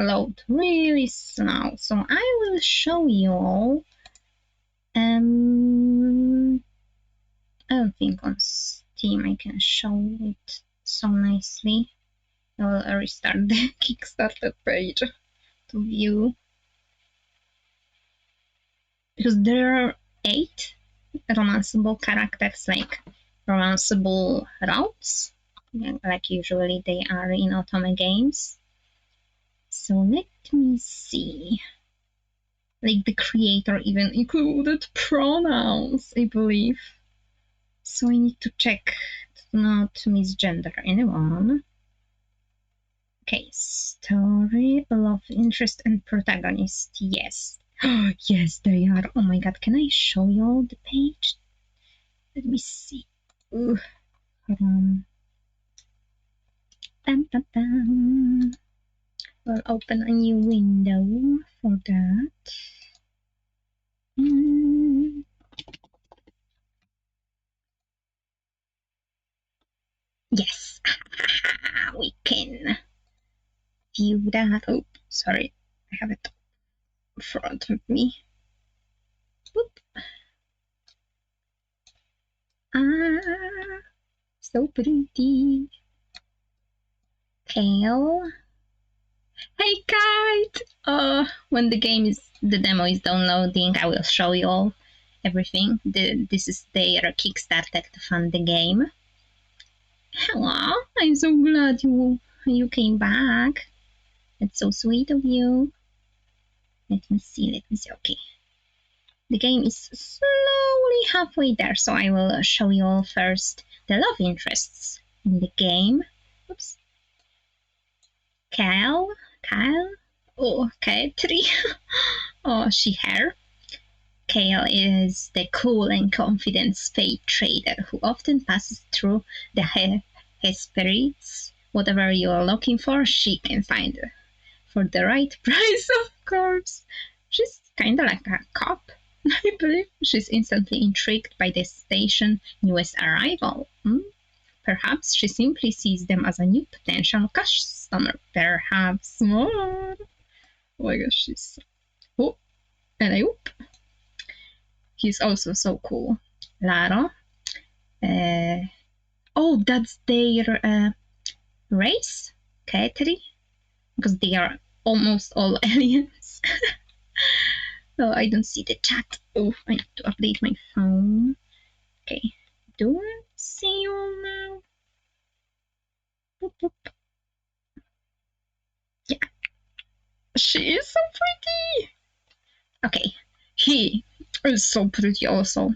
load really slow. So I will show you all. I don't think on Steam I can show it so nicely. I will restart the Kickstarter page to view. Because there are 8 romanceable characters, like romanceable routes, like usually they are in Otome games. So let me see. Like the creator even included pronouns, I believe. So I need to check to not misgender anyone. Okay, story, love interest, and protagonist. Yes. Yes, they are. Oh my god, can I show you all the page? Let me see. Ooh, hold on. Dun, dun, dun. We'll open a new window for that. Yes, we can view that. Oh, sorry, I have it in front of me. Whoop. Ah, so pretty. Kale. Hey, Kite! When the demo is downloading, I will show you all everything. This is their Kickstarter to fund the game. Hello, I'm so glad you came back. That's so sweet of you. Let me see. Okay. The game is slowly halfway there, so I will show you all first the love interests in the game. Oops. Kyle. Oh, Katri. Oh, she her. Kale is the cool and confident spade trader who often passes through the Hesperids. Whatever you are looking for, she can find it for the right price, of course. She's kind of like a cop, I believe. She's instantly intrigued by the station's newest arrival. Perhaps she simply sees them as a new potential customer. Perhaps more. Oh my gosh, she's... Oh, and I hope. He's also so cool. Laro. Oh, that's their race? Katri? Because they are almost all aliens. Oh, I don't see the chat. Oh, I need to update my phone. Okay. Do I see you all now? Boop, boop. Yeah. She is so pretty. Okay. He is so pretty also.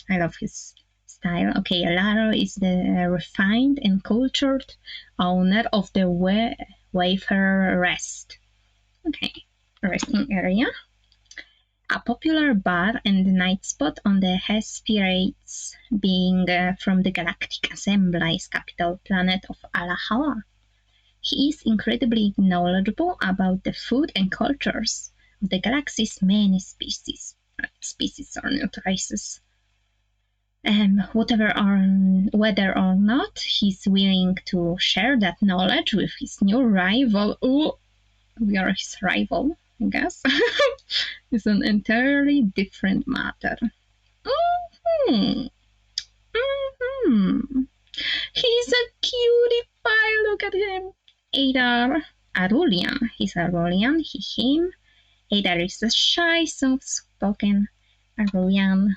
I love his style. Okay, Laro is the refined and cultured owner of the Wayfarer Rest. Okay, resting area. A popular bar and night spot on the Hesperids, being from the Galactic Assembly's capital planet of Alahala. He is incredibly knowledgeable about the food and cultures of the galaxy's many species. Species are not races. Whether or not he's willing to share that knowledge with his new rival, we are his rival, I guess, is an entirely different matter. He's a cutie pie, look at him. Arulian. He's Arulian, him. Adar is a shy, soft-spoken Arulian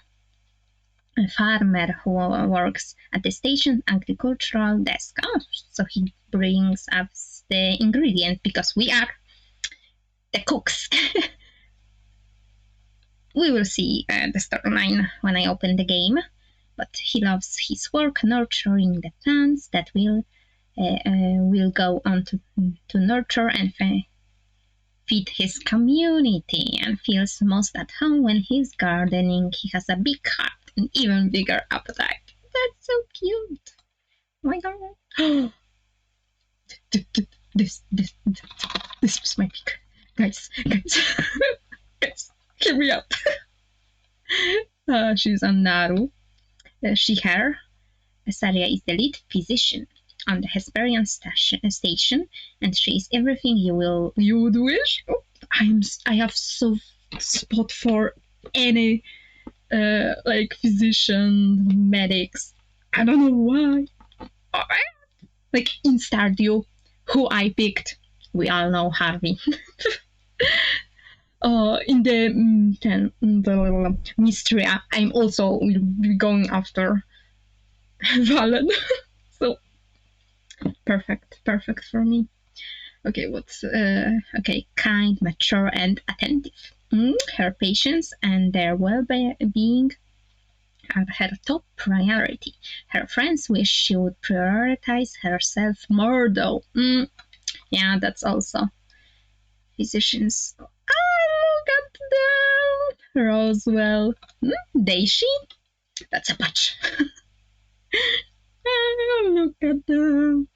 farmer who works at the station agricultural desk. Oh, so he brings us the ingredient because we are the cooks. We will see the storyline when I open the game, but he loves his work nurturing the plants that will go on to nurture and feed his community, and feels most at home when he's gardening. He has a big heart, an even bigger appetite. That's so cute. Oh my god. This was my pick. Guys. Guys, hear me out. She's a Naru. She, her. Saria is the lead physician. on the Hesperian station, and she is everything you would wish. Oh, I have so spot for any like physician, medics. I don't know why. Like in Stardew, who I picked, we all know Harvey. In the mystery, I'm also will be going after Valen. So perfect for me. Okay, what's okay? Kind, mature, and attentive. Her patience and their well-being are her top priority. Her friends wish she would prioritize herself more, though. Yeah, that's also physicians. Oh, look at them! Roswell. Daisy? That's a patch. Oh, look at them.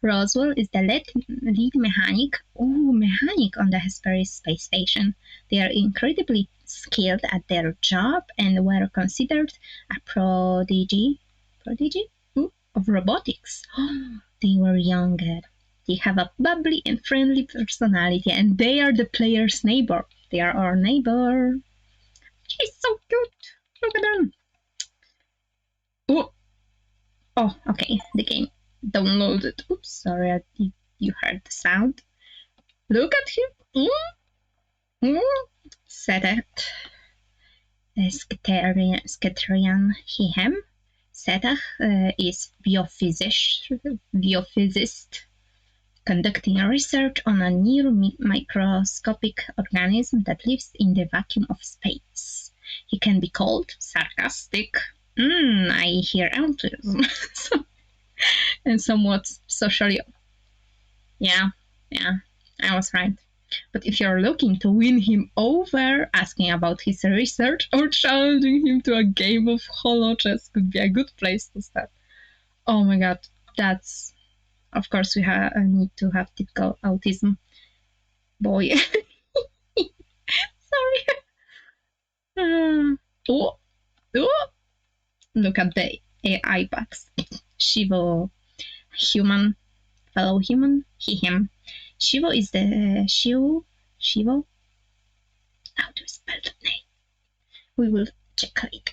Roswell is the lead mechanic on the Hesperus space station. They are incredibly skilled at their job and were considered a prodigy of robotics. They were younger. They have a bubbly and friendly personality, and they are the player's neighbor. They are our neighbor. She's so cute. Look at them. Oh, okay. The game downloaded. Oops, sorry, you heard the sound. Look at him. Sedat. Scaterian, him. Sedat is biophysicist conducting research on a near microscopic organism that lives in the vacuum of space. He can be called sarcastic. I hear autism. And somewhat socially. Yeah, I was right. But if you're looking to win him over, asking about his research or challenging him to a game of holo chess could be a good place to start. Oh my god, that's... Of course, we need to have typical autism. Boy. Sorry. Oh. Look at the AI box. Shivo, human, fellow human, he, him. Shivo is the... Shivo? How do you spell the name? We will check it.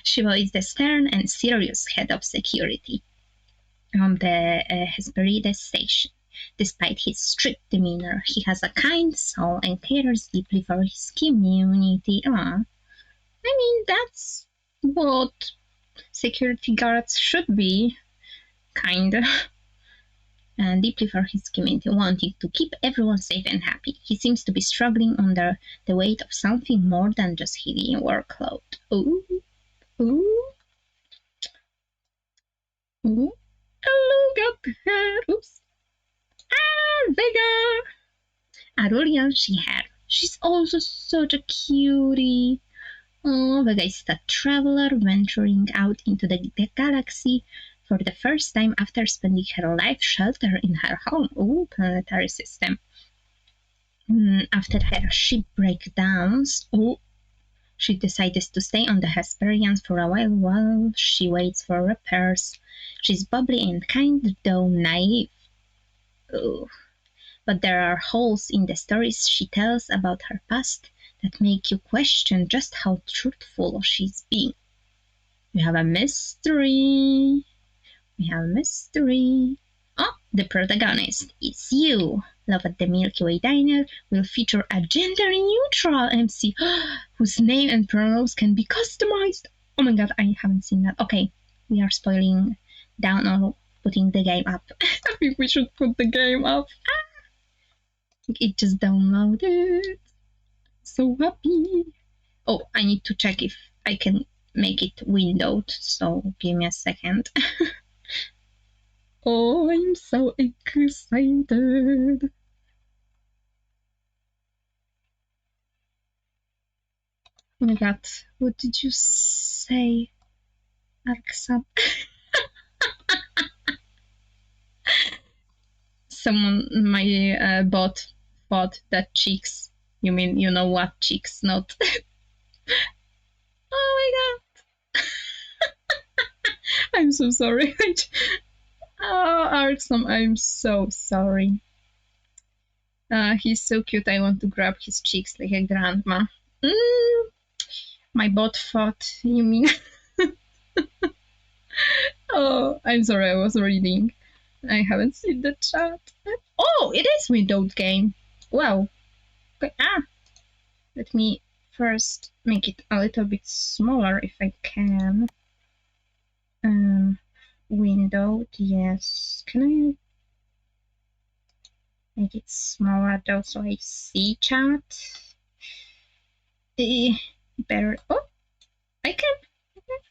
Shivo is the stern and serious head of security on the Hesperides station. Despite his strict demeanor, he has a kind soul and cares deeply for his community. I mean, that's what security guards should be, kinda. And deeply for his community, wanting to keep everyone safe and happy. He seems to be struggling under the weight of something more than just heavy workload. Ooh. Look at her. Oops. Vega. Aurelian she had. She's also such a cutie. Oh, Vega is a traveler venturing out into the galaxy for the first time after spending her life sheltered in her home, planetary system. After her ship breakdowns, she decides to stay on the Hesperians for a while she waits for repairs. She's bubbly and kind, though naive. But there are holes in the stories she tells about her past that make you question just how truthful she's being. We have a mystery. Oh, the protagonist is you. Love at the Milky Way Diner will feature a gender-neutral MC whose name and pronouns can be customized. Oh my god, I haven't seen that. Okay, we are spoiling down or putting the game up. I think we should put the game up. It just downloaded. So happy. Oh, I need to check if I can make it windowed, so give me a second. Oh, I'm so excited. Oh my god, what did you say, Arksam? Someone, my bot, thought that cheeks. You mean, you know what, cheeks, not... Oh my god. I'm so sorry. Oh, Arxom, I'm so sorry. He's so cute, I want to grab his cheeks like a grandma. Mm, my bot thought, you mean? Oh, I'm sorry, I was reading. I haven't seen the chat. Oh, it is windowed game. Wow. Okay. Let me first make it a little bit smaller if I can. Windowed, yes. Can I make it smaller though so I see chat? Better. Oh, I can. Okay.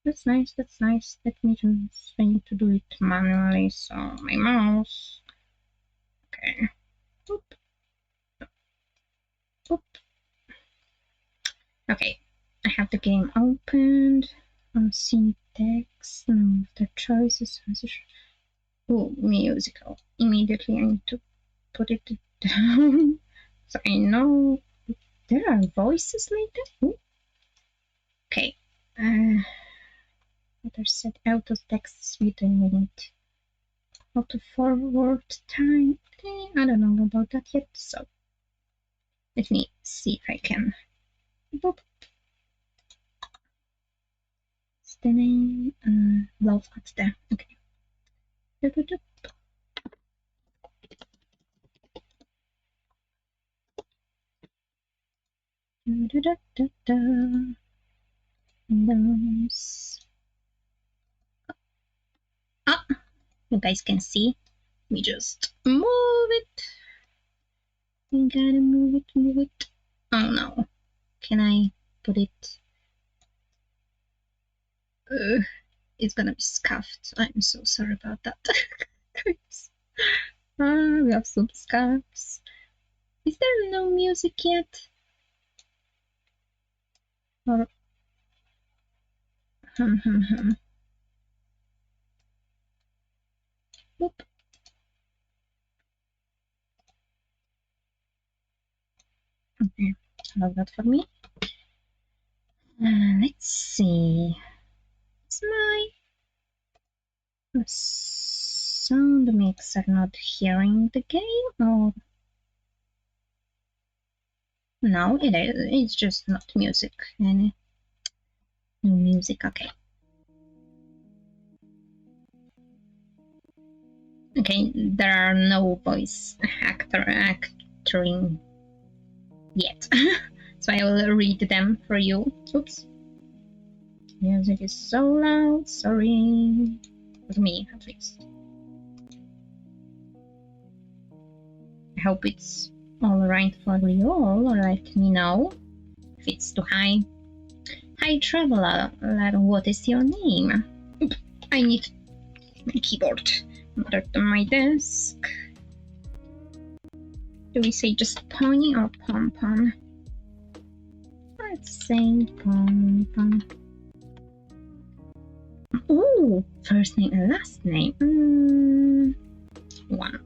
That's nice, that's nice. Let me just, I need to do it manually, so my mouse. Okay. Oop. Oop. Okay, I have the game opened. On syntax, none of the choices. Oh, musical. Immediately I need to put it down. So I know there are voices later. Ooh. Okay. Other set auto text suite I want. How to forward time. I don't know about that yet, so let me see if I can. Boop. What's the name? Love at the. Okay. Ah, you guys can see. We just move it. We gotta move it, move it. Oh no. Can I put it? It's gonna be scuffed. I'm so sorry about that. We have some scuffs. Is there no music yet? Or Oop. Okay, love that for me. Let's see. Is my sound mixer not hearing the game, or no? It is. It's just not music. No music. Okay. Okay, there are no voice actoring yet. So I will read them for you. Oops. Music is so loud, sorry. For me, at least. I hope it's alright for you all. Let me know if it's too high. Hi, traveler. What is your name? Oops, I need my keyboard under my desk. Do we say just pony or pom-pom? Let's say pom-pom. Ooh, first name and last name. One.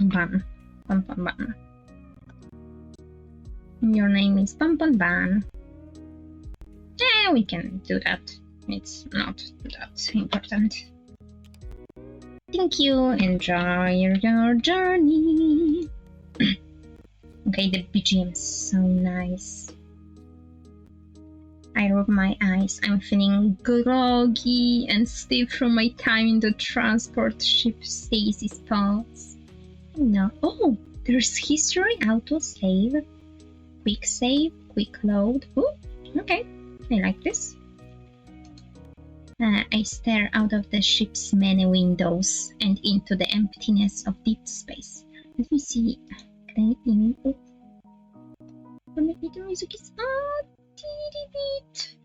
Ban. Pom-pom ban. Your name is Pom-pom ban. Yeah, we can do that. It's not that important. Thank you. Enjoy your journey. Okay, the BGM is so nice. I rub my eyes. I'm feeling groggy and stiff from my time in the transport ship stasis spots. No. Oh, there's history, auto save, quick load. Oh, okay. I like this. I stare out of the ship's many windows and into the emptiness of deep space. Let me see. Can I even... Oh. Maybe the music is... teeny bit.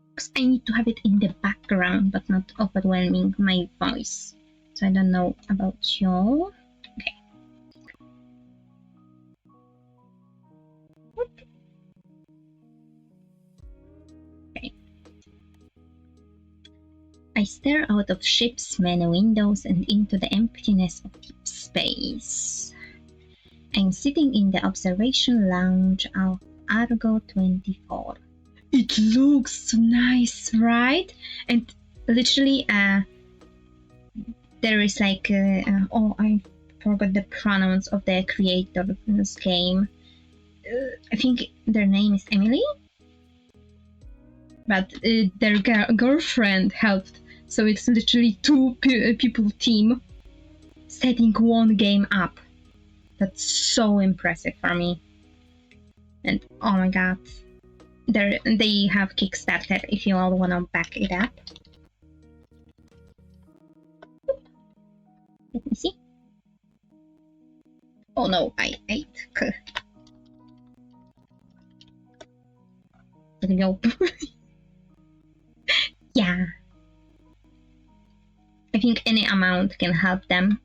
Because I need to have it in the background, but not overwhelming my voice. So I don't know about y'all. Okay. Okay. I stare out of ship's many windows and into the emptiness of deep space. I'm sitting in the observation lounge of Argo 24. It looks so nice, right? And literally, there is like, oh, I forgot the pronouns of the creator of this game. I think their name is Emily, but their girlfriend helped. So it's literally two people team setting one game up. That's so impressive for me. And oh my god, they have Kickstarter if you all wanna back it up. Let me see. Oh no, I ate. Nope. Yeah. I think any amount can help them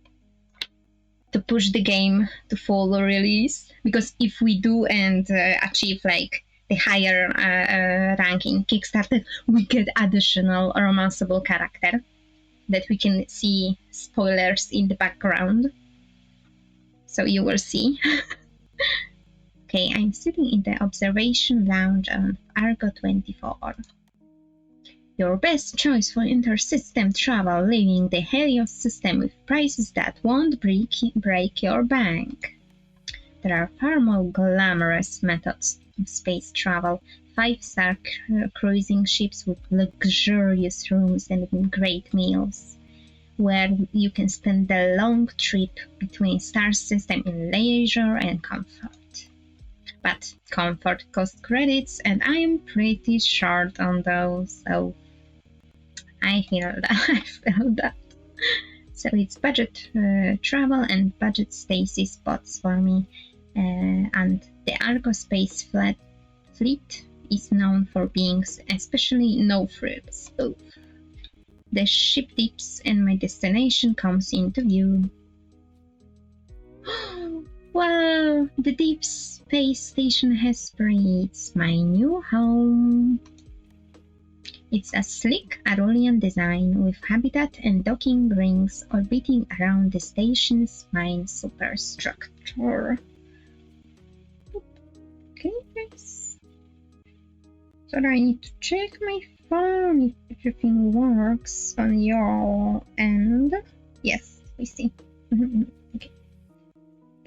to push the game to full release, because if we do and achieve like the higher rank in Kickstarter, we get additional romanceable character that we can see spoilers in the background. So you will see. Okay, I'm sitting in the observation lounge on Argo 24. Your best choice for inter-system travel, leaving the Helios system with prices that won't break your bank. There are far more glamorous methods of space travel. 5-star cruising ships with luxurious rooms and great meals, where you can spend the long trip between star systems in leisure and comfort. But comfort costs credits, and I am pretty short on those, so I feel that. So it's budget travel and budget Stacy spots for me. And the Argo Space Fleet is known for being especially no frills. Oof. The ship dips and my destination comes into view. Wow, the deep space station Hesperie, it's my new home. It's a sleek Aurelian design with habitat and docking rings orbiting around the station's main superstructure. Okay, guys. So I need to check my phone if everything works on your end. Yes, we see. Okay.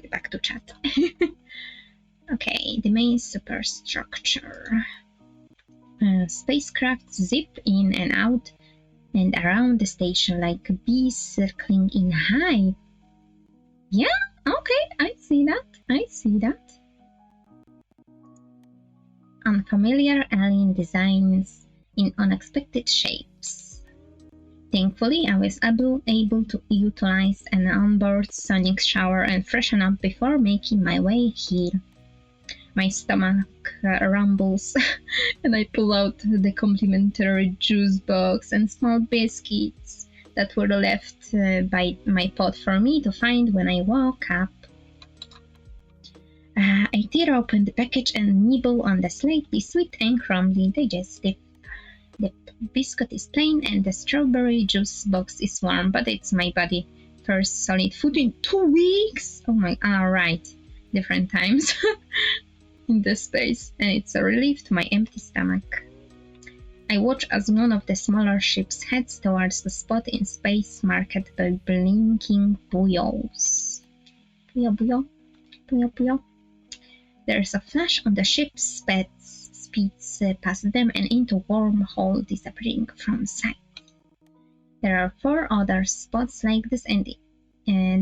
Get back to chat. Okay, the main superstructure. Spacecraft zip in and out and around the station like bees circling in a hive. Yeah, okay, I see that. Unfamiliar alien designs in unexpected shapes. Thankfully, I was able to utilize an onboard sonic shower and freshen up before making my way here. My stomach rumbles and I pull out the complimentary juice box and small biscuits that were left by my pot for me to find when I woke up. I tear open the package and nibble on the slightly sweet and crumbly digestive. The biscuit is plain and the strawberry juice box is warm, but it's my body. First solid food in 2 weeks? Oh my, alright. Different times. In the space, and it's a relief to my empty stomach. I watch as one of the smaller ships heads towards the spot in space marked by blinking buoys. Buoy, buoy, buoy, buoy. There's a flash on the ship's speeds past them and into wormhole disappearing from sight. There are 4 other spots like this and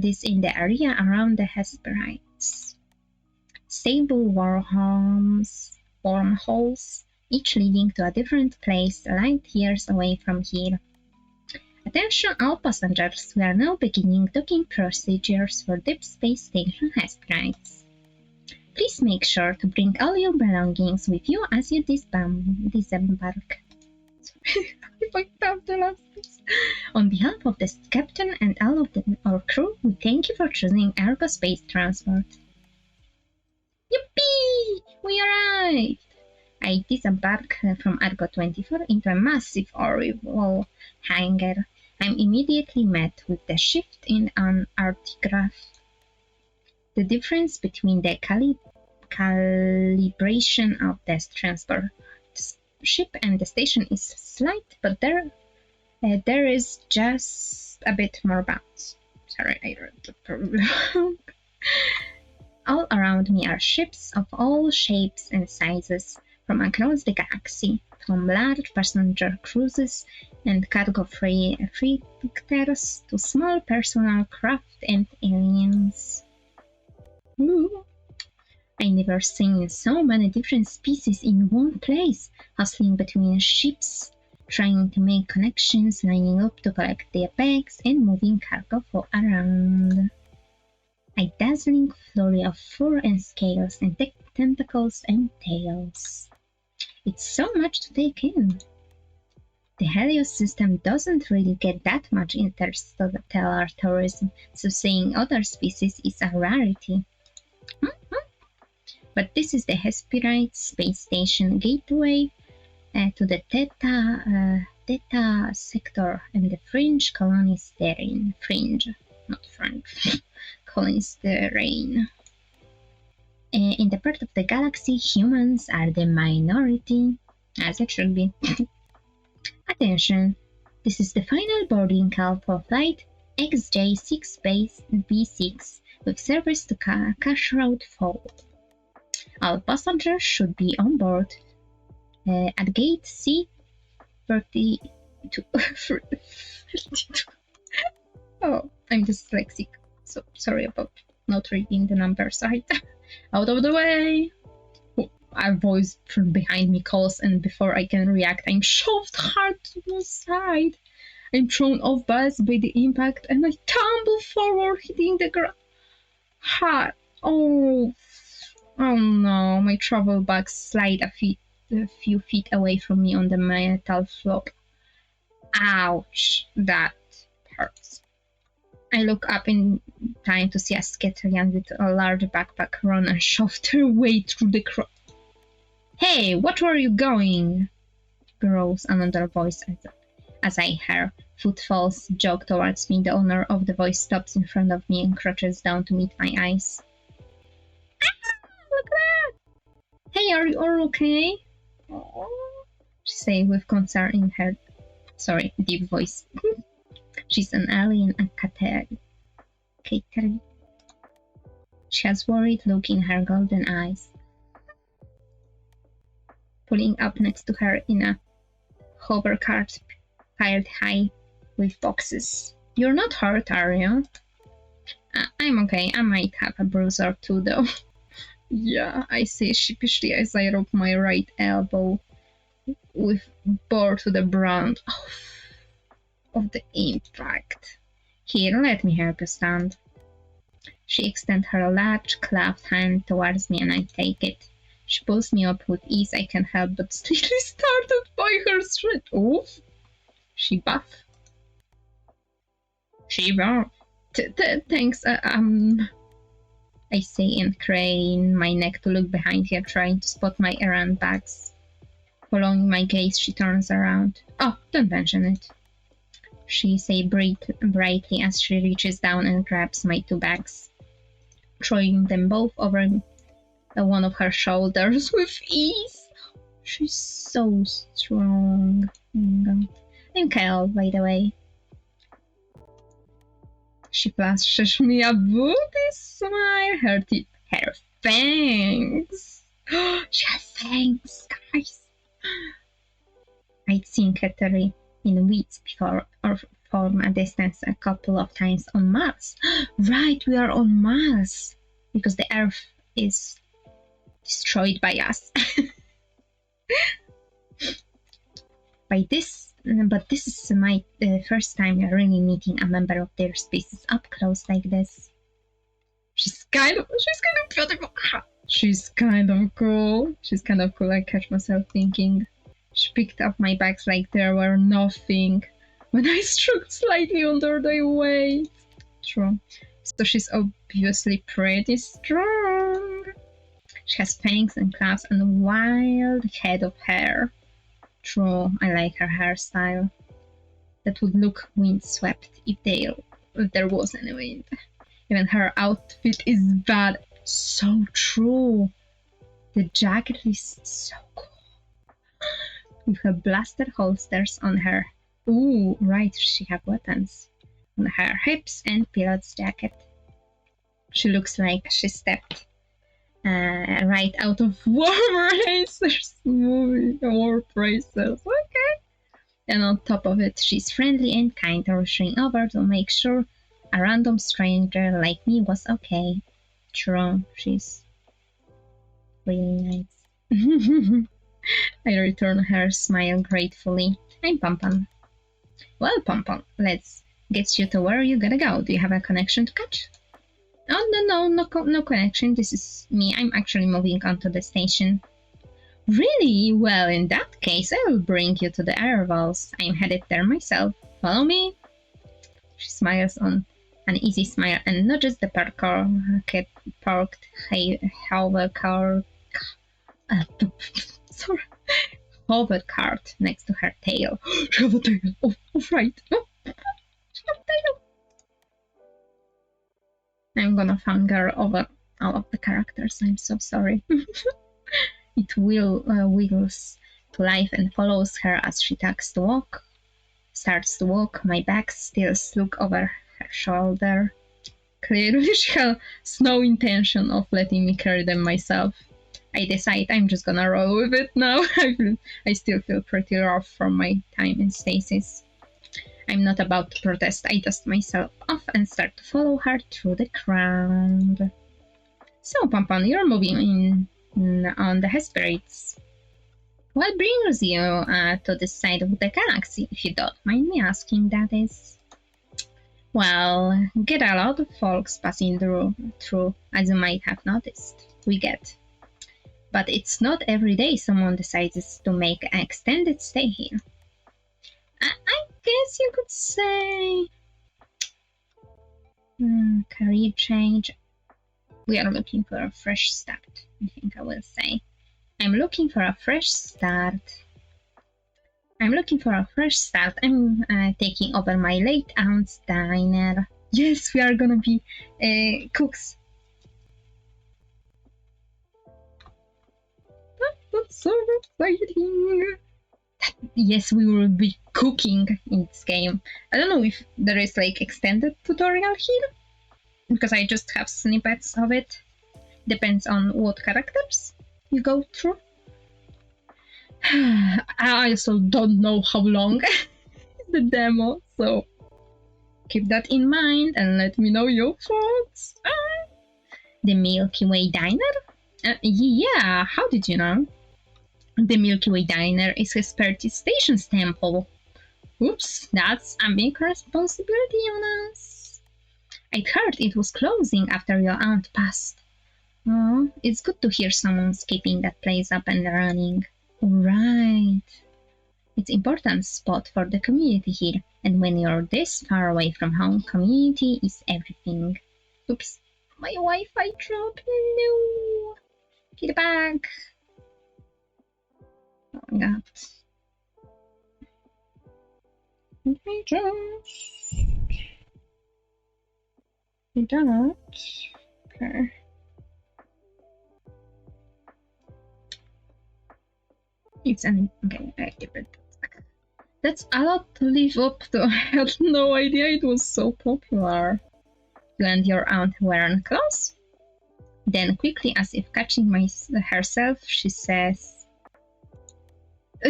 this in the area around the Hesperites. Stable wormholes, each leading to a different place light years away from here. Attention all passengers, we are now beginning docking procedures for Deep Space Station Hesperites. Please make sure to bring all your belongings with you as you disembark. On behalf of the captain and all of our crew, we thank you for choosing Argo Space Transport. Yippee! We arrived! I disembark from Argo 24 into a massive orbital hangar. I'm immediately met with the shift in an artigraph. The difference between the calibration of the ship and the station is slight, but there is just a bit more bounce. Sorry, I read the All around me are ships of all shapes and sizes from across the galaxy, from large passenger cruises and cargo freighters to small personal craft and aliens. Ooh. I never seen so many different species in one place, hustling between ships, trying to make connections, lining up to collect their bags, and moving cargo around. A dazzling flurry of fur and scales and tentacles and tails. It's so much to take in. The Helios system doesn't really get that much interstellar tourism, so seeing other species is a rarity. But this is the Hesperide space station gateway to the Theta sector and the fringe colonies therein. Fringe, not French. Colonies therein. In the part of the galaxy, humans are the minority, as it should be. Attention! This is the final boarding call for flight XJ6B6 with service to Kashroud 4. All passengers should be on board at gate C32. Oh, I'm dyslexic, so sorry about not reading the numbers right. Out of the way! A voice from behind me calls, and before I can react, I'm shoved hard to the side. I'm thrown off balance by the impact, and I tumble forward, hitting the ground hard. Oh no, my travel bags slide a few feet away from me on the metal floor. Ouch, that hurts. I look up in time to see a Sketerian with a large backpack run and shove their way through the crowd. Hey, what were you going? Growls another voice as I hear footfalls jog towards me. The owner of the voice stops in front of me and crouches down to meet my eyes. Look at that! Hey, are you all okay? Oh, she says with concern in her deep voice. She's an alien and Kateri. She has worried look in her golden eyes. Pulling up next to her in a hover cart piled high with boxes. You're not hurt, are you? I'm okay. I might have a bruise or two, though. Yeah, I say sheepishly as I rub my right elbow with bore to the brunt of the impact. Here, let me help you stand. She extends her large clawed hand towards me and I take it. She pulls me up with ease. I can't help but slightly startled by her strength. Oof! She buff. Thanks, I say and crane my neck to look behind her, trying to spot my errand bags. Following my gaze, she turns around. Oh, don't mention it. She says brightly as she reaches down and grabs my two bags, throwing them both over one of her shoulders with ease. She's so strong. I'm Kyle, by the way. She flashes me a booty smile. Her teeth, her fangs. She has fangs, guys. I'd seen Kateri in weeds before, or from a distance a couple of times on Mars. Right, we are on Mars because the Earth is destroyed by us. But this is my first time really meeting a member of their species up close like this. She's kind of beautiful. She's kind of cool. I catch myself thinking. She picked up my bags like there were nothing when I struck slightly under their weight. True. So she's obviously pretty strong. She has fangs and claws and a wild head of hair. True, I like her hairstyle. That would look windswept if there was any wind. Even her outfit is bad. So true. The jacket is so cool. with her blaster holsters on her. Ooh, right, she have weapons on her hips and pilot's jacket. She looks like she stepped right out of War Racers movie, War Racers. Okay. And on top of it, she's friendly and kind, rushing over to make sure a random stranger like me was okay. True, she's really nice. I return her smile gratefully. I'm Pompon. Well, Pompon, let's get you to where you gotta go. Do you have a connection to catch? Oh, no connection. This is me. I'm actually moving on to the station. Really? Well, in that case, I will bring you to the air valves. I'm headed there myself. Follow me. She smiles on an easy smile and nudges the parked hover car. Sorry, hover cart next to her tail. She have a tail. Oh, right. Oh, she have a tail. I'm gonna fangirl over all of the characters. I'm so sorry. It wiggles to life and follows her as she starts to walk. My back still look over her shoulder. Clearly she has no intention of letting me carry them myself. I decide I'm just gonna roll with it now. I still feel pretty rough from my time in stasis. I'm not about to protest. I dust myself off and start to follow her through the crowd. So, Pompon, you're moving on the Hesperids. What brings you to this side of the galaxy, if you don't mind me asking, that is? Well, get a lot of folks passing through, as you might have noticed. We get. But it's not every day someone decides to make an extended stay here. I guess you could say... career change. We are looking for a fresh start, I think I will say. I'm looking for a fresh start. I'm taking over my late aunt's diner. Yes, we are gonna be cooks. That's so exciting. Yes, we will be cooking in this game. I don't know if there is like extended tutorial here, because I just have snippets of it. Depends on what characters you go through. I also don't know how long is the demo, so keep that in mind and let me know your thoughts. The Milky Way Diner? Yeah, how did you know? The Milky Way Diner is Hesperids Station's temple. Oops, that's a big responsibility on us. I'd heard it was closing after your aunt passed. Oh, it's good to hear someone's keeping that place up and running. Right. It's an important spot for the community here, and when you're this far away from home, community is everything. Oops, my Wi-Fi dropped. No. Get back. Oh my god. Okay, just... that. Okay. It's an... okay, I give it. That's a lot to live up to. I had no idea it was so popular. You and your aunt weren't close? Then quickly, as if catching herself, she says...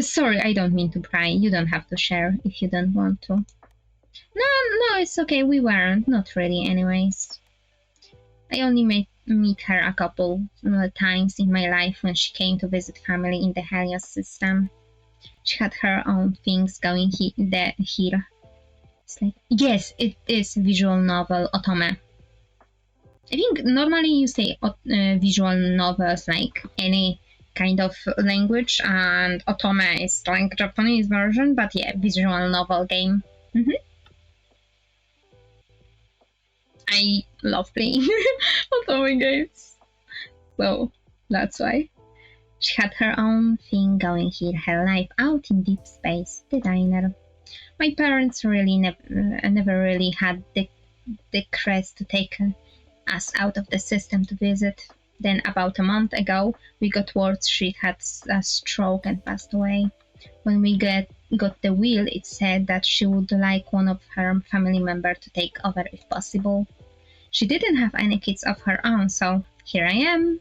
sorry, I don't mean to pry. You don't have to share if you don't want to. No, it's okay. We weren't. Not really, anyways. I only meet her a couple times in my life when she came to visit family in the Helios system. She had her own things going here. It's like, yes, it is visual novel Otome. I think normally you say visual novels like any kind of language, and Otome is like Japanese version, but yeah, visual novel game. I love playing Otome games, so that's why. She had her own thing going here, her life out in deep space, the diner. My parents really never really had the crest to take us out of the system to visit. Then about a month ago, we got word she had a stroke and passed away. When we got the will, it said that she would like one of her family member to take over if possible. She didn't have any kids of her own, so here I am.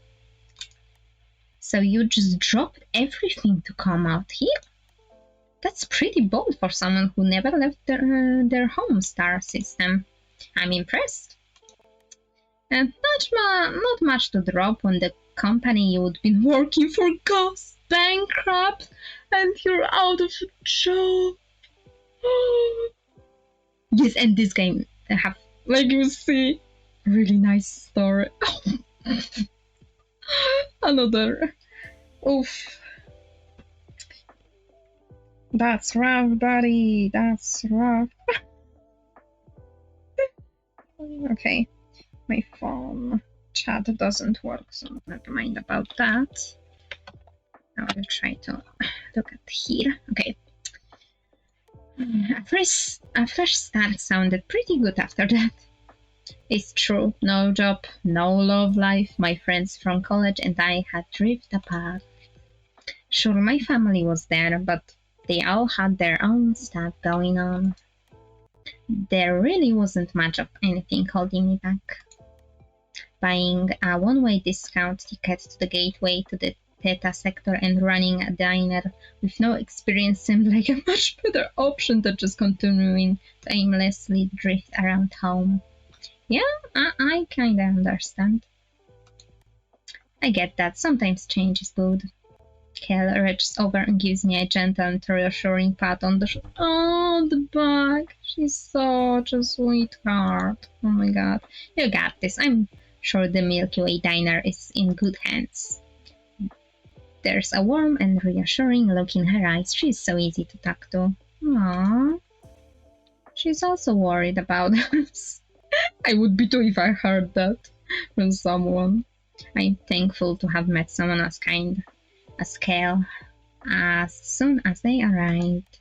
So you just dropped everything to come out here? That's pretty bold for someone who never left their home star system. I'm impressed. And not much to drop when the company you'd been working for goes bankrupt and you're out of a job. Yes, and this game have, like you see, really nice story. Another. Oof. That's rough, buddy. That's rough. Okay. My phone chat doesn't work, so never mind about that. I will try to look at here. Okay. A fresh start sounded pretty good after that. It's true, no job, no love life. My friends from college and I had drifted apart. Sure, my family was there, but they all had their own stuff going on. There really wasn't much of anything holding me back. Buying a one-way discount ticket to the gateway to the Theta sector and running a diner with no experience seemed like a much better option than just continuing to aimlessly drift around home. Yeah, I kinda understand. I get that. Sometimes change is good. Kel reaches over and gives me a gentle and reassuring pat on the the back. She's such a sweetheart. Oh my god. You got this. I'm sure the Milky Way diner is in good hands. There's a warm and reassuring look in her eyes. She's so easy to talk to. Aww. She's also worried about us. I would be too if I heard that from someone. I'm thankful to have met someone as kind as Kel as soon as they arrived.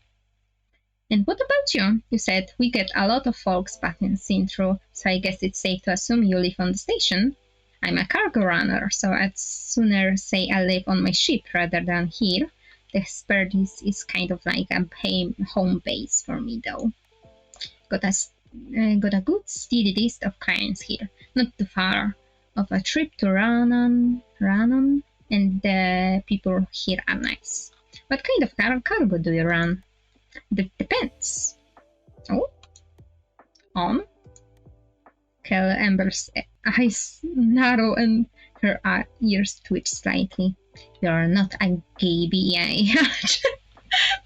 And what about you? You said we get a lot of folks passing through, so I guess it's safe to assume you live on the station. I'm a cargo runner, so I'd sooner say I live on my ship rather than here. The Sperdies is kind of like a home base for me, though. Got a good steady list of clients here, not too far of a trip to run on, and the people here are nice. What kind of cargo do you run? Depends. Oh? On? Kel Amber's eyes narrow and her ears twitch slightly. You're not a gay BI.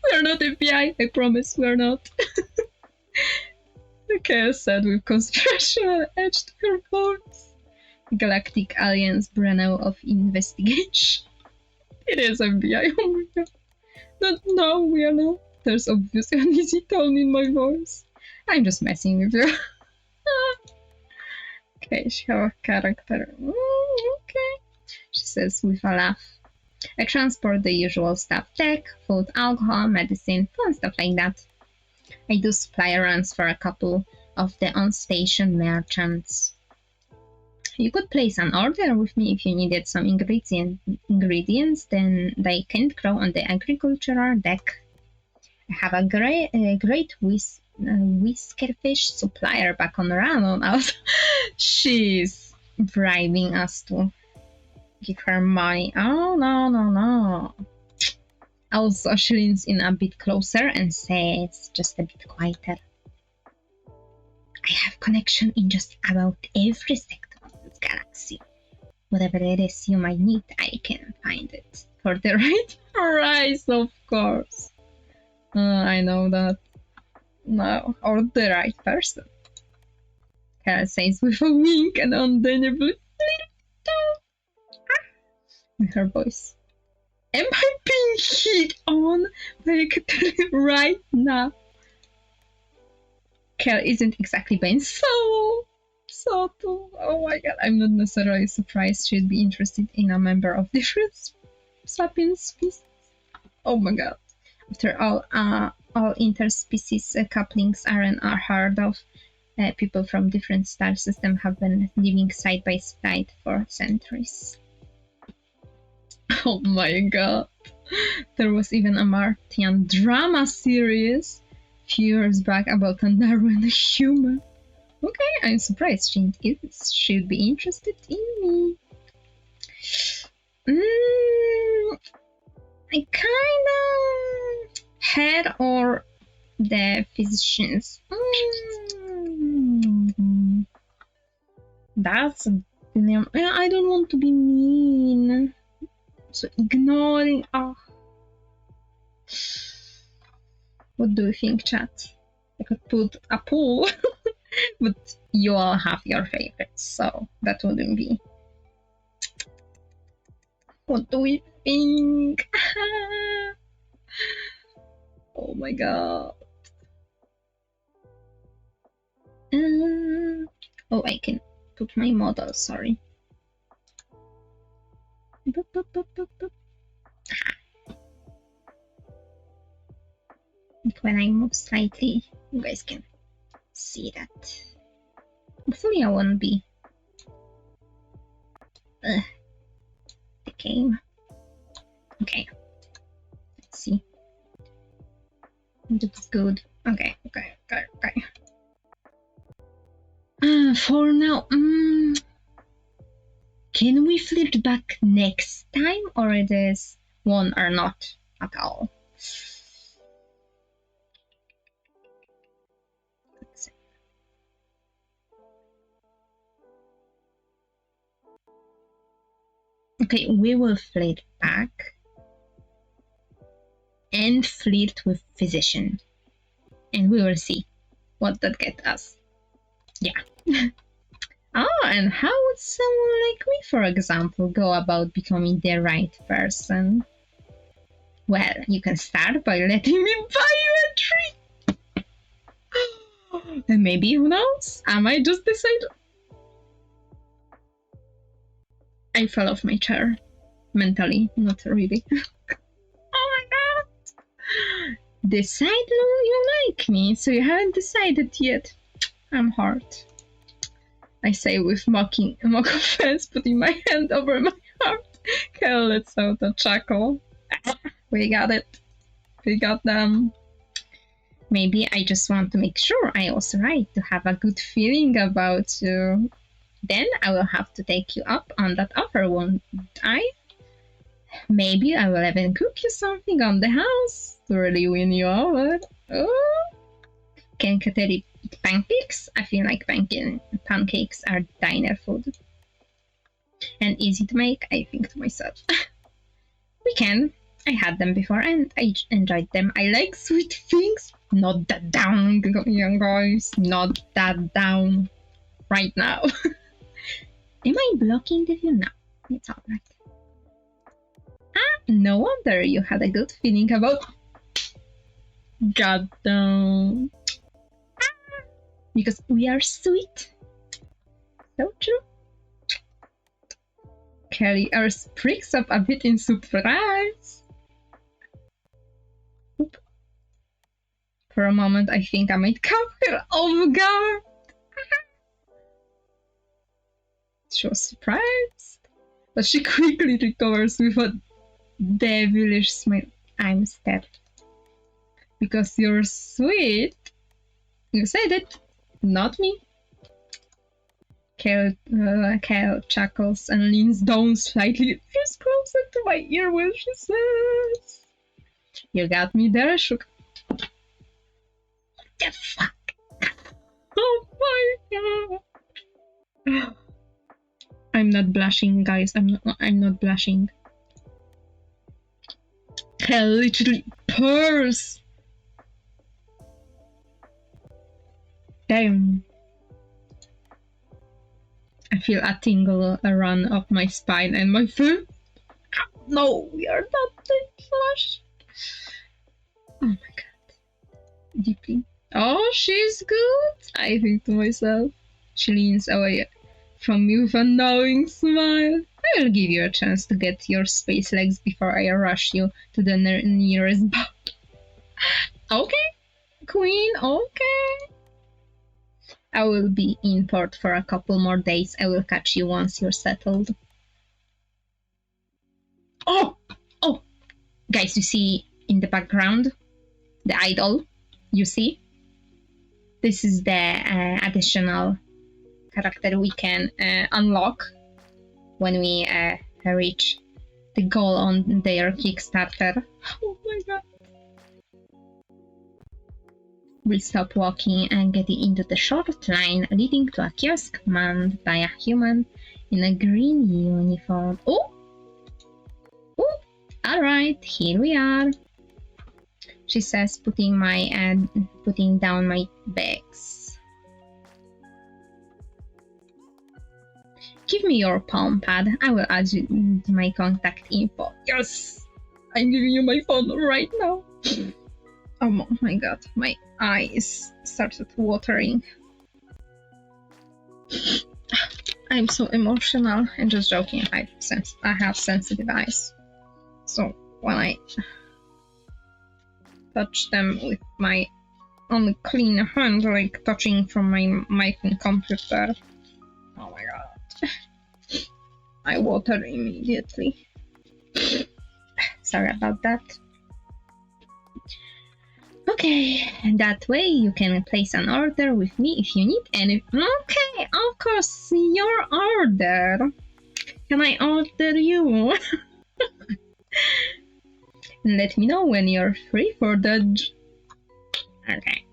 We're not FBI, I promise we're not. Kel said with conspirational edge to her voice. Galactic Alliance Bureau of Investigation. It is FBI, oh my god. No, we are not. There's obviously an easy tone in my voice. I'm just messing with you. Okay, she has a character. Okay, she says with a laugh. I transport the usual stuff: tech, food, alcohol, medicine, fun stuff like that. I do supply runs for a couple of the on-station merchants. You could place an order with me if you needed some ingredients, then they can't grow on the agricultural deck. I have a great whiskerfish supplier back on Ramon out. She's bribing us to give her money. Oh, no. Also, she leans in a bit closer and says, just a bit quieter, I have connection in just about every sector of this galaxy. Whatever it is you might need, I can find it. For the right price, of course. I know that. No, or the right person. Kara says with a wink and undeniably with her voice. Am I being hit on by a Katarina right now? Kel isn't exactly being so subtle. Oh my god, I'm not necessarily surprised she'd be interested in a member of different sapiens species. Oh my god. After all interspecies couplings aren't unheard of. People from different star systems have been living side by side for centuries. Oh my god. There was even a Martian drama series a few years back about a Darwin human. Okay, I'm surprised she'd be interested in me. I kinda head or the physicians. That's I don't want to be mean. So ignoring. Oh. What do you think, chat? I could put a poll, but you all have your favorites, so that wouldn't be. What do we think? Oh my god. Oh, I can put my model, sorry. When I move slightly, you guys can see that. Hopefully I won't be the game. Okay. Let's see. That's good. Okay. For now, can we flirt back next time, or it is one or not at all? Okay, we will flirt back and flirt with physician, and we will see what that gets us. Yeah. And how would someone like me, for example, go about becoming the right person? Well, you can start by letting me buy you a treat. And maybe, who knows, I might just decide. I fell off my chair. Mentally, not really. Oh my god! Decide you like me, so you haven't decided yet. I'm hurt. I say with mock offense, putting my hand over my heart. Kel lets out a chuckle. We got it. We got them. Maybe I just want to make sure I was right to have a good feeling about you. Then I will have to take you up on that offer, won't I? Maybe I will even cook you something on the house to really win you over. Oh. Can Kateri eat pancakes? I feel like pancakes are diner food. And easy to make, I think to myself. We can. I had them before and I enjoyed them. I like sweet things. Not that down, young guys. Not that down. Right now. Am I blocking the view? No. It's alright. No wonder you had a good feeling about... Goddamn. Because we are sweet. So true. Kelly springs up a bit in surprise. Oop. For a moment, I think I might come her off guard. She was surprised, but she quickly recovers with a devilish smile. I'm scared. Because you're sweet. You said it. Not me. Kel chuckles and leans down slightly, just closer to my ear when she says, "You got me there, Shook." What the fuck? Oh my god! I'm not blushing, guys. I'm not blushing. Kel literally purrs. Damn. I feel a tingle run up my spine and my foot. No, we are not flush. Oh my god. Deeply. Oh, she's good, I think to myself. She leans away from me with a knowing smile. I will give you a chance to get your space legs before I rush you to the nearest bar. Okay, queen, okay. I will be in port for a couple more days. I will catch you once you're settled. Oh! Guys, you see in the background the idol? You see? This is the additional character we can unlock when we reach the goal on their Kickstarter. Oh my god. We'll stop walking and get into the short line leading to a kiosk manned by a human in a green uniform. Oh! Oh! Alright, here we are. She says, putting down my bags. Give me your palm pad. I will add you to my contact info. Yes! I'm giving you my phone right now. Oh my god, my eyes started watering. I'm so emotional. I'm just joking. I have sensitive eyes. So when I touch them with my unclean hand, like touching from my mic and computer, oh my god, I water immediately. Sorry about that. Okay, that way you can place an order with me if you need any. Okay, of course, your order. Can I order you? Let me know when you're free for the... Okay.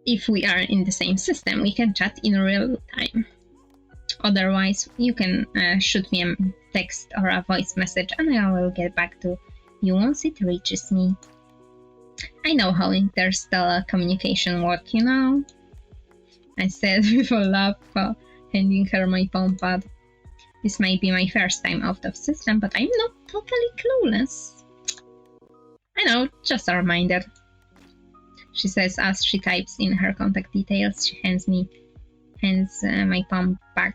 If we are in the same system, we can chat in real time. Otherwise, you can shoot me a text or a voice message and I will get back to you once it reaches me. I know how interstellar communication works, you know? I said with a laugh, handing her my palm pad. This might be my first time out of system, but I'm not totally clueless. I know, just a reminder. She says as she types in her contact details. She hands my palm pad.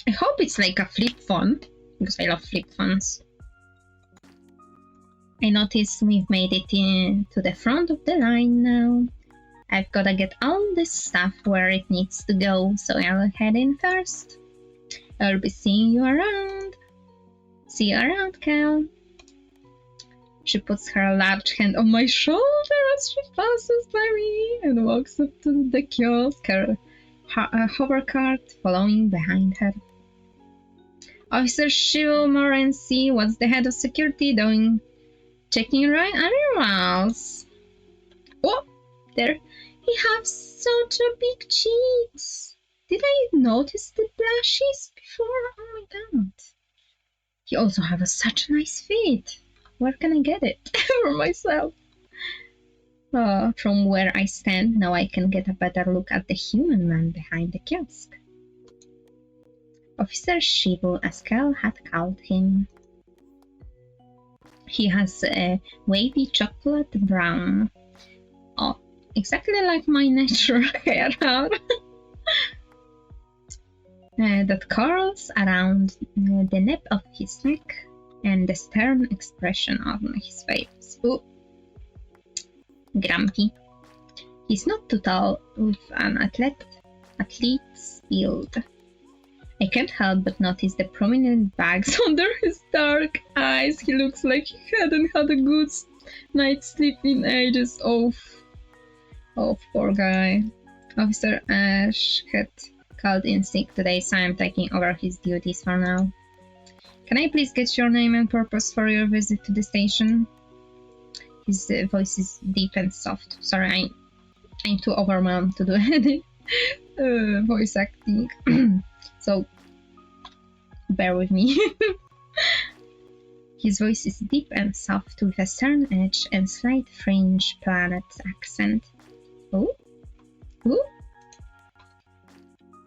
I hope it's like a flip phone, because I love flip phones. I notice we've made it to the front of the line now. I've gotta get all this stuff where it needs to go, so I'll head in first. I'll be seeing you around. See you around, Cal. She puts her large hand on my shoulder as she passes by me and walks up to the kiosk, her hover cart following behind her. Officer Shivel Morency, what's the head of security doing? Checking right animals. Oh, there. He has such a big cheeks. Did I notice the blushes before? Oh my god. He also has such nice feet. Where can I get it? For myself. From where I stand, now I can get a better look at the human man behind the kiosk. Officer Shibu, as Cal had called him. He has a wavy chocolate brown. Oh, exactly like my natural hair. That curls around the nape of his neck and the stern expression on his face. Ooh. Grumpy. He's not too tall, with an athlete's build. I can't help but notice the prominent bags under his dark eyes. He looks like he hadn't had a good night's sleep in ages. Oh, poor guy. Officer Ash had called in sick today, so I'm taking over his duties for now. Can I please get your name and purpose for your visit to the station? His voice is deep and soft. Sorry, I'm too overwhelmed to do any voice acting. So, bear with me. His voice is deep and soft with a stern edge and slight French planet accent. Oh?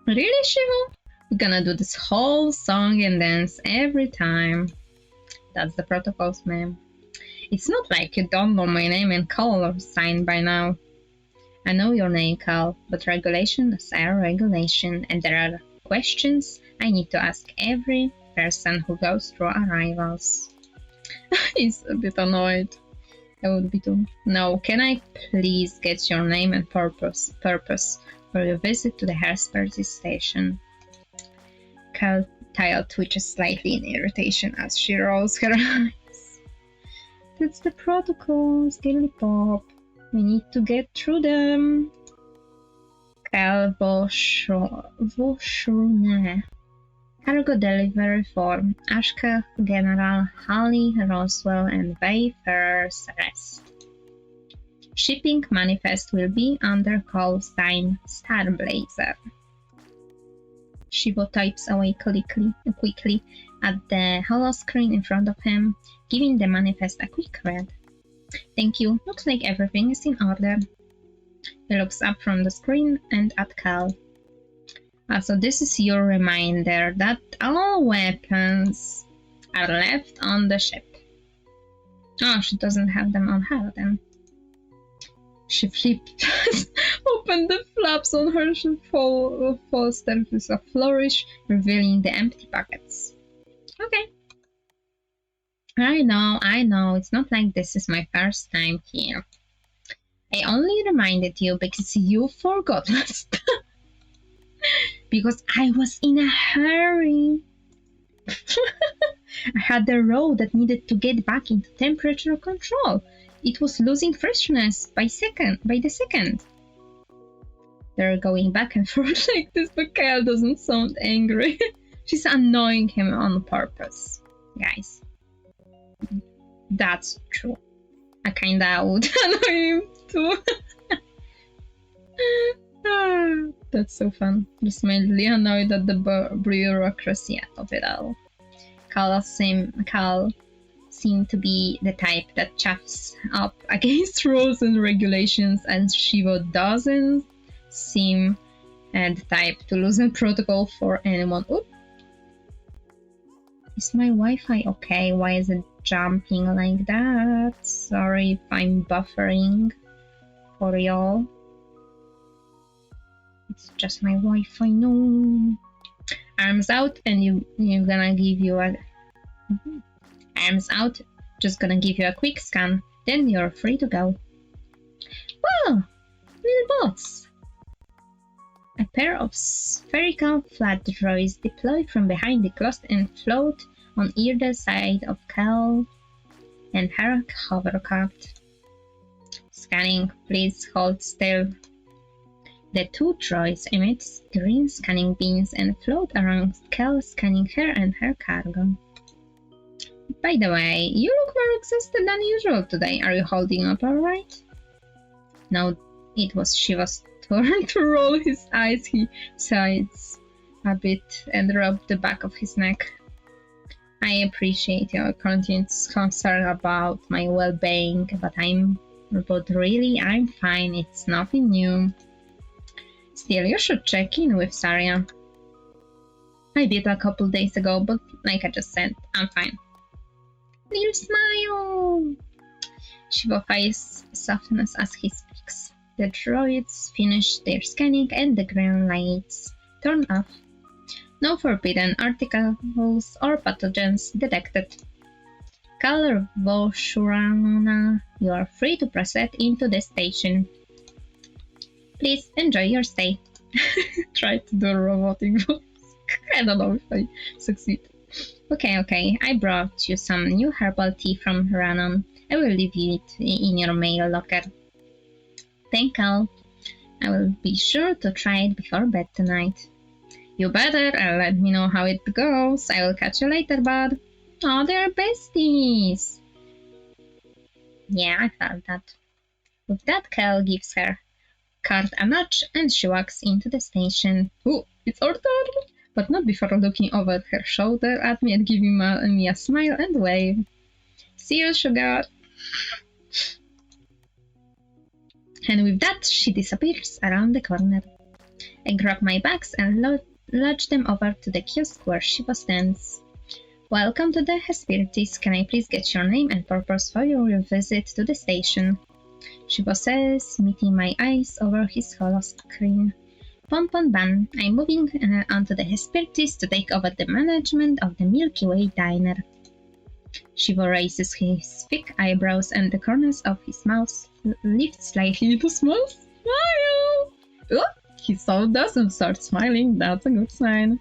Really, Shiva? We're gonna do this whole song and dance every time. That's the protocols, ma'am. It's not like you don't know my name and color sign by now. I know your name, Cal, but regulations are regulation, and there are questions I need to ask every person who goes through arrivals. He's a bit annoyed. I would be too. No, can I please get your name and purpose for your visit to the Hersperty station? Kyle twitches slightly in irritation as she rolls her eyes. That's the protocols, Gilly Pop. We need to get through them. Kyle Voshurne. Cargo delivery for Ashka, General Holly, Roswell, and Wayfarer's Rest. Shipping manifest will be under call sign Starblazer. Shivo types away quickly at the hollow screen in front of him, giving the manifest a quick read. Thank you. Looks like everything is in order. He looks up from the screen and at Cal. So this is your reminder that all weapons are left on the ship. Oh, she doesn't have them on her then. She flipped open the flaps on her holster with a flourish, revealing the empty pockets. Okay. I know, it's not like this is my first time here. I only reminded you because you forgot last time. Because I was in a hurry. I had a row that needed to get back into temperature control. It was losing freshness by the second. They're going back and forth like this, but Kyle doesn't sound angry. She's annoying him on purpose. Guys. That's true. I kinda would annoy him too. That's so fun. Just mildly annoyed at the bureaucracy of it all. Cal seemed to be the type that chaffs up against rules and regulations, and Shivo doesn't seem the type to loosen protocol for anyone. Oop. Is my Wi-Fi okay? Why is it jumping like that? Sorry if I'm buffering for y'all. It's just my Wi-Fi, no. Arms out, and you're gonna give you a... Arms out, just gonna give you a quick scan, then you're free to go. Well, little bots. A pair of spherical flat droids deploy from behind the closet and float on either side of Cal and her hovercraft. Scanning, please hold still. The two droids emit green scanning beams and float around Cal, scanning her and her cargo. By the way, you look more exhausted than usual today. Are you holding up alright? No, it was Shiva's turn to roll his eyes. He sighs a bit and rubbed the back of his neck. I appreciate your continued concern about my well-being, but really, I'm fine. It's nothing new. Still, you should check in with Saria. I did a couple days ago, but like I just said, I'm fine. Little smile! Shiva face softens as he speaks. The droids finish their scanning and the green lights turn off. No forbidden articles or pathogens detected. Color Voshurana, you are free to proceed into the station. Please enjoy your stay. Try to do a robotic voice. I don't know if I succeed. Okay, I brought you some new herbal tea from Ranon. I will leave it in your mail locker. Thank you. I will be sure to try it before bed tonight. You better, and let me know how it goes. I will catch you later, bud. Oh, they're besties. Yeah, I felt that. With that, Kel gives her card a nudge and she walks into the station. Ooh, it's our turn! But not before looking over her shoulder at me and giving me a smile and wave. See you, sugar! And with that, she disappears around the corner. I grab my bags and lodge them over to the kiosk where Shiva stands. Welcome to the Hesperides. Can I please get your name and purpose for your visit to the station? Shiva says, meeting my eyes over his hollow screen. Pon Ban, I'm moving onto the Hesperides to take over the management of the Milky Way diner. Shiva raises his thick eyebrows and the corners of his mouth lift slightly to smile. Smile! Oh, He saw us and started smiling. That's a good sign.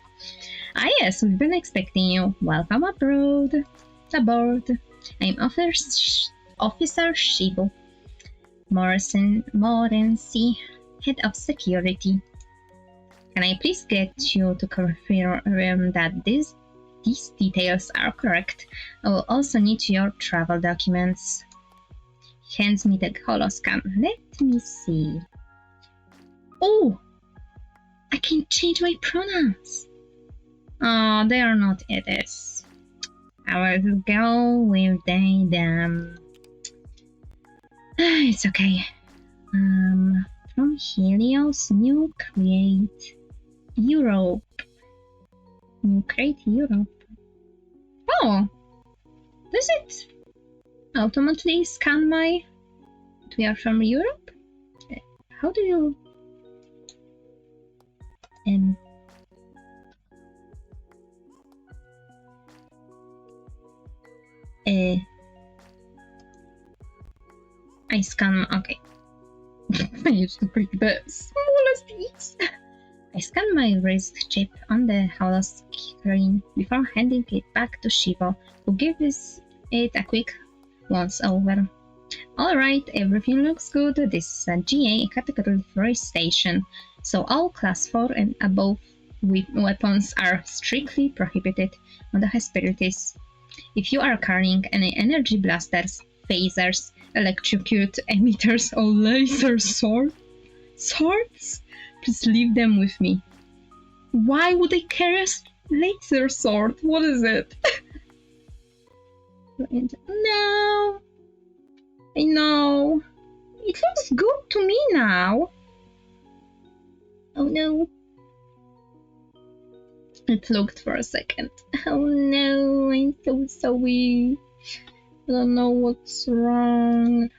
Ah yes, we've been expecting you. Welcome aboard. I'm Officer Shibu Morency, Head of Security. Can I please get you to confirm that these details are correct? I will also need your travel documents. He hands me the holoscan. Let me see. Oh! I can change my pronouns. Oh, they are not edits. I will go with they, them. It's okay. From Helios, New Create Europe. Oh, does it automatically scan my... We are from Europe? How do you... I scan... Okay. I used to pick the smallest piece. I scan my wrist chip on the holoscreen before handing it back to Shivo, who gives it a quick once over. Alright, everything looks good. This is a GA Category 3 station, so all Class 4 and above weapons are strictly prohibited on the Hesperides. If you are carrying any energy blasters, phasers, electrocute emitters, or laser swords, please leave them with me. Why would I carry a laser sword? What is it? No. I know. It looks good to me now. Oh no. It looked for a second. Oh no, I'm so sorry. I don't know what's wrong.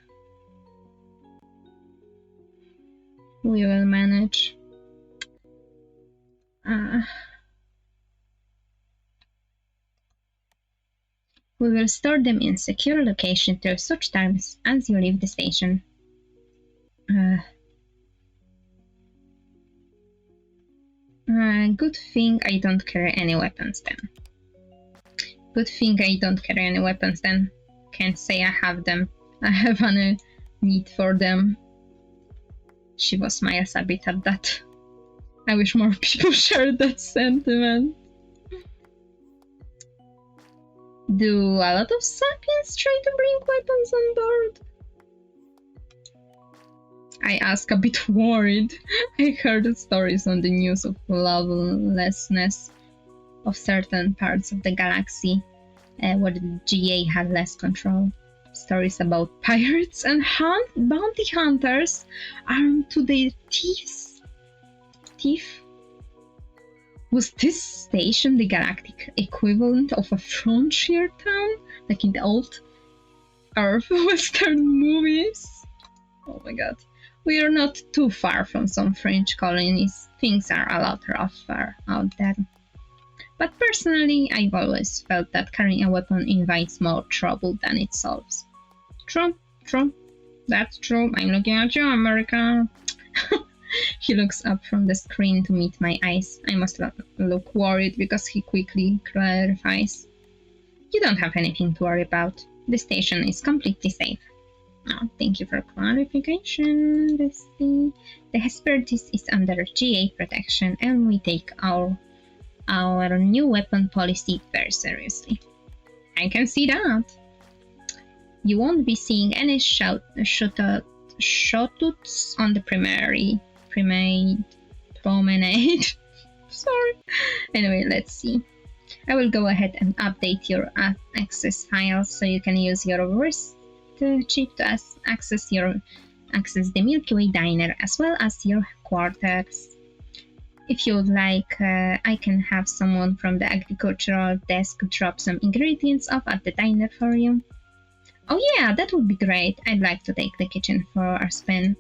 We will manage. We will store them in secure location till such times as you leave the station. Good thing I don't carry any weapons then. Can't say I have them. I have any need for them. Shiva smiles a bit at that. I wish more people shared that sentiment. Do a lot of sapiens try to bring weapons on board? I ask a bit worried. I heard stories on the news of lawlessness of certain parts of the galaxy where the GA had less control. Stories about pirates and bounty hunters armed to their teeth. Was this station the galactic equivalent of a frontier town, like in the old Earth Western movies? Oh my god. We are not too far from some French colonies. Things are a lot rougher out there. But personally, I've always felt that carrying a weapon invites more trouble than it solves. True. That's true. I'm looking at you, America. He looks up from the screen to meet my eyes. I must look worried because he quickly clarifies. You don't have anything to worry about. The station is completely safe. Oh, thank you for clarification. Let's see. The Hesperides is under GA protection and we take our new weapon policy very seriously. I can see that. You won't be seeing any shootouts on the promenade. Sorry. Anyway, let's see. I will go ahead and update your access files so you can use your wrist chip to access the Milky Way diner as well as your quarters. If you would like, I can have someone from the agricultural desk drop some ingredients off at the diner for you. Oh yeah, that would be great. I'd like to take the kitchen for a spin.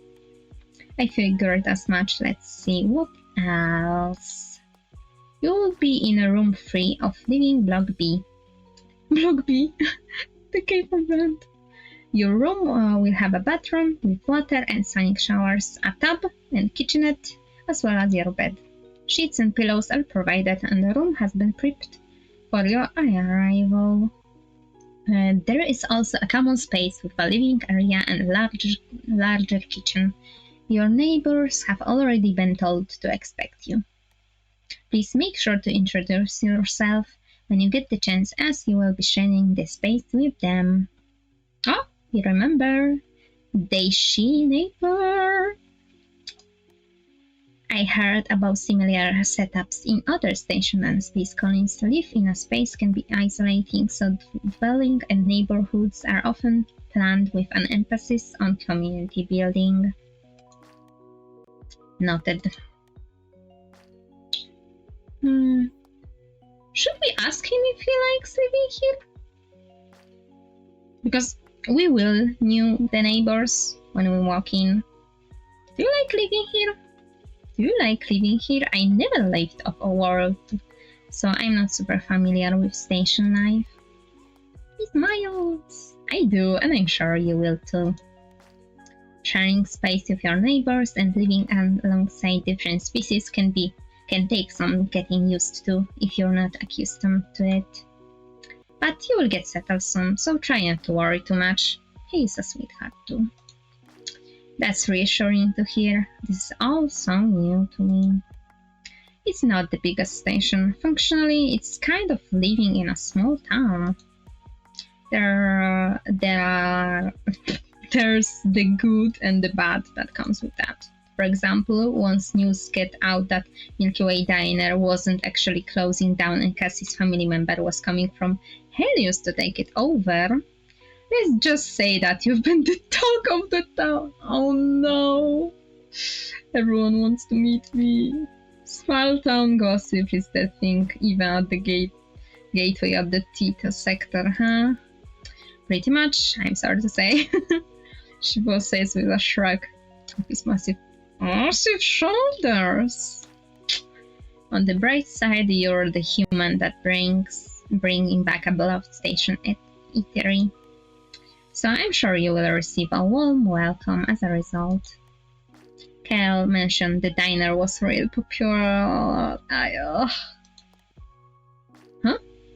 I figured as much. Let's see, what else? You will be in a room 3 of living Block B. Block B? The cave event. Your room will have a bathroom with water and sonic showers, a tub and kitchenette, as well as your bed. Sheets and pillows are provided, and the room has been prepped for your arrival. There is also a common space with a living area and a larger kitchen. Your neighbors have already been told to expect you. Please make sure to introduce yourself when you get the chance, as you will be sharing the space with them. Oh, you remember? She neighbor. I heard about similar setups in other stations and space colonies. Live in a space can be isolating, so dwelling and neighborhoods are often planned with an emphasis on community building. Noted. Should we ask him if he likes living here? Because we will know the neighbors when we walk in. Do you like living here? Do you like living here? I never lived off a world, so I'm not super familiar with station life. He smiles. I do, and I'm sure you will too. Sharing space with your neighbors and living alongside different species can take some getting used to if you're not accustomed to it. But you will get settled soon, so try not to worry too much. He is a sweetheart too. That's reassuring to hear. This is all so new to me. It's not the biggest station. Functionally, it's kind of living in a small town. There's the good and the bad that comes with that. For example, once news get out that Milky Way Diner wasn't actually closing down and Cassie's family member was coming from Helios to take it over, let's just say that you've been the talk of the town. Oh no! Everyone wants to meet me. Small town gossip is the thing, even at the gateway of the Tito sector, huh? Pretty much, I'm sorry to say. Shibo says with a shrug of his massive shoulders. On the bright side, you're the human that bringing back a beloved station eatery. So I'm sure you will receive a warm welcome as a result. Kel mentioned the diner was real popular.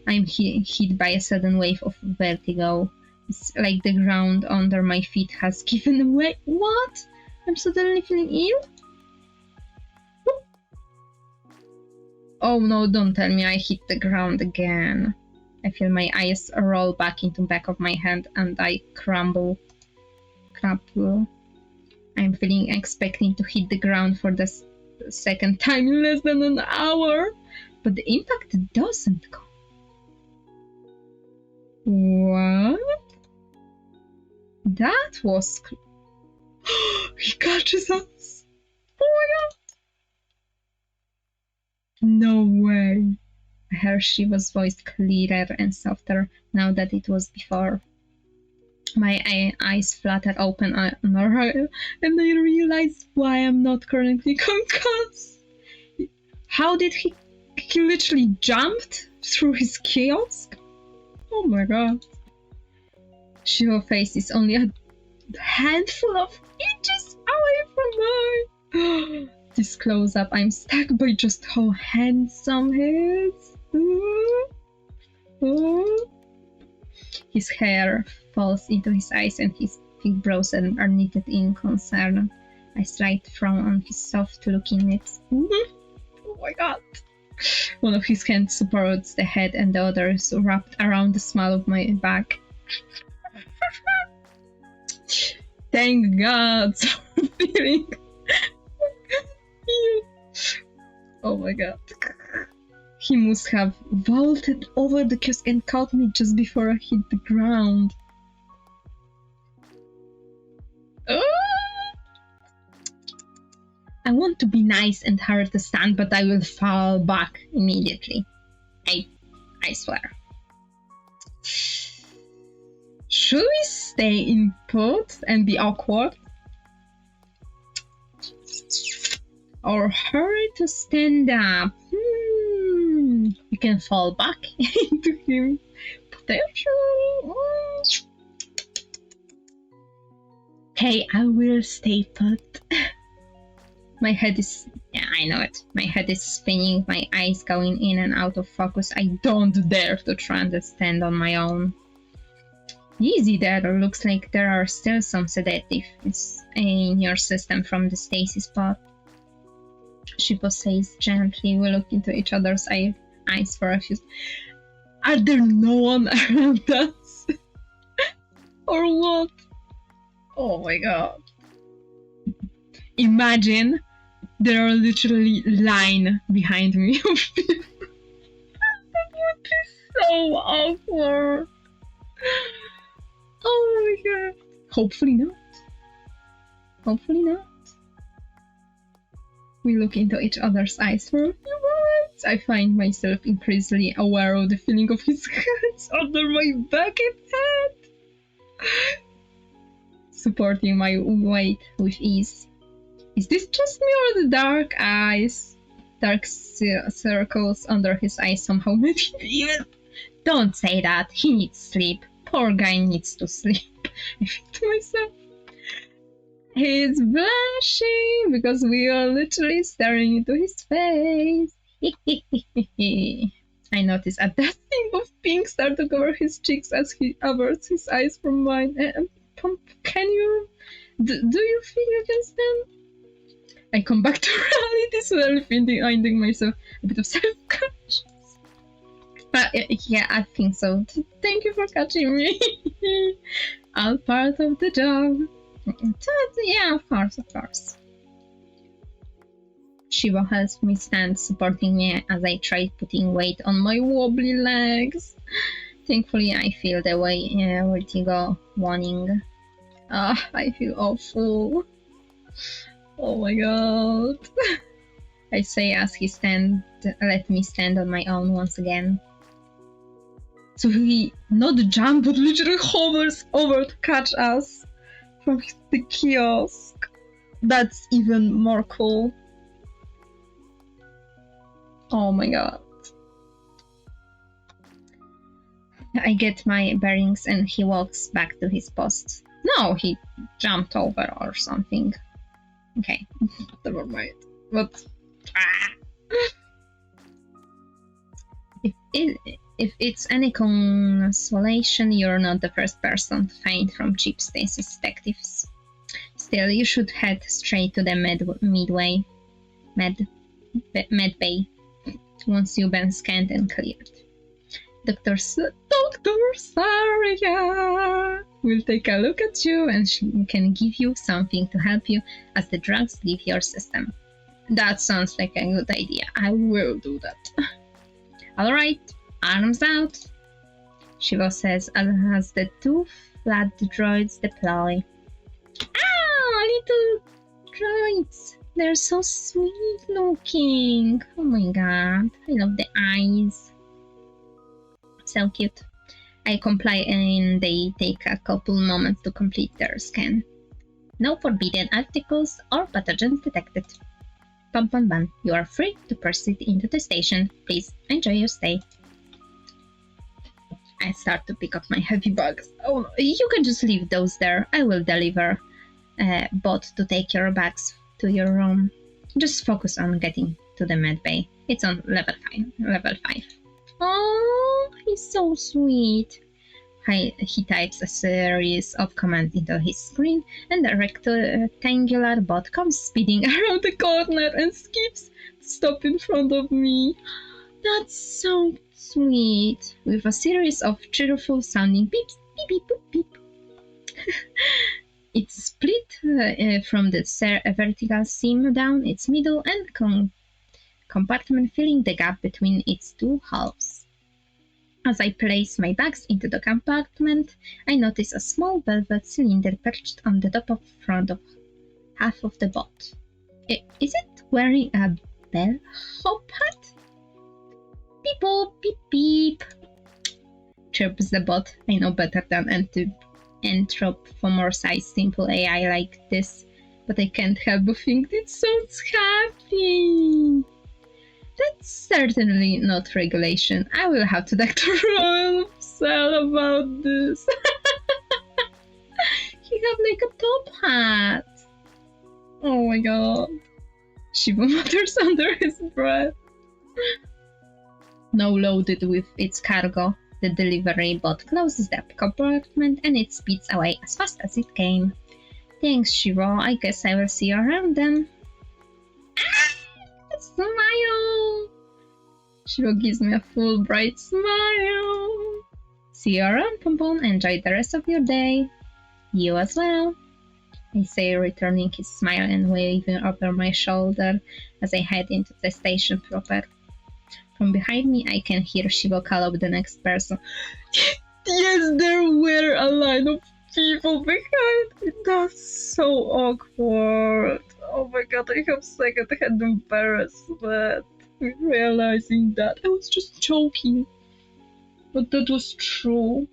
I'm hit by a sudden wave of vertigo. It's like the ground under my feet has given way. What? I'm suddenly feeling ill? Oh no, don't tell me I hit the ground again. I feel my eyes roll back into the back of my head and I crumple. I'm expecting to hit the ground for the second time in less than an hour, but the impact doesn't come. What? That was... He catches us! Oh my god! No way! I heard Shiva's voice clearer and softer now that it was before. My eyes fluttered open on her, and I realized why I'm not currently concussed. How did he literally jumped through his kiosk? Oh my god. Shiva's face is only a handful of inches away from mine. This close-up, I'm stuck by just how handsome he is. His hair falls into his eyes and his big brows are knitted in concern. A slight frown on his soft-looking lips. Oh my god. One of his hands supports the head and the other is wrapped around the small of my back. Thank God! Feeling. Oh my god. He must have vaulted over the kiosk and caught me just before I hit the ground. I want to be nice and hard to stand, but I will fall back immediately. I swear. Should we stay in put and be awkward? Or hurry to stand up? We can fall back into him. Potentially. Okay, I will stay put. My head is... Yeah, I know it. My head is spinning, my eyes going in and out of focus. I don't dare to try and stand on my own. Easy there. Looks like there are still some sedatives in your system from the stasis pod. Shivo says gently. We look into each other's eyes for a few... Are there no one around us? Or what? Oh my god. Imagine there are literally line behind me of people. That would be so awkward. Oh my god. Hopefully not. Hopefully not. We look into each other's eyes for a few moments. I find myself increasingly aware of the feeling of his hands under my back and head, supporting my weight with ease. Is this just me or the dark eyes? Dark circles under his eyes somehow made him even... Don't say that. He needs sleep. Poor guy needs to sleep. I think to myself. He's blushing because we are literally staring into his face. I notice a dusting of pink start to cover his cheeks as he averts his eyes from mine. Can you... Do you feel you can stand? I come back to reality, slowly finding myself a bit of self-conscious. Yeah, I think so. Thank you for catching me. All part of the job. Yeah, of course. Shiva helps me stand, supporting me as I try putting weight on my wobbly legs. Thankfully, I feel the vertigo waning. I feel awful. Oh my god. I say as he let me stand on my own once again. So he not jump, but literally hovers over to catch us from the kiosk. That's even more cool. Oh my god. I get my bearings and he walks back to his post. No, he jumped over or something. Okay, never mind. But if it's any consolation, you're not the first person to faint from cheap stasis detectives. Still, you should head straight to the med bay once you've been scanned and cleared. Dr. Saria will take a look at you and she can give you something to help you as the drugs leave your system. That sounds like a good idea. I will do that. Alright, arms out, Shiva says as the two flat droids deploy. Little droids! They're so sweet looking! Oh my god, I love the eyes. So cute. I comply and they take a couple moments to complete their scan. No forbidden articles or pathogens detected. Bum bum bum. You are free to proceed into the station. Please enjoy your stay. I start to pick up my heavy bags. Oh, you can just leave those there. I will deliver a bot to take your bags to your room. Just focus on getting to the med bay. It's on level 5. Oh, he's so sweet. He types a series of commands into his screen, and the rectangular bot comes speeding around the corner and skips to stop in front of me. That's so sweet. With a series of cheerful sounding beeps, beep beep boop beep. It's split from the vertical seam down its middle and compartment, filling the gap between its two halves. As I place my bags into the compartment, I notice a small velvet cylinder perched on the top of front of half of the bot. Is it wearing a bellhop hat? Beep boop, beep beep, chirps the bot. I know better than anthropomorphized simple AI like this, but I can't help but think it sounds happy. That's certainly not regulation. I will have to Dr. Royal Cell about this. He have like a top hat. Oh my god. Shiva mutters under his breath. Now loaded with its cargo, the delivery bot closes the compartment and it speeds away as fast as it came. Thanks, Shiva. I guess I will see you around then. Ah! Smile! Shiva gives me a full bright smile. See you around, Pompon. Enjoy the rest of your day. You as well. I say, returning his smile and waving over my shoulder as I head into the station proper. From behind me, I can hear Shiva call up the next person. Yes, there were a line of people behind. That's so awkward. Oh my god, I have second-hand embarrassment realizing that. I was just joking. But that was true.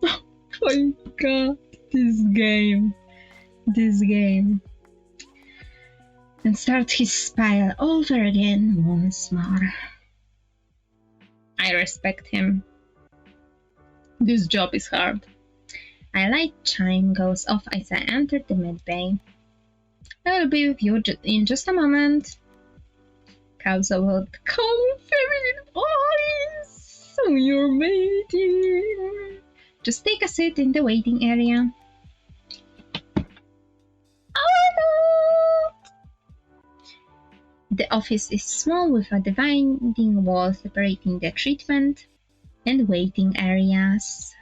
Oh my god, this game. And start his spiral over again once more. I respect him. This job is hard. A light chime goes off as I enter the medbay. I will be with you in just a moment. Calls out calm feminine voice. So you're waiting. Just take a seat in the waiting area. The office is small with a dividing wall separating the treatment and waiting areas.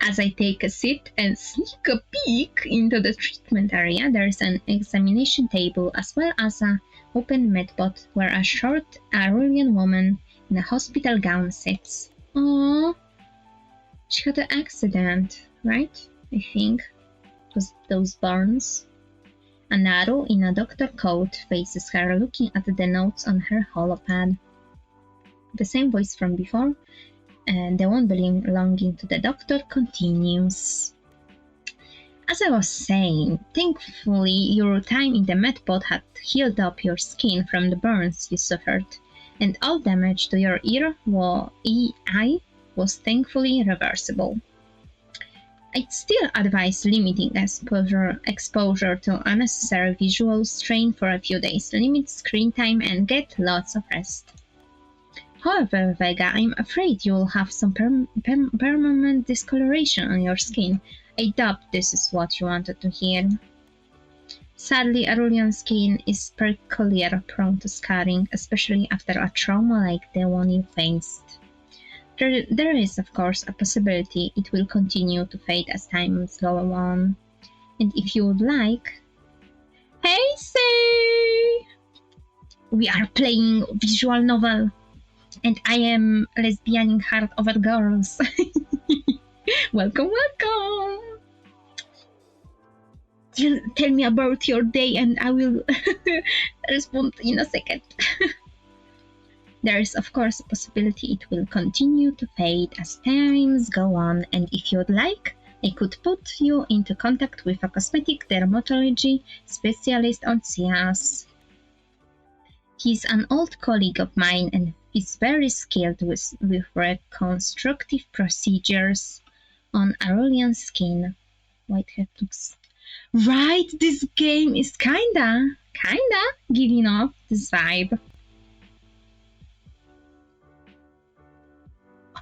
As I take a seat and sneak a peek into the treatment area, there is an examination table as well as an open medbot where a short Aurelian woman in a hospital gown sits. Aww, she had an accident, right? I think it was those burns. A Naru in a doctor coat faces her looking at the notes on her holopad. The same voice from before, and the one belonging to the doctor continues. As I was saying, thankfully your time in the medbot had healed up your skin from the burns you suffered, and all damage to your eye was thankfully reversible. I'd still advise limiting exposure to unnecessary visual strain for a few days. Limit screen time and get lots of rest. However, Vega, I'm afraid you'll have some permanent discoloration on your skin. I doubt this is what you wanted to hear. Sadly, Aurelian skin is peculiar, prone to scarring, especially after a trauma like the one you faced. There is, of course, a possibility it will continue to fade as time goes on. And if you would like... Hey, say! We are playing visual novel, and I am lesbian heart over girls. Welcome. Tell me about your day and I will respond in a second. There is, of course, a possibility it will continue to fade as times go on, and if you'd like, I could put you into contact with a cosmetic dermatology specialist on Cias. He's an old colleague of mine and is very skilled with reconstructive procedures on Aurelian skin. Whitehead looks... Right, this game is kinda giving off this vibe.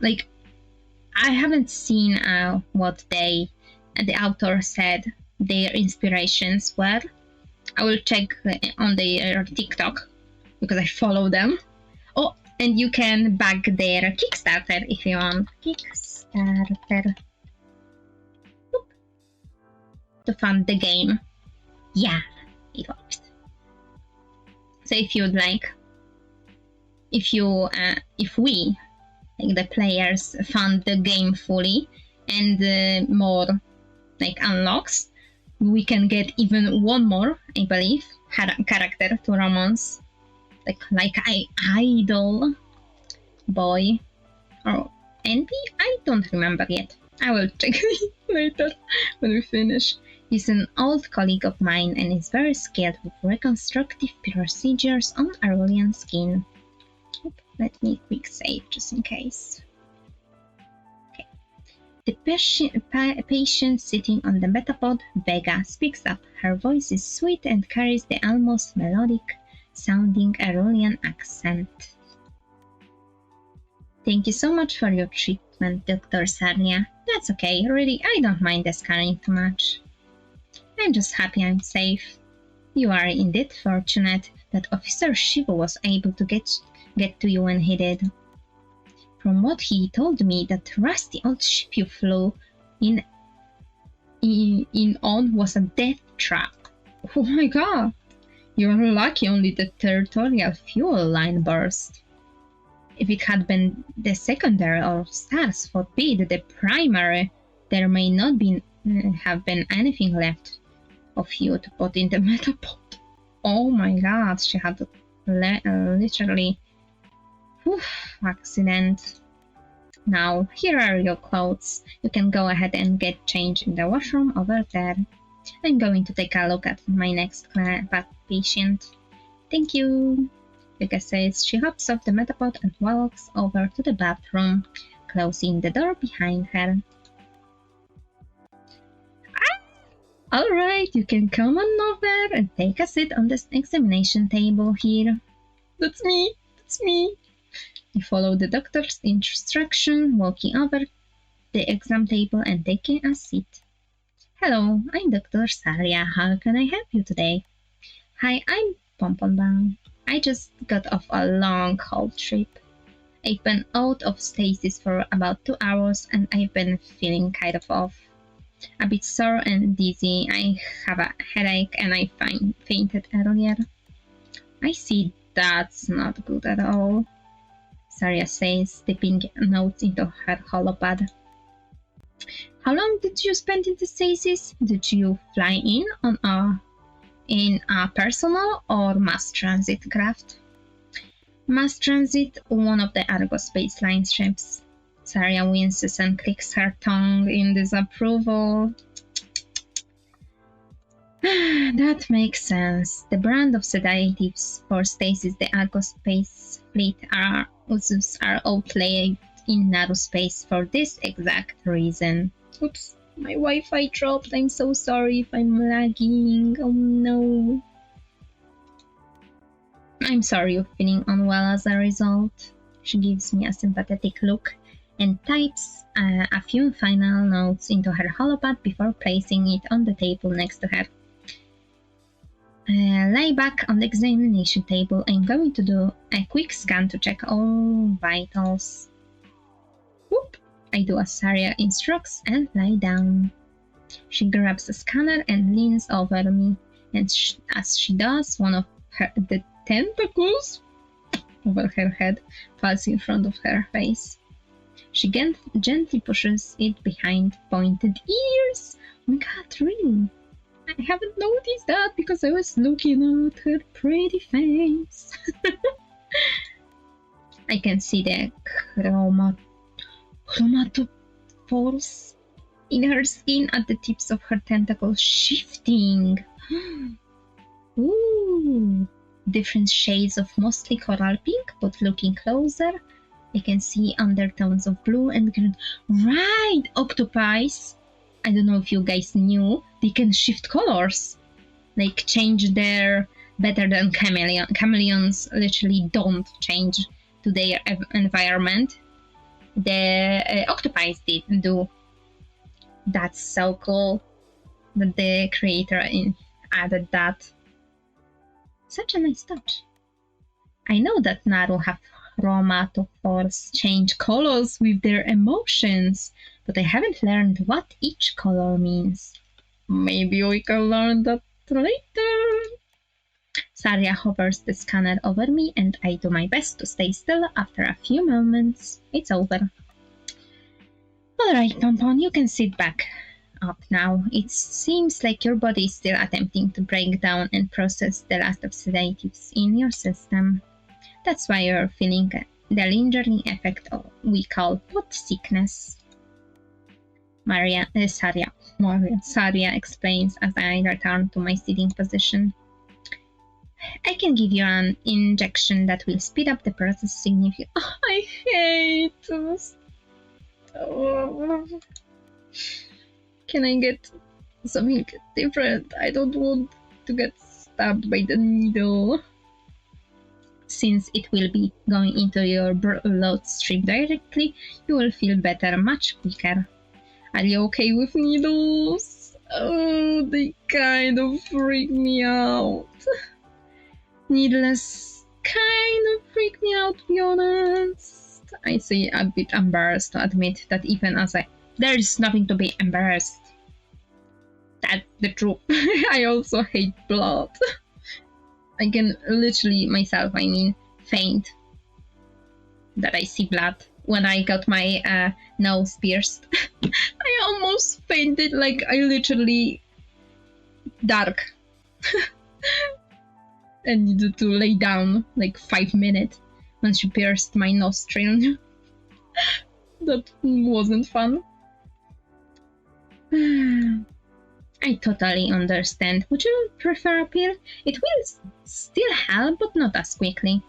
Like, I haven't seen what the author said their inspirations were. I will check on their TikTok because I follow them. Oh, and you can back their Kickstarter if you want. Kickstarter. Boop. To fund the game. Yeah, it worked. So if you'd like, if we, like the players, fund the game fully and more like unlocks, we can get even one more, I believe, character to romance, like idol boy or NP. I don't remember yet. I will check later when we finish. He's an old colleague of mine and is very skilled with reconstructive procedures on Aurelian skin. Let me quick save just in case. Okay. The patient sitting on the metapod, Vega, speaks up. Her voice is sweet and carries the almost melodic sounding Aurelian accent. Thank you so much for your treatment, Dr. Sarnia. That's okay, really, I don't mind the scanning too much. I'm just happy I'm safe. You are indeed fortunate that Officer Shiva was able to get to you when he did. From what he told me, that rusty old ship you flew in on was a death trap. Oh my god! You're lucky only the territorial fuel line burst. If it had been the secondary or stars forbid the primary, there may not have been anything left of you to put in the metapod. Oh my god, she had literally accident. Now, here are your clothes. You can go ahead and get changed in the washroom over there. I'm going to take a look at my next patient. Thank you. Vega says she hops off the metapod and walks over to the bathroom, closing the door behind her. Alright, you can come on over and take a seat on this examination table here. That's me. You follow the doctor's instruction, walking over the exam table and taking a seat. Hello, I'm Dr. Saria. How can I help you today? Hi, I'm Pompon. I just got off a long haul trip. I've been out of stasis for about 2 hours and I've been feeling kind of off. A bit sore and dizzy. I have a headache and I fainted earlier. I see, that's not good at all. Saria says, dipping notes into her holopad. How long did you spend in the stasis? Did you fly in a personal or mass transit craft? Mass transit, one of the Argos baseline ships. Saria winces and clicks her tongue in disapproval. That makes sense. The brand of sedatives for stasis the Argos space fleet are outlaid in narrow space for this exact reason. Oops, my Wi-Fi dropped. I'm so sorry if I'm lagging. Oh no. I'm sorry you're feeling unwell as a result. She gives me a sympathetic look and types a few final notes into her holopad before placing it on the table next to her. Lie back on the examination table. I'm going to do a quick scan to check all vitals. Whoop! I do as Saria instructs and lie down. She grabs a scanner and leans over me, and as she does, one of the tentacles over her head falls in front of her face. She gently pushes it behind pointed ears. Oh my god, really? I haven't noticed that because I was looking at her pretty face. I can see the chromatophores in her skin at the tips of her tentacles shifting. Ooh, different shades of mostly coral pink, but looking closer, I can see undertones of blue and green. Right, octopies. I don't know if you guys knew, they can shift colors, like change their better than chameleons literally don't change to their environment. The octopi did do. That's so cool that the creator added that. Such a nice touch. I know that Naru have chromatophores change colors with their emotions, but I haven't learned what each color means. Maybe we can learn that later. Saria hovers the scanner over me and I do my best to stay still. After a few moments, it's over. Alright, Pompon, you can sit back up now. It seems like your body is still attempting to break down and process the last of sedatives in your system. That's why you're feeling the lingering effect of we call pot sickness. Saria explains as I return to my sitting position. I can give you an injection that will speed up the process significantly. I hate this. Can I get something different? I don't want to get stabbed by the needle. Since it will be going into your bloodstream directly, you will feel better much quicker. Are you okay with needles? Oh, they kind of freak me out. Needles kind of freak me out, to be honest. I say a bit embarrassed to admit that even as there is nothing to be embarrassed. That's the truth. I also hate blood. I can literally faint that I see blood when I got my nose pierced. I almost fainted, like I literally dark and needed to lay down like 5 minutes when she pierced my nostril. That wasn't fun. I totally understand. Would you prefer a pill? It will still help, but not as quickly.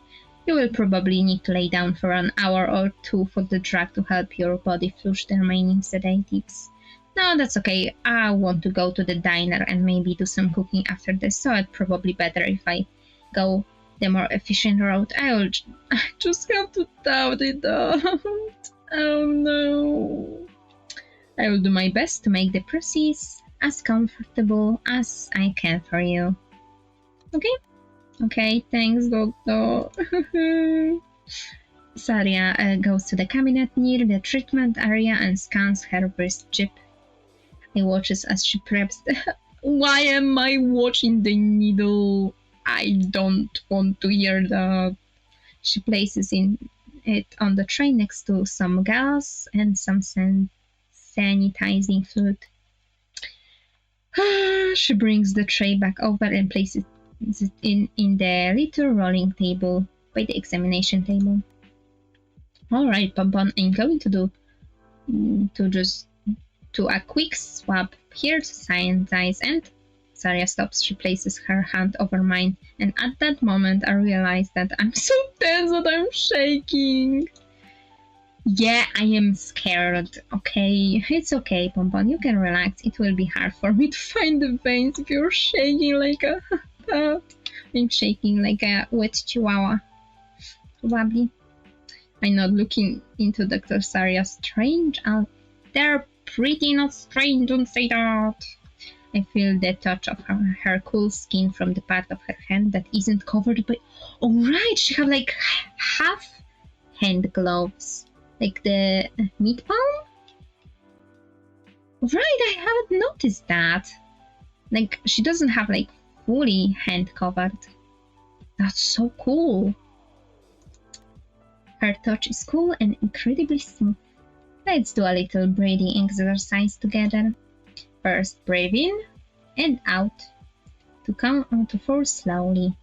You will probably need to lay down for an hour or two for the drug to help your body flush the remaining sedatives. No, that's okay. I want to go to the diner and maybe do some cooking after this, so it's probably better if I go the more efficient route. I just have to doubt it out. Oh no. I will do my best to make the process as comfortable as I can for you. Okay? Okay, thanks, doctor. Saria goes to the cabinet near the treatment area and scans her wrist chip. He watches as she preps. Why am I watching the needle? I don't want to hear that. She places it on the tray next to some gas and some sanitizing fluid. She brings the tray back over and places it in the little rolling table by the examination table. Alright, Pompon, I'm going to do a quick swab here to sanitize, and Saria stops. She places her hand over mine, and at that moment I realize that I'm so tense that I'm shaking. Yeah, I am scared, okay? It's okay, Pompon, you can relax. It will be hard for me to find the veins if you're shaking like a... I'm shaking like a wet chihuahua. Probably. I'm not looking into Dr. Saria's strange eyes. They're pretty not strange, don't say that. I feel the touch of her cool skin from the part of her hand that isn't covered by... Oh right, she had like half hand gloves. Like the meat palm? Right, I haven't noticed that. Like, she doesn't have like fully hand covered. That's so cool. Her touch is cool and incredibly smooth. Let's do a little breathing exercise together. First, breathe in and out to count on to 4 slowly.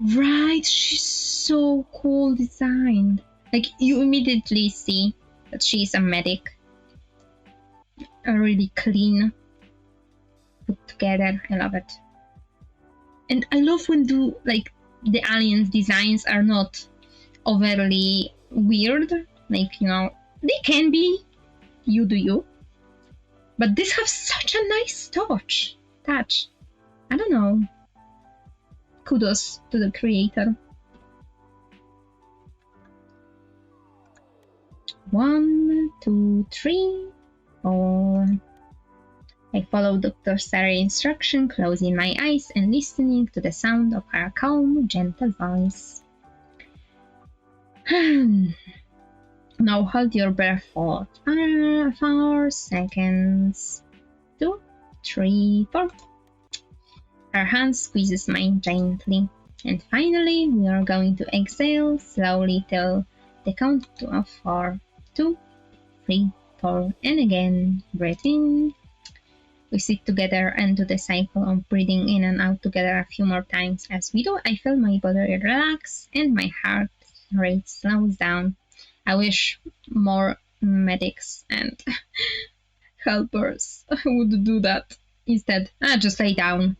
Right, she's so cool designed. Like, you immediately see that she's a medic. A really clean, put together. I love it. And I love when the aliens designs are not overly weird. Like, you know, they can be. You do you. But this has such a nice touch. I don't know. Kudos to the creator. 1, 2, 3, 4. I follow Dr. Sarah's instruction, closing my eyes and listening to the sound of her calm, gentle voice. Now hold your breath for 4 seconds. 2, 3, 4. Her hand squeezes mine gently. And finally, we are going to exhale slowly till the count of 4. 2, 3, 4, and again, breathe in. We sit together and do the cycle of breathing in and out together a few more times. As we do, I feel my body relax and my heart rate slows down. I wish more medics and helpers would do that. Instead, just lay down.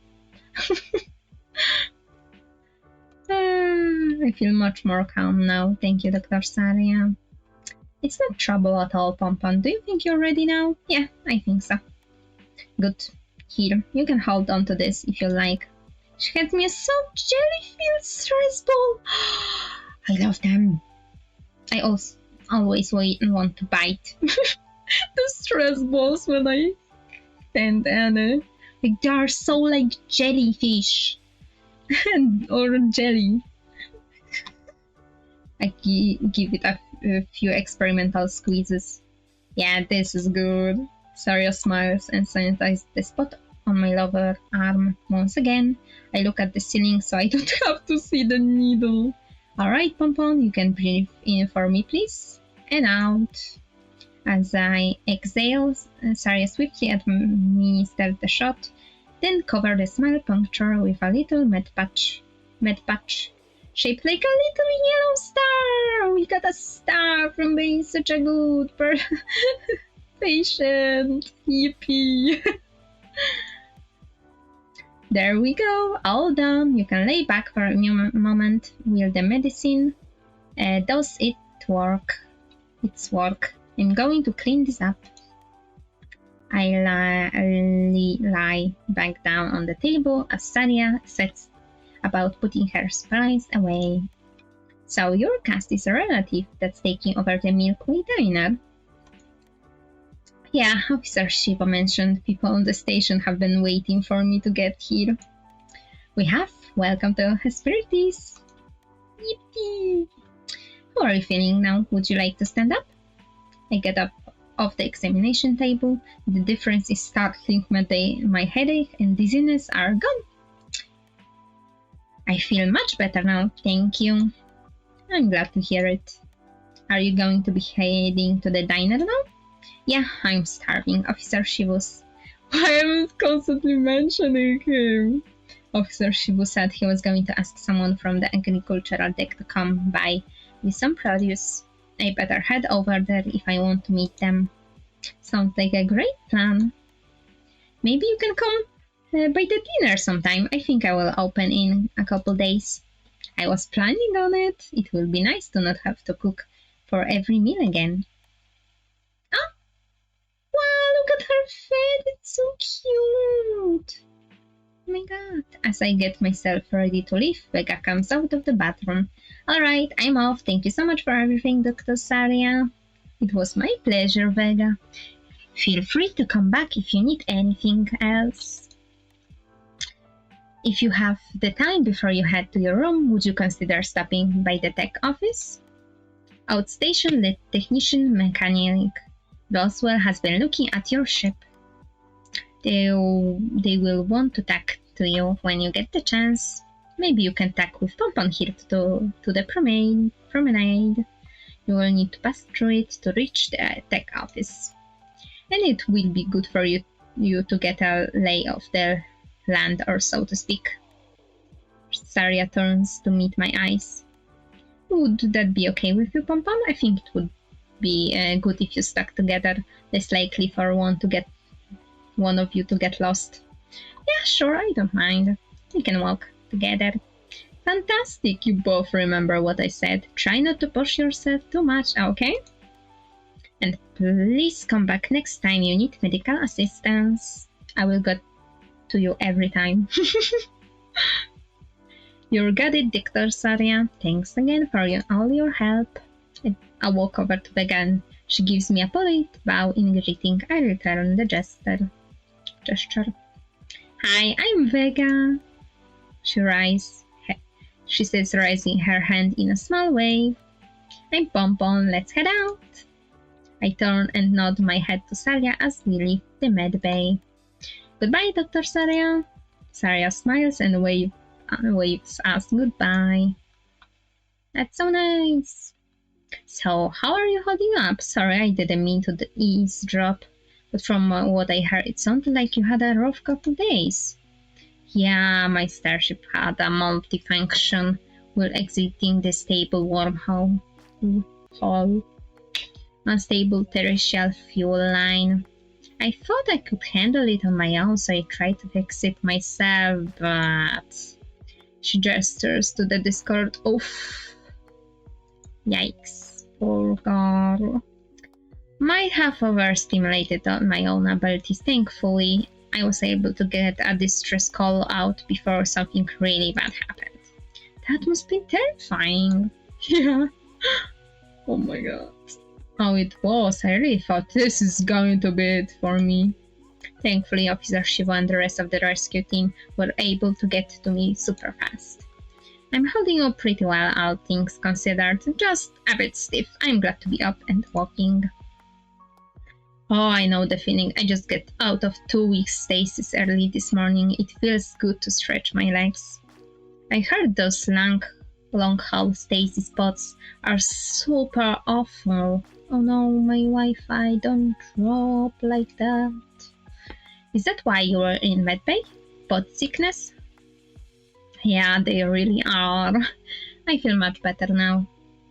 I feel much more calm now. Thank you, Dr. Saria. It's not trouble at all, Pompon. Do you think you're ready now? Yeah, I think so. Good. Here, you can hold on to this if you like. She had me a soft jelly-filled stress ball. I love them. I also always want to bite the stress balls when I stand and like they are so like jellyfish or jelly. I give it a few experimental squeezes. Yeah, this is good. Saria smiles and sanitizes the spot on my lower arm. Once again, I look at the ceiling so I don't have to see the needle. Alright, Pompon, you can breathe in for me, please. And out. As I exhale, Saria swiftly administers the shot, then cover the small puncture with a little med patch. Shaped like a little yellow star! We got a star from being such a good patient. Yippee! There we go, all done. You can lay back for a moment while the medicine does its work. I'm going to clean this up. I lie back down on the table as Saria sets about putting her supplies away. So your cast is a relative that's taking over the Milky diner. Yeah, Officer Shiva mentioned people on the station have been waiting for me to get here. We have. Welcome to Hesperides. Yippee! How are you feeling now? Would you like to stand up? I get up off the examination table. The difference is startling. My headache and dizziness are gone. I feel much better now, thank you. I'm glad to hear it. Are you going to be heading to the diner now? Yeah, I'm starving, Officer Shivu. Why am I constantly mentioning him? Officer Shivu said he was going to ask someone from the agricultural deck to come by with some produce. I better head over there if I want to meet them. Sounds like a great plan. Maybe you can come by the dinner sometime. I think I will open in a couple days. I was planning on it. It will be nice to not have to cook for every meal again. Ah! Wow, look at her face. It's so cute. Oh my god. As I get myself ready to leave, Vega comes out of the bathroom. Alright, I'm off. Thank you so much for everything, Dr. Saria. It was my pleasure, Vega. Feel free to come back if you need anything else. If you have the time before you head to your room, would you consider stopping by the tech office? Outstation lead technician mechanic Roswell has been looking at your ship. They will want to talk to you when you get the chance. Maybe you can talk with Pompon here to the promenade. You will need to pass through it to reach the tech office. And it will be good for you to get a lay of the land, or so to speak. Saria turns to meet my eyes. Would that be okay with you, Pompon? I think it would be good if you stuck together. Less likely for one of you to get lost. Yeah, sure, I don't mind. We can walk together. Fantastic, you both remember what I said. Try not to push yourself too much, okay? And please come back next time you need medical assistance. I will get to you every time. You got it, Dr. Saria. Thanks again for all your help. I walk over to Vega and she gives me a polite bow in greeting. I return the gesture. Hi, I'm Vega. She says, raising her hand in a small wave. I'm Pompon, let's head out. I turn and nod my head to Saria as we leave the med bay. Goodbye, Dr. Saria. Saria smiles and waves us goodbye. That's so nice. So, how are you holding up? Sorry, I didn't mean to eavesdrop, but from what I heard, it sounded like you had a rough couple days. Yeah, my starship had a multifunction while exiting the stable wormhole. Unstable terrestrial fuel line. I thought I could handle it on my own, so I tried to fix it myself, but... She gestures to the Discord. Oof. Yikes. Poor girl. Might have overstimulated my own abilities. Thankfully, I was able to get a distress call out before something really bad happened. That must be terrifying. Yeah. Oh my god. Oh, it was. I really thought this is going to be it for me. Thankfully, Officer Shivo and the rest of the rescue team were able to get to me super fast. I'm holding up pretty well, all things considered. Just a bit stiff. I'm glad to be up and walking. Oh, I know the feeling. I just get out of 2 weeks stasis early this morning. It feels good to stretch my legs. I heard those long haul stasis spots are super awful. Oh no, my Wi-Fi, don't drop like that. Is that why you were in medbay? Bot sickness? Yeah, they really are. I feel much better now.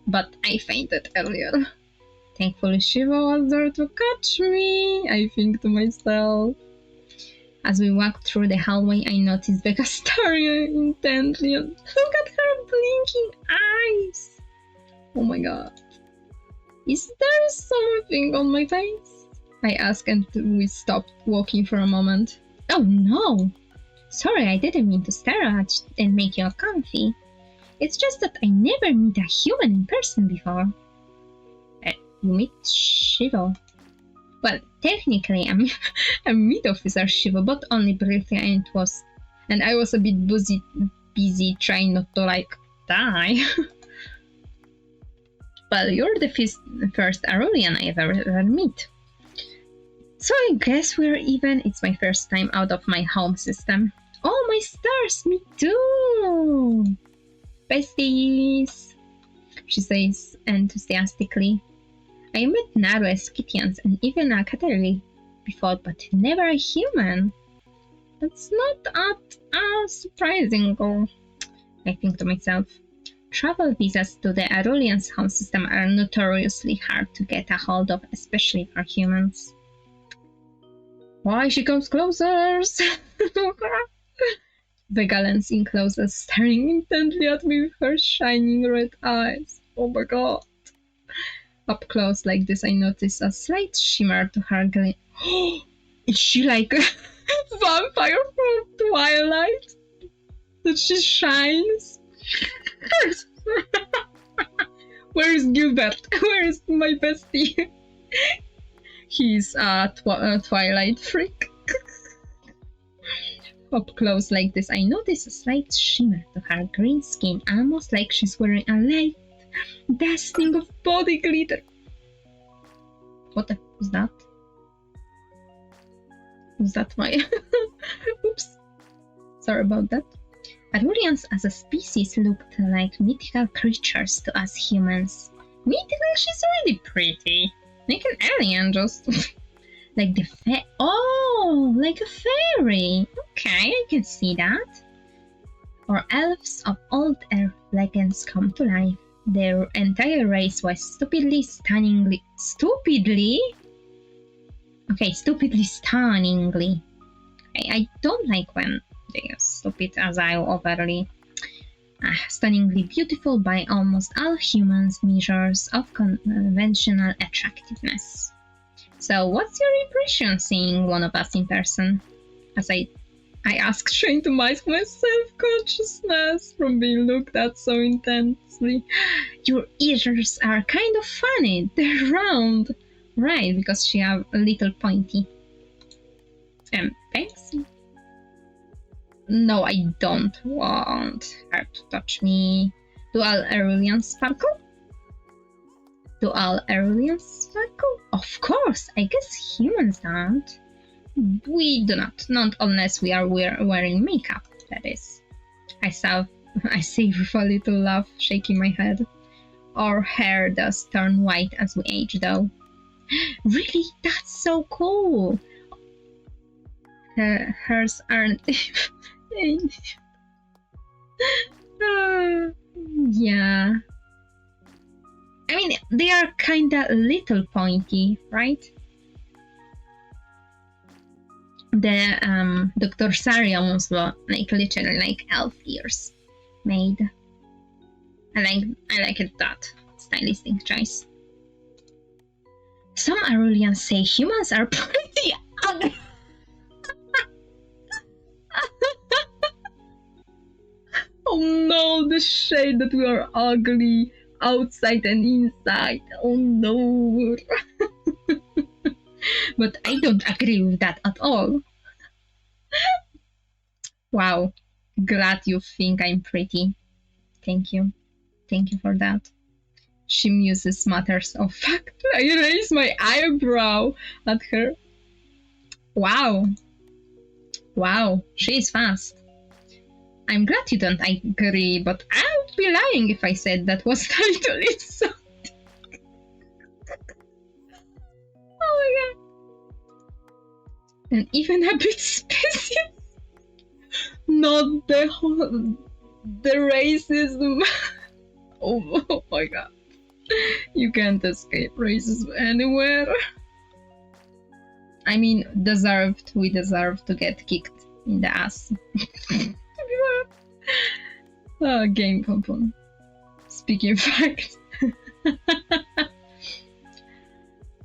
But I fainted earlier. Thankfully, Shiva was there to catch me, I think to myself. As we walked through the hallway, I noticed Becca staring intently. Look at her blinking eyes! Oh my god. Is there something on my face? I asked, and we stopped walking for a moment. Oh no! Sorry, I didn't mean to stare at you and make you uncomfy. It's just that I never meet a human in person before. You meet Shivo? Well, technically, I meet Officer Shivo, but only briefly, and I was a bit busy trying not to die. Well, you're the first Aurelian I've ever met. So I guess we're even. It's my first time out of my home system. Oh, my stars, me too! Besties! She says enthusiastically. I met Naru Skipians and even a Katerli before, but never a human. That's not at surprising, I think to myself. Travel visas to the Aurelian's home system are notoriously hard to get a hold of, especially for humans. Why she comes closer? Vega leans in closer, staring intently at me with her shining red eyes. Oh my god. Up close like this, I notice a slight shimmer to her glint. Is she like a vampire from Twilight? That she shines? Where is Gilbert? Where is my bestie? He's a Twilight freak. Up close like this, I notice a slight shimmer to her green skin, almost like she's wearing a light dusting of body glitter. What the was that? Was that my... Oops. Sorry about that. Aurelians as a species looked like mythical creatures to us humans. Mythical? She's already pretty. Like an alien, just... like the oh, like a fairy. Okay, I can see that. Or elves of old earth legends come to life. Their entire race was stupidly stunningly... I don't like when they are stupid, as I overly... stunningly beautiful by almost all humans' measures of conventional attractiveness. So, what's your impression seeing one of us in person? As I asked, trying to mask my self-consciousness from being looked at so intensely. Your ears are kind of funny. They're round. Right, because she have a little pointy. Thanks. No, I don't want her to touch me. Do all Aurelians sparkle? Do all Aurelians sparkle? Of course, I guess humans don't. We do not unless we are wearing makeup, that is. I say with a little laugh, shaking my head. Our hair does turn white as we age, though. Really? That's so cool! Hers aren't... yeah. I mean, they are kinda little pointy, right? The Dr. Saria ones were literally like elf ears made. I like it that stylistic choice. Some Aurelians say humans are pretty ugly. Oh no, the shade that we are ugly outside and inside. Oh no. But I don't agree with that at all. Wow, glad you think I'm pretty. Thank you. Thank you for that. She muses matters of fact. I raise my eyebrow at her. Wow. Wow, she is fast. I'm glad you don't agree, but I would be lying if I said that was a little insult. Oh my god. And even a bit species. Not the whole... the racism. Oh my god. You can't escape racism anywhere. I mean, deserved. We deserve to get kicked in the ass. Game component. Speaking fact.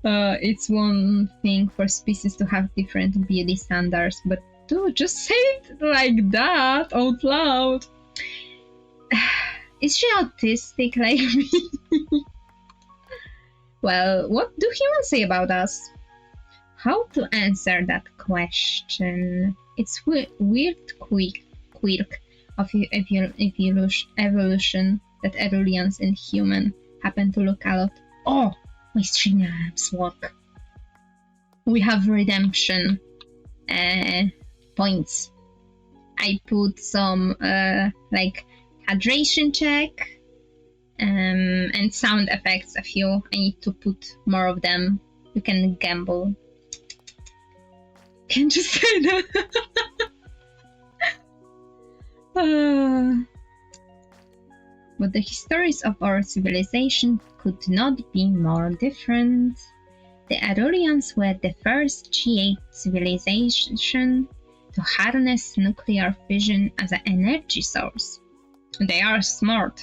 It's one thing for species to have different beauty standards, but to just say it like that out loud. Is she autistic like me? Well, what do humans say about us? How to answer that question? It's weird quirk of evolution that Aurelians and human happen to look a lot. Oh, my stream apps work. We have redemption points. I put some like hydration check and sound effects. A few. I need to put more of them. You can gamble. Can't just say that. But the histories of our civilization could not be more different. The Aurelians were the first GA civilization to harness nuclear fission as an energy source. They are smart,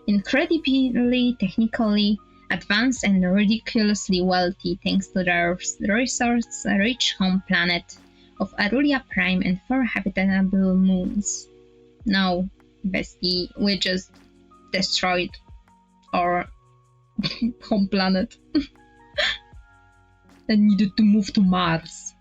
incredibly technically advanced and ridiculously wealthy thanks to their resource-rich home planet of Aurelia Prime and 4 habitable moons. No, bestie, we just destroyed our home planet and needed to move to Mars.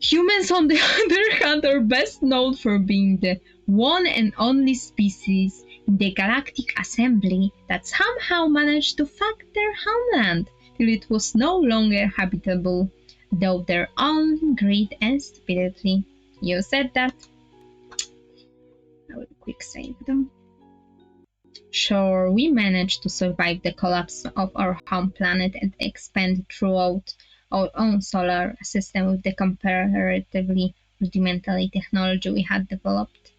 Humans, on the other hand, are best known for being the one and only species in the galactic assembly that somehow managed to fuck their homeland till it was no longer habitable, though their own greed and stupidity. You said that. I will quick save them. Sure, we managed to survive the collapse of our home planet and expand throughout our own solar system with the comparatively rudimentary technology we had developed.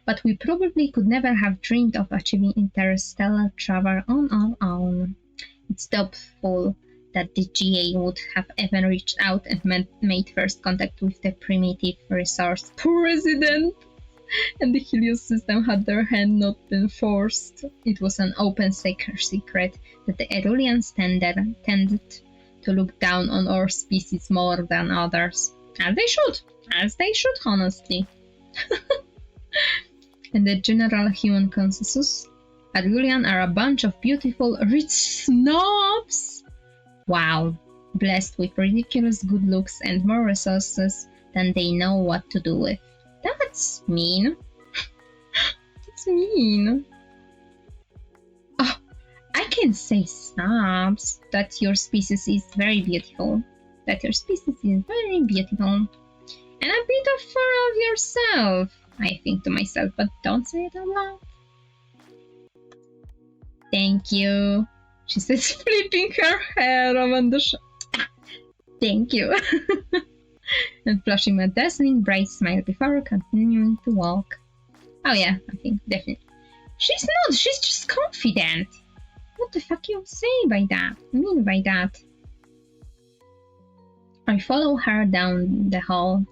But we probably could never have dreamed of achieving interstellar travel on our own. It's doubtful that the GA would have ever reached out and made first contact with the primitive resource president, and the Helios system had their hand not been forced. It was an open secret that the Aurelians tended to look down on our species more than others. As they should, honestly. And the general human consensus, Aurelian are a bunch of beautiful, rich snobs. Wow, blessed with ridiculous good looks and more resources than they know what to do with. That's mean. That's mean. Oh, I can say snobs that your species is very beautiful. And a bit of fur of yourself, I think to myself, but don't say it out loud. Thank you, she says, flipping her hair around the Thank you. And flashing a dazzling bright smile before continuing to walk. Oh yeah, I think definitely. She's not, she's just confident. What the fuck you mean by that? I follow her down the hall.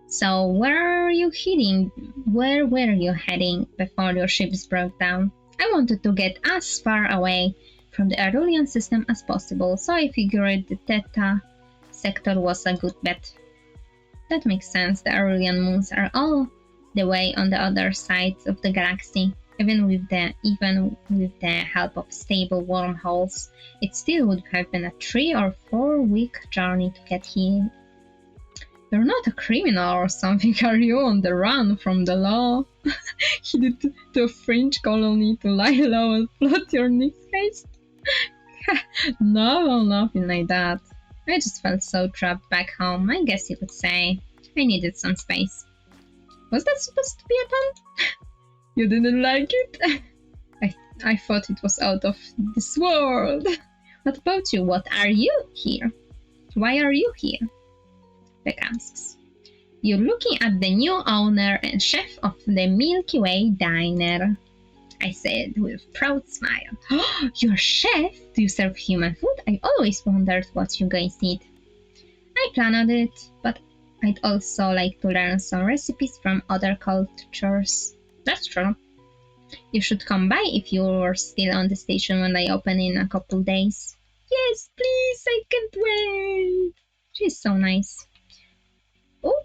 So where were you heading before your ships broke down? I wanted to get as far away from the Arulian system as possible, so I figured the Theta sector was a good bet. That makes sense. The Arulian moons are all the way on the other side of the galaxy. Even with the help of stable wormholes, it still would have been a 3 or 4 week journey to get here. You're not a criminal or something, are you? On the run from the law? Headed to a French colony to lie low and plot your next case? No, nothing like that. I just felt so trapped back home, I guess you could say. I needed some space. Was that supposed to be a pun? You didn't like it? I thought it was out of this world. What about you? What are you here? Why are you here? Beck asks. You're looking at the new owner and chef of the Milky Way diner, I said with a proud smile. Oh, you're chef? Do you serve human food? I always wondered what you guys eat. I planned it, but I'd also like to learn some recipes from other cultures. That's true. You should come by if you're still on the station when I open in a couple days. Yes, please, I can't wait. She's so nice. Oh,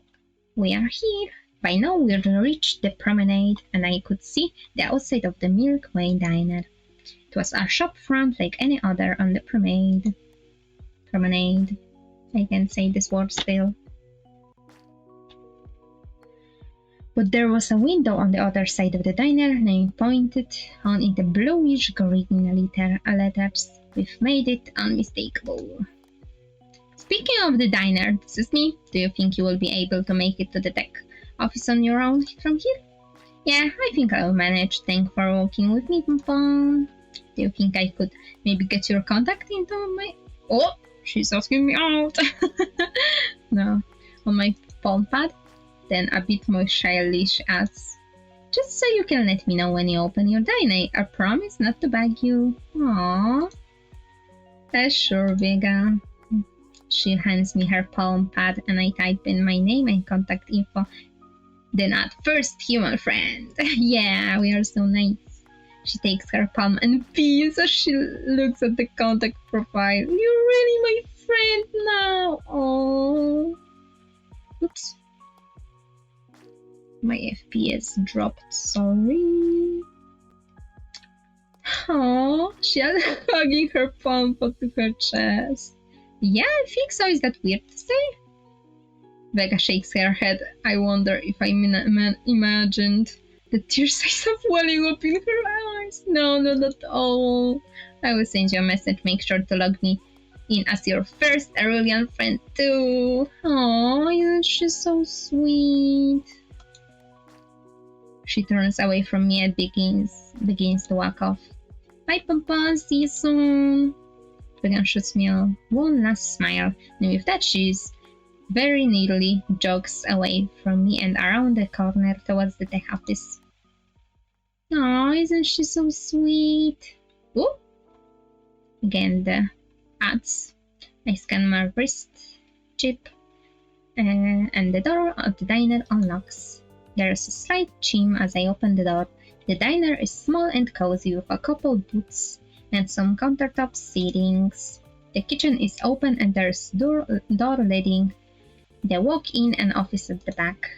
we are here. By now we'd reached the promenade, and I could see the outside of the Milky Way diner. It was a shop front like any other on the promenade. Promenade. I can't say this word still. But there was a window on the other side of the diner, name pointed on in the bluish green letters, which made it unmistakable. Speaking of the diner, this is me. Do you think you will be able to make it to the tech office on your own from here? Yeah, I think I'll manage. Thanks for walking with me, Pompon. Do you think I could maybe get your contact into my... Oh, she's asking me out. No, on my palm pad. Then a bit more shyly she adds, just so you can let me know when you open your diner. I promise not to bug you. Aww. Sure, Vega. She hands me her palm pad and I type in my name and contact info. Then add first human friend. Yeah, we are so nice. She takes her palm and pees as she looks at the contact profile. You're really my friend now. Oh. Oops. My FPS dropped, sorry. Oh, she is hugging her palm to her chest. Yeah, I think so. Is that weird to say? Vega shakes her head. I wonder if I imagined the tears I saw welling up in her eyes. No, not at all. I will send you a message. Make sure to log me in as your first Arulian friend too. Oh, isn't she so sweet? She turns away from me and begins to walk off. Bye, Papa. See you soon. Vegan shoots me one last smile, and with that she's very neatly jogs away from me and around the corner towards the tech office. Oh, isn't she so sweet? Oh! Again the ads. I scan my wrist chip, and the door of the diner unlocks. There is a slight chime as I open the door. The diner is small and cozy with a couple booths and some countertop seatings. The kitchen is open and there's door leading the walk-in and office at the back.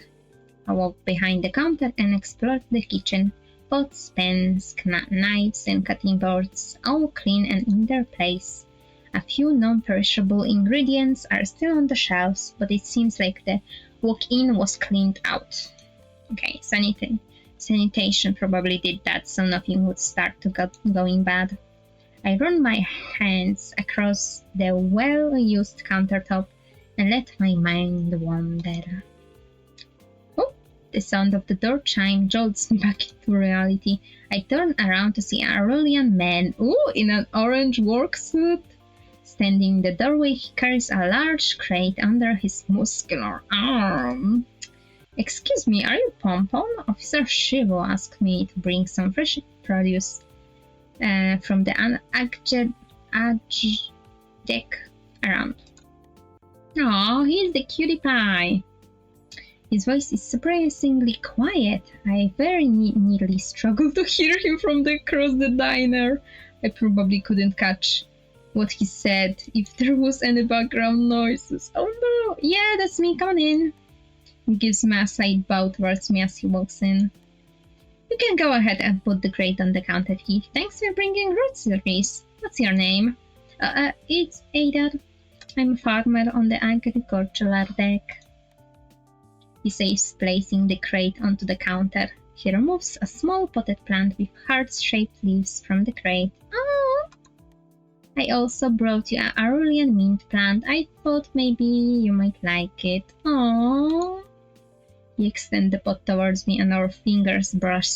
I walk behind the counter and explore the kitchen. Pots, pans, knives and cutting boards, all clean and in their place. A few non-perishable ingredients are still on the shelves, but it seems like the walk-in was cleaned out. Okay, sanitation probably did that, so nothing would start to going bad. I run my hands across the well-used countertop and let my mind wander. Oh, the sound of the door chime jolts me back into reality. I turn around to see a Arulian man, in an orange work suit. Standing in the doorway, he carries a large crate under his muscular arm. Excuse me, are you Pompon? Officer Shivo asked me to bring some fresh produce from the deck around. Oh, he's the cutie pie. His voice is surprisingly quiet. I very nearly struggled to hear him from across the diner. I probably couldn't catch what he said if there was any background noises. Oh no! Yeah, that's me, come on in. He gives me a slight bow towards me as he walks in. You can go ahead and put the crate on the counter, Keith. Thanks for bringing groceries. What's your name? It's Ada. I'm a farmer on the agricultural deck. He says, placing the crate onto the counter. He removes a small potted plant with heart-shaped leaves from the crate. Oh! I also brought you a Aurelian mint plant. I thought maybe you might like it. Oh! He extends the pot towards me and our fingers brush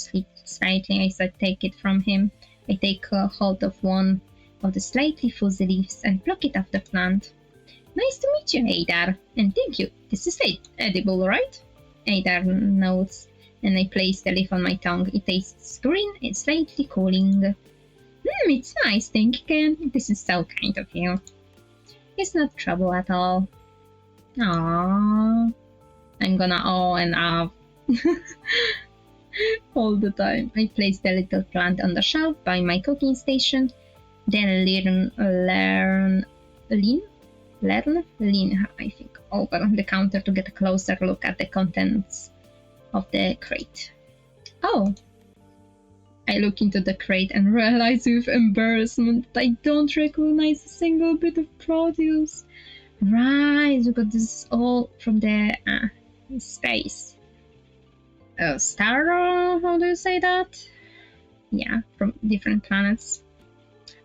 slightly as I take it from him. I take hold of one of the slightly fuzzy leaves and pluck it off the plant. Nice to meet you, Adar. And thank you. This is edible, right? Adar nods, and I place the leaf on my tongue. It tastes green and slightly cooling. It's nice, thank you, Ken. This is so kind of you. It's not trouble at all. Aww. I'm gonna and all the time. I place the little plant on the shelf by my cooking station, then lean, I think, over the counter to get a closer look at the contents of the crate. Oh! I look into the crate and realize with embarrassment that I don't recognize a single bit of produce. Right, we got this all from the space. Star, how do you say that? Yeah, from different planets.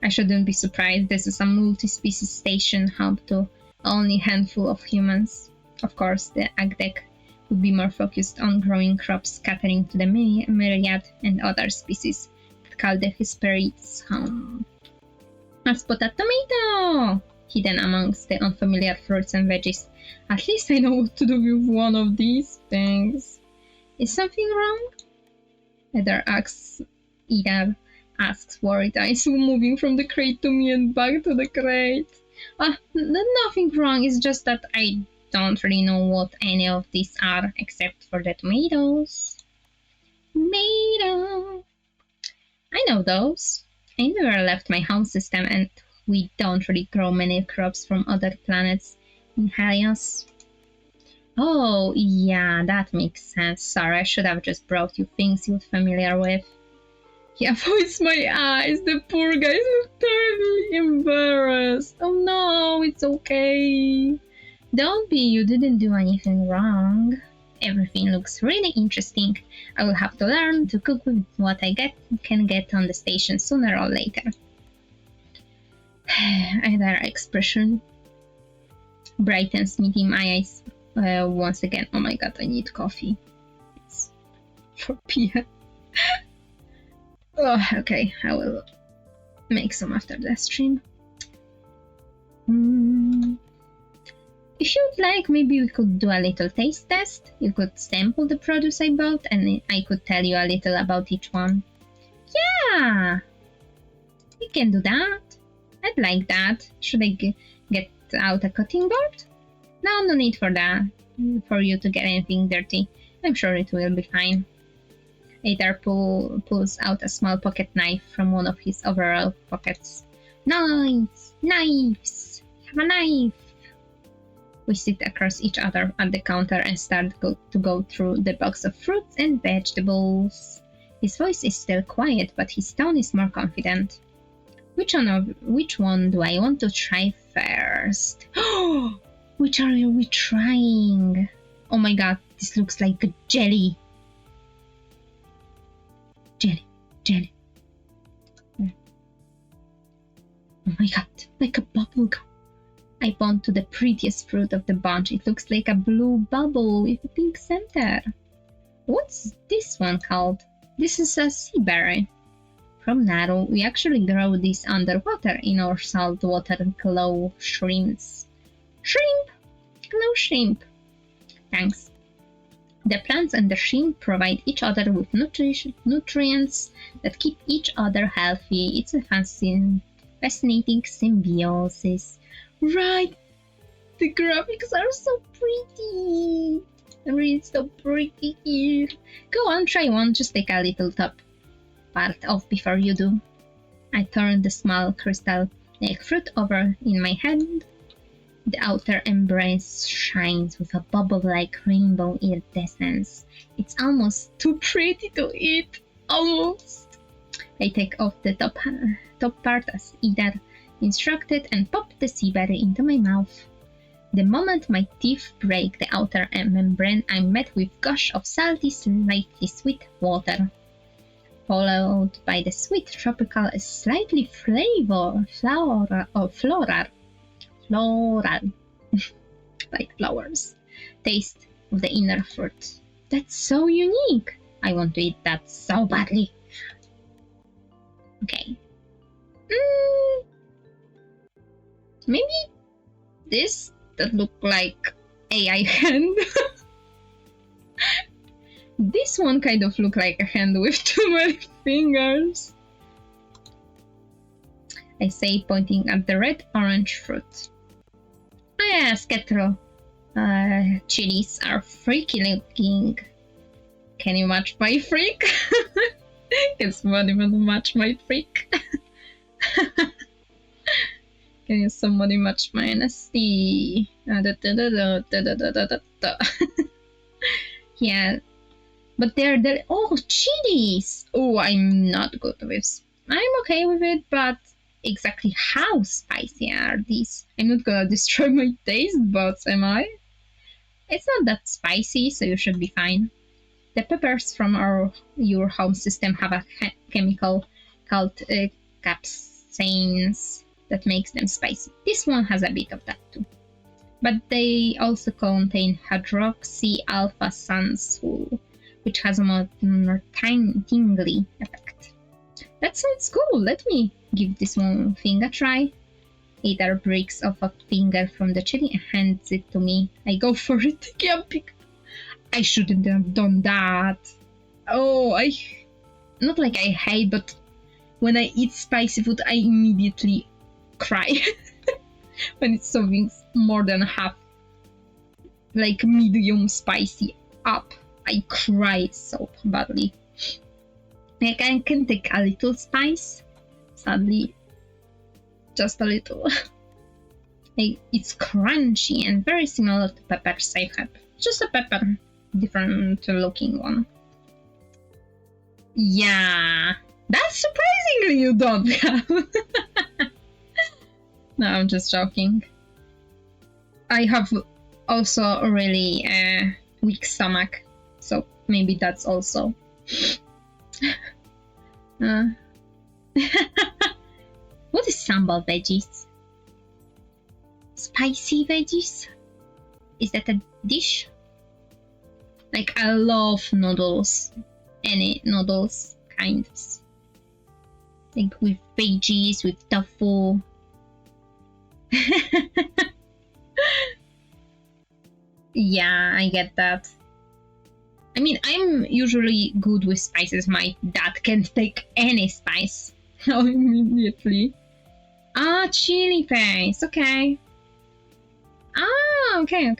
I shouldn't be surprised. This is a multi-species station hub to only a handful of humans. Of course, the ag deck would be more focused on growing crops catering to the myriad and other species that call the Hesperids home. A spotted tomato! Hidden amongst the unfamiliar fruits and veggies. At least I know what to do with one of these things. Is something wrong? Ida asks, worried eyes, moving from the crate to me and back to the crate. Nothing wrong, it's just that I don't really know what any of these are, except for the tomatoes. Tomato! I know those. I never left my home system, and we don't really grow many crops from other planets in Helios. Oh, yeah, that makes sense. Sorry, I should have just brought you things you're familiar with. He avoids my eyes. The poor guy is terribly embarrassed. Oh no, it's okay. Don't be, you didn't do anything wrong. Everything looks really interesting. I will have to learn to cook with what I can get on the station sooner or later. Either expression brightens, meeting my eyes once again. Oh my god, I need coffee. It's 4 p.m. Oh, okay, I will make some after the stream. If you'd like, maybe we could do a little taste test. You could sample the produce I bought and I could tell you a little about each one. Yeah! We can do that. I'd like that. Should I get out a cutting board? No need for that. For you to get anything dirty. I'm sure it will be fine. Adar pulls out a small pocket knife from one of his overall pockets. Knives! Knives! Have a knife! We sit across each other at the counter and start to go through the box of fruits and vegetables. His voice is still quiet, but his tone is more confident. Which one do I want to try first? Which are we trying? Oh my god, this looks like a jelly. Jelly. Oh my god, like a bubble gum. I point to the prettiest fruit of the bunch. It looks like a blue bubble with a pink center. What's this one called? This is a sea berry. From Naru, we actually grow this underwater in our saltwater glow shrimps. Glow shrimp! Thanks. The plants and the shrimp provide each other with nutrients that keep each other healthy. It's a fascinating symbiosis. Right! The graphics are so pretty! Really so pretty. Go on, try one. Just take a little top part off before you do. I turn the small crystal like fruit over in my hand. The outer embrace shines with a bubble-like rainbow iridescence. It's almost too pretty to eat. Almost. I take off the top part as Ida instructed and pop the sea berry into my mouth. The moment my teeth break the outer membrane, I'm met with gush of salty, slightly sweet water, followed by the sweet tropical, slightly floral, like flowers, taste of the inner fruit. That's so unique. I want to eat that so badly. Okay. Maybe this that look like AI hand. This one kind of look like a hand with too many fingers. I say, pointing at the red-orange fruit. Oh yes, kettle. Chilies are freaky looking. Can you match my freak? Can somebody match my freak? Can you somebody match my NSD? Yeah. But they're chilies! Oh, I'm not good with. I'm okay with it, but exactly how spicy are these? I'm not gonna destroy my taste buds, am I? It's not that spicy, so you should be fine. The peppers from your home system have a chemical called capsaicins that makes them spicy. This one has a bit of that too. But they also contain hydroxy-alpha-sansul, which has a more tingly effect. That sounds cool. Let me give this one thing a try. Either breaks off a finger from the chili and hands it to me. I go for it. I shouldn't have done that. Oh, not like I hate, but when I eat spicy food, I immediately cry. When it's something more than half, like medium spicy up, I cry so badly. Like I can take a little spice, sadly, just a little. It's crunchy and very similar to peppers I have. Just a pepper, different looking one. Yeah, that's surprisingly you don't have. No, I'm just joking. I have also a really weak stomach, so maybe that's also. What is sambal veggies? Spicy veggies? Is that a dish? Like, I love noodles. Any noodles kinds. Like with veggies, with tofu. Yeah, I get that. I mean, I'm usually good with spices. My dad can't take any spice. Immediately. Ah, chili paste. Okay. Ah, okay.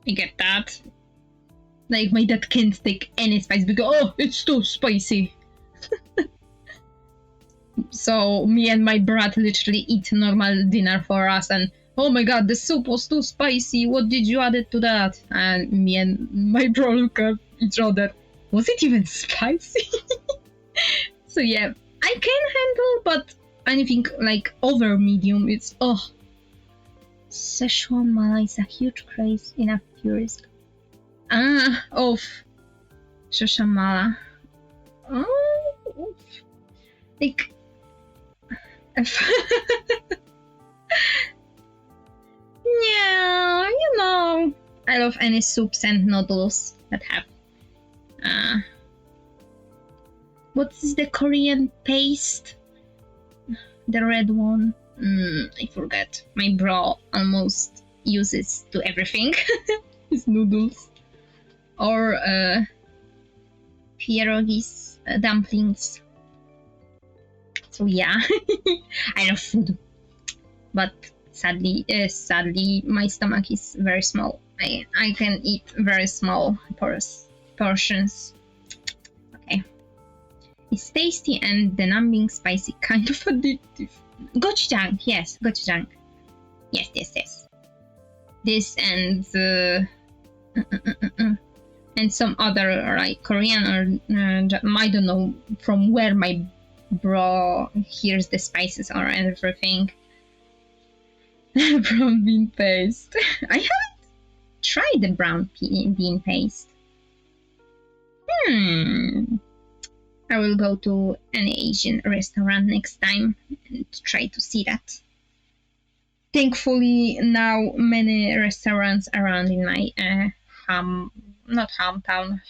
I get that. Like, my dad can't take any spice because, oh, it's too spicy. So me and my brat literally eat normal dinner for us, and oh my god, the soup was too spicy. What did you add it to that? And me and my bro look at each other. Was it even spicy? So yeah, I can handle, but anything like over medium, it's Szechuan mala is a huge craze in a purist. Szechuan mala. Oh, like. Yeah, you know, I love any soups and noodles that have. What is the Korean paste? The red one. I forget. My bro almost uses to everything. His noodles. Or pierogies, dumplings. So yeah, I love food. But Sadly, my stomach is very small. I can eat very small portions. Okay. It's tasty and the numbing spicy, kind of addictive. Gochujang, yes, gochujang. Yes. This and and some other like Korean or I don't know from where my bro hears the spices or everything. Brown bean paste. I haven't tried the brown bean paste. I will go to an Asian restaurant next time and try to see that. Thankfully, now many restaurants around in my not hometown,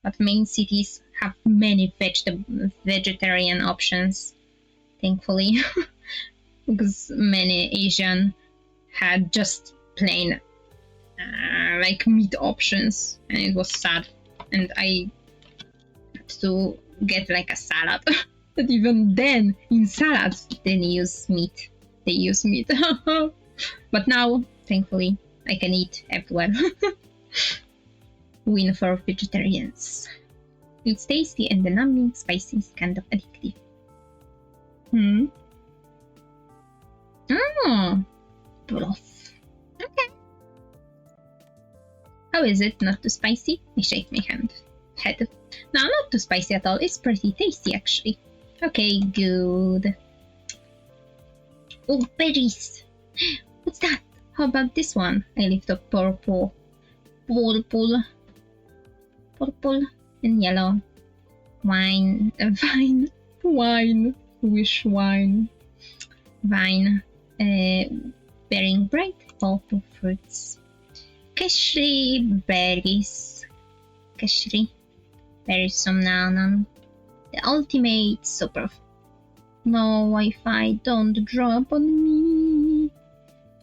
but main cities have many vegetarian options. Thankfully, because many Asian had just plain like meat options, and it was sad. And I had to get like a salad. But even then, in salads, they use meat. But now, thankfully, I can eat everywhere. Win for vegetarians. It's tasty and the numbing spicy is kind of addictive. Oh, broth. Okay. How is it? Not too spicy? I shake my head. No, not too spicy at all. It's pretty tasty, actually. Okay, good. Oh, berries. What's that? How about this one? I lift up purple and yellow. Wine. Wish wine. Vine. Bearing bright purple fruits. Kashri berries. Berries from Nanan. The ultimate super. No Wi-Fi, don't drop on me.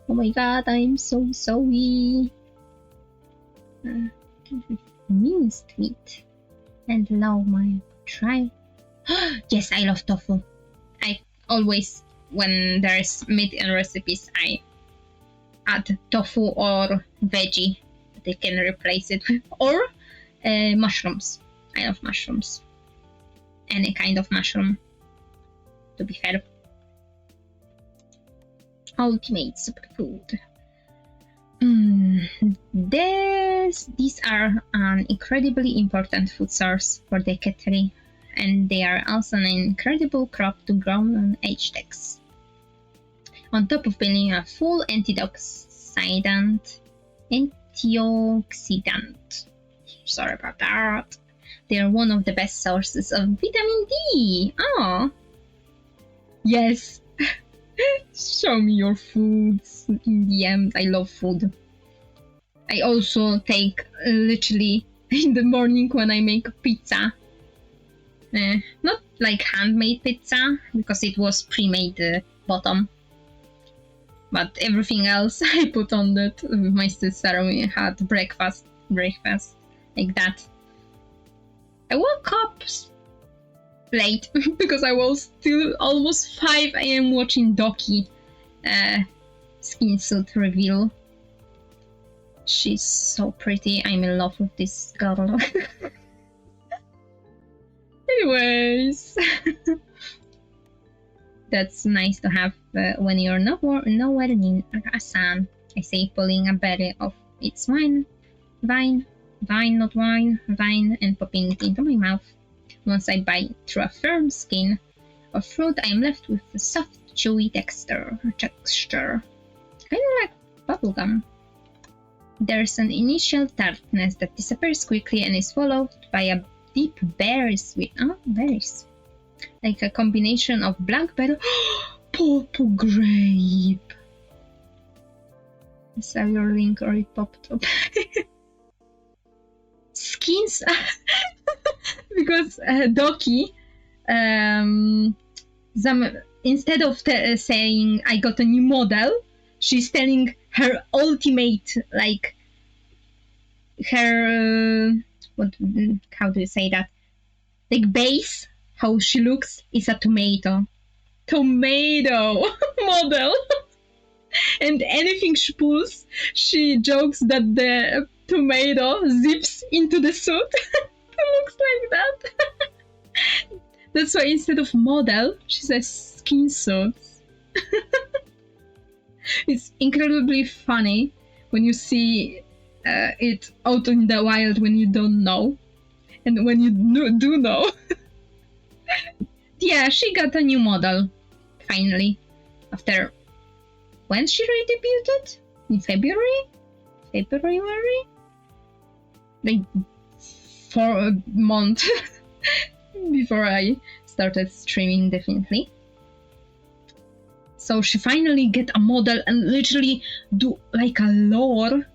Oh my god, I'm so sorry. Minced meat and allow my try. Yes, I love tofu. I always, when there's meat in recipes, I add tofu or veggie that they can replace it with, or mushrooms. I love mushrooms. Any kind of mushroom, to be fair. Ultimate superfood. These are an incredibly important food source for the cattery, and they are also an incredible crop to grow on H-Tex. On top of being a full antioxidant, sorry about that, they are one of the best sources of vitamin D. Oh, yes. Show me your foods. In the end, I love food. I also take literally in the morning when I make pizza. Not like handmade pizza, because it was pre-made bottom. But everything else I put on that. With my sister, we had breakfast like that. I woke up late because I was still almost 5 a.m. watching Doki skin suit reveal. She's so pretty. I'm in love with this girl. Anyways, that's nice to have when you're nowhere near a sun. I say, pulling a berry of its vine, not wine, vine, and popping it into my mouth. Once I bite through a firm skin of fruit, I am left with a soft, chewy texture. Kind of like bubblegum. There's an initial tartness that disappears quickly and is followed by a deep berry sweet. Oh, berries. Like a combination of blackberry, purple grape. I saw your link or it popped up. Skins, because Doki, instead of saying I got a new model, she's telling her ultimate, like her how do you say that? Like base, how she looks is a tomato model. And anything she pulls, she jokes that the tomato zips into the suit. It looks like that. That's why instead of model, she says skin suit. It's incredibly funny when you see it out in the wild when you don't know. And when you do know. Yeah, she got a new model, finally. After... When she redebuted? In February? February? Like 4 months before I started streaming, definitely. So she finally get a model and literally do like a lore.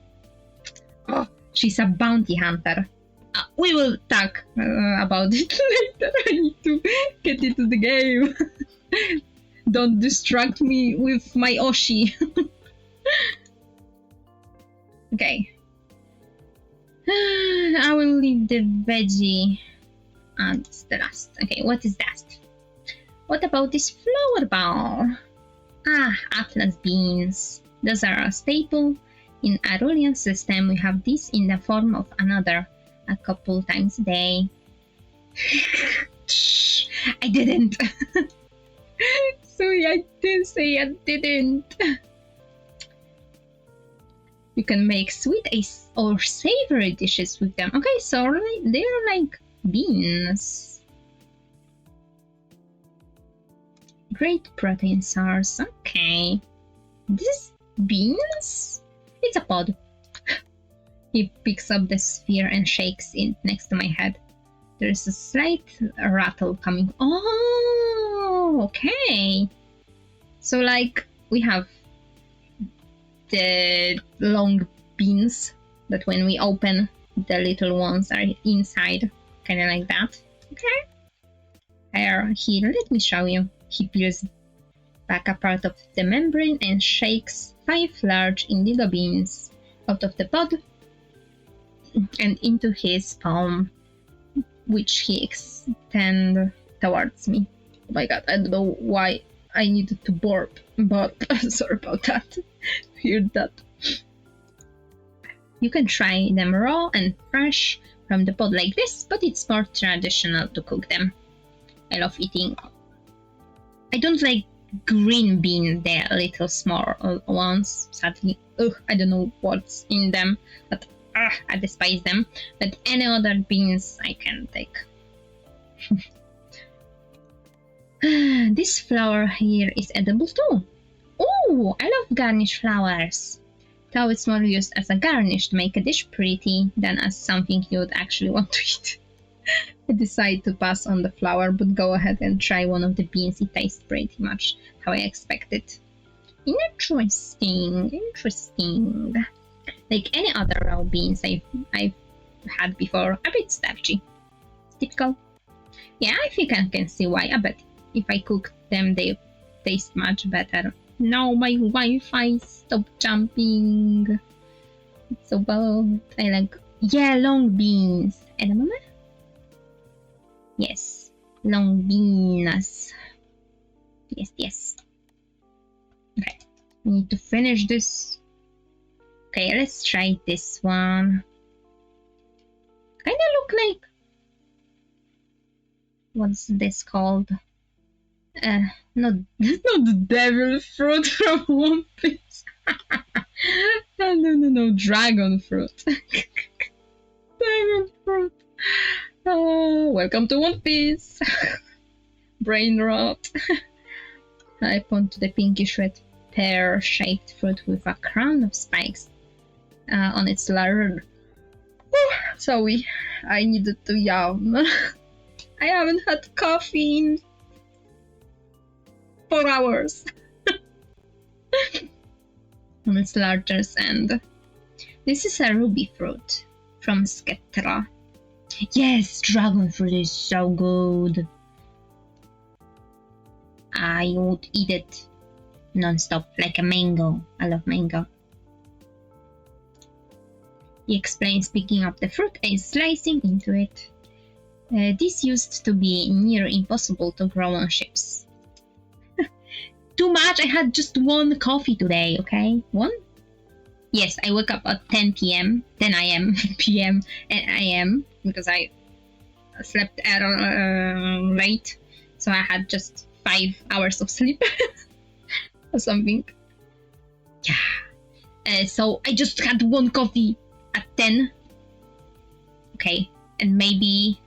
Oh, she's a bounty hunter. We will talk about it later. I need to get into the game. Don't distract me with my Oshi. Okay. I will leave the veggie and the last. Okay, what is that? What about this flower ball? Atlas beans. Those are a staple. In Arulian system, we have this in the form of another a couple times a day. I didn't. Sorry, I did say I didn't. You can make sweet or savory dishes with them. Okay, so they're like beans. Great protein source. Okay. This beans? It's a pod. He picks up the sphere and shakes it next to my head. There's a slight rattle coming. Oh, okay. So like we have the long beans that when we open, the little ones are inside, kind of like that. Okay. Here, let me show you. He peels back a part of the membrane and shakes 5 large indigo beans out of the pod and into his palm, which he extends towards me. Oh my god, I don't know why I needed to burp, but sorry about that. Hear that. You can try them raw and fresh from the pod like this, but it's more traditional to cook them. I love eating. I don't like green bean, the little small ones, sadly. Ugh, I don't know what's in them, but I despise them. But any other beans I can take. This flower here is edible too. Oh, I love garnish flowers. Though it's more used as a garnish to make a dish pretty than as something you would actually want to eat. I decide to pass on the flower, but go ahead and try one of the beans. It tastes pretty much how I expected. Interesting. Like any other raw beans I've had before, a bit starchy. Typical. Yeah, I think I can see why. I bet if I cook them, they taste much better. No, my Wi-Fi stopped jumping. It's so bad. I like, yeah, long beans. Edamame? Yes, long beans. Yes. Okay, we need to finish this. Okay, let's try this one. Kinda look like... What's this called? Not the devil fruit from One Piece. No, dragon fruit. Dragon fruit. Welcome to One Piece. Brain rot. I point to the pinkish red pear-shaped fruit with a crown of spikes on its large. Sorry, I needed to yawn. I haven't had coffee in 4 hours. On its larger end. This is a ruby fruit from Sketra. Yes, dragon fruit is so good. I would eat it non-stop like a mango. I love mango. He explains picking up the fruit and slicing into it. This used to be near impossible to grow on ships. too much. I had just one coffee today, okay? One? Yes, I woke up at 10 p.m., 10 a.m., p.m., and a.m. because I slept late. So I had just 5 hours of sleep or something. Yeah. So I just had one coffee at 10. Okay. And maybe...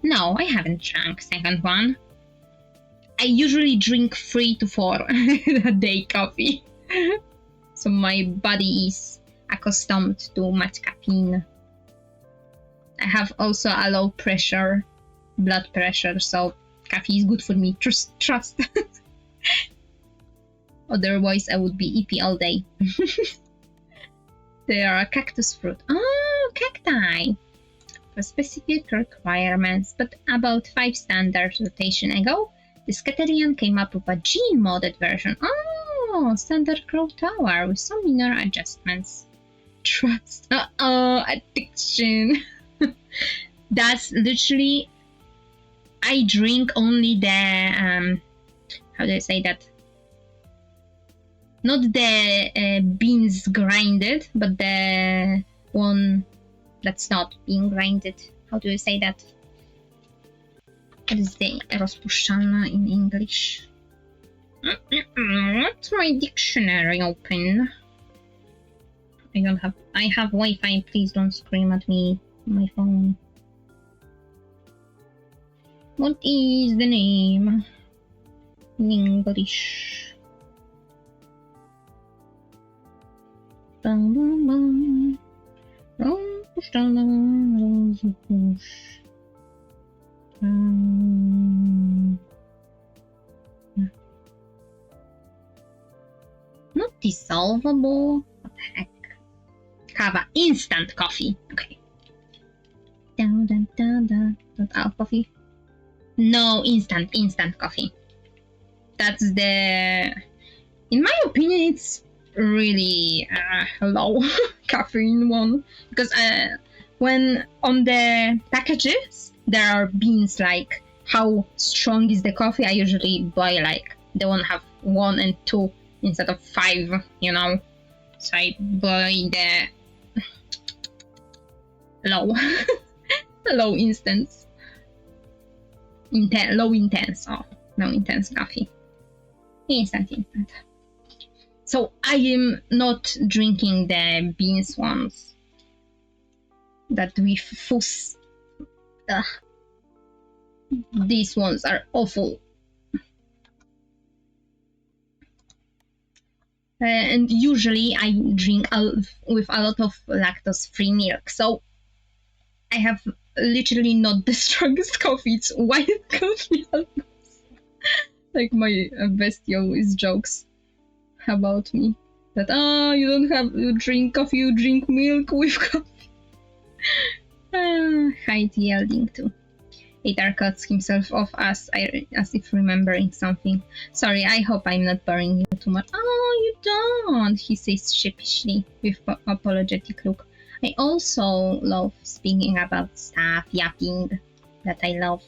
No, I haven't drank second one. I usually drink 3 to 4 a day coffee. So my body is accustomed to much caffeine. I have also a low pressure, blood pressure, so coffee is good for me. Trust. Otherwise, I would be eepy all day. They are a cactus fruit. Oh, cacti! For specific requirements, but about 5 standard rotation ago, the Scatterian came up with a gene-modded version. Oh, standard Crow Tower with some minor adjustments. Trust. Addiction. That's literally... I drink only the... how do I say that? Not the beans grinded, but the one that's not being grinded. How do you say that? What is the rozpuszczalna in English? What's my dictionary open? I have Wi-Fi, please don't scream at me on my phone. What is the name in English? Bum, bum, bum. Rozpuszczalna, not dissolvable. What the heck? Kava. Instant coffee. Okay. Not coffee. No, instant coffee. That's the... In my opinion, it's really low caffeine one. Because when on the packages, there are beans like how strong is the coffee. I usually buy like the one have 1 and 2 instead of 5, you know. So I buy the low low instance low intense coffee. Instant. So I am not drinking the beans ones that with fuss. These ones are awful. And usually I drink with a lot of lactose-free milk. So I have literally not the strongest coffee. It's white coffee almost. Like my bestie always jokes about me. That, you drink coffee, you drink milk with coffee. Height yielding too. Adar cuts himself off as if remembering something. Sorry, I hope I'm not boring you too much. Oh, you don't, he says sheepishly with apologetic look. I also love speaking about stuff, yapping, that I love.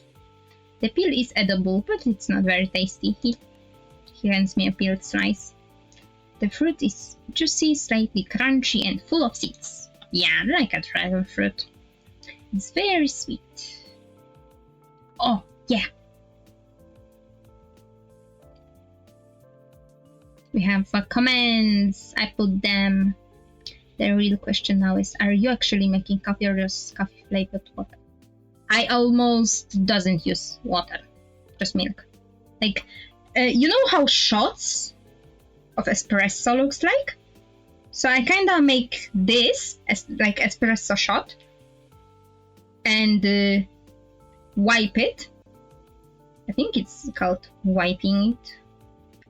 The peel is edible, but it's not very tasty. He hands me a peeled slice. The fruit is juicy, slightly crunchy, and full of seeds. Yeah, like a dragon fruit. It's very sweet. Oh, yeah. We have comments. I put them. The real question now is, are you actually making coffee or just coffee flavored water? I almost doesn't use water, just milk. Like, you know how shots of espresso looks like? So I kind of make this as like espresso shot and wipe it. I think it's called wiping it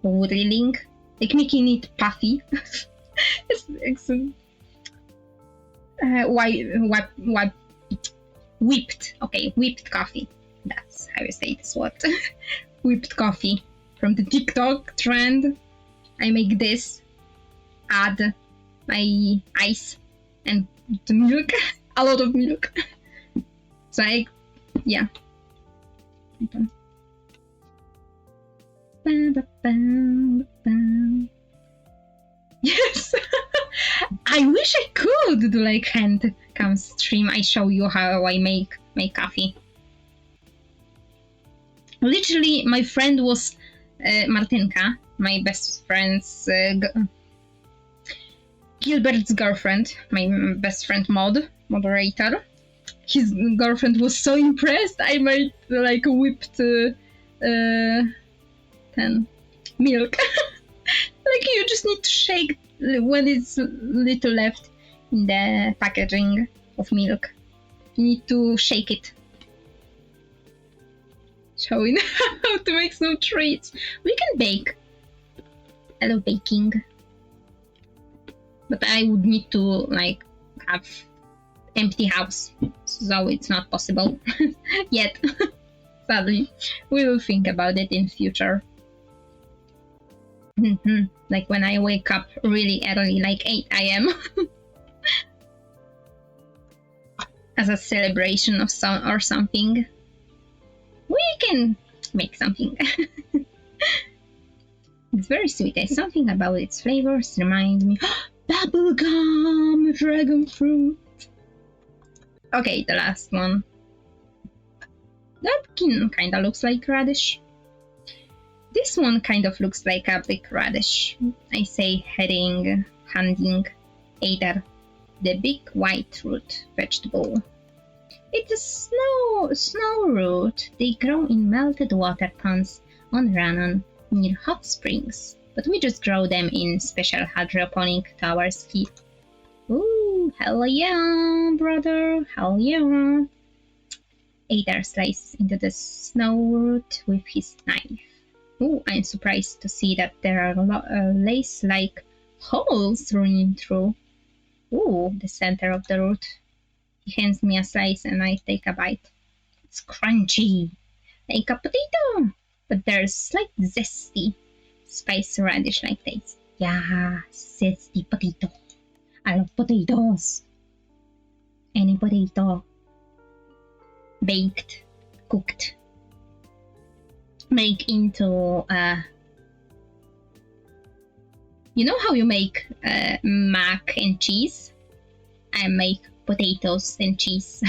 or drilling, like making it puffy. it's whipped. Okay, whipped coffee. That's how you say this word. Whipped coffee from the TikTok trend. I make this, add my ice and the milk, a lot of milk. So yeah. Yes! I wish I could do like hand cam stream. I show you how I make coffee. Literally, my friend was Martynka, my best friend's Gilbert's girlfriend, my best friend moderator. His girlfriend was so impressed. I made like whipped milk. Like you just need to shake when it's little left in the packaging of milk. You need to shake it. Showing how to make some treats. We can bake. I love baking. But I would need to like have empty house. So it's not possible yet. Sadly. We will think about it in future. Like when I wake up really early, like 8 a.m. as a celebration of something. We can make something. It's very sweet. There's something about its flavors remind me. Bubblegum, dragon fruit. Okay, the last one. That kind of looks like radish. This one kind of looks like a big radish. I say handing either the big white root vegetable. It's a snow root. They grow in melted water ponds on Rannon near hot springs, but we just grow them in special hydroponic towers here. Ooh, hell yeah, brother, hell yeah. Ada slices into the snow root with his knife. Ooh, I'm surprised to see that there are lace-like holes running through. Ooh, the center of the root. He hands me a slice and I take a bite. It's crunchy, like a potato, but there's slight zesty, spicy radish-like taste. Yeah, zesty potato. I love potatoes. Any potato. Baked, cooked. Make into you know how you make mac and cheese? I make potatoes and cheese.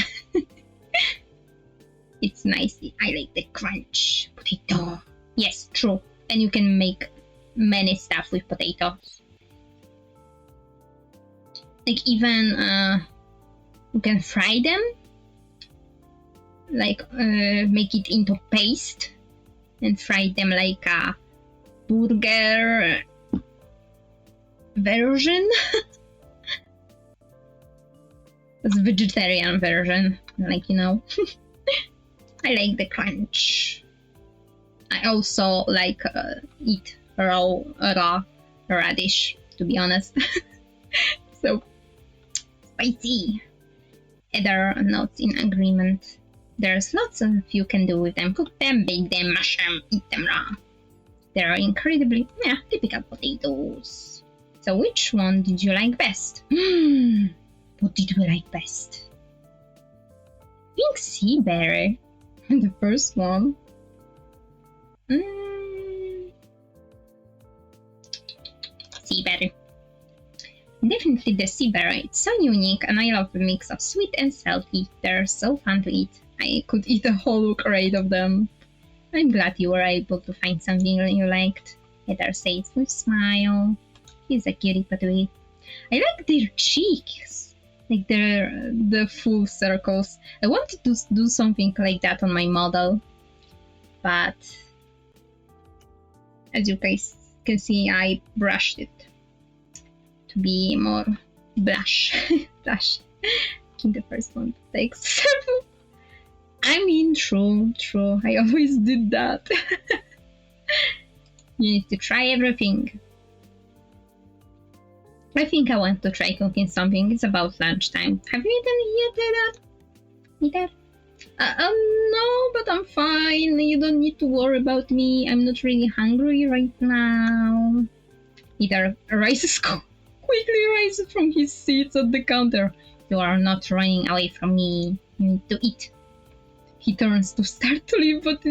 It's nice. I like the crunch. Potato. Yes, true. And you can make many stuff with potatoes. Like even you can fry them. Like make it into paste and fry them like a burger version. It's a vegetarian version, like, you know. I like the crunch. I also like eat raw radish, to be honest. So spicy. Other notes in agreement. There's lots of you can do with them. Cook them, bake them, mash them, eat them raw. They are incredibly, typical potatoes. So which one did you like best? What did we like best? Pink sea berry. The first one. Sea berry. Definitely the sea berry. It's so unique and I love the mix of sweet and salty. They're so fun to eat. I could eat a whole crate of them. I'm glad you were able to find something you liked. Heather says with a smile. He's a cutie patootie. I like their cheeks. Like the full circles. I wanted to do something like that on my model. But as you guys can see, I brushed it to be more blush. Blush. The first one takes several. I mean, true. I always did that. You need to try everything. I think I want to try cooking something. It's about lunchtime. Have you eaten yet, Either? No, but I'm fine. You don't need to worry about me. I'm not really hungry right now. Either rises quickly rises from his seat at the counter. You are not running away from me. You need to eat. He turns to start to leave, but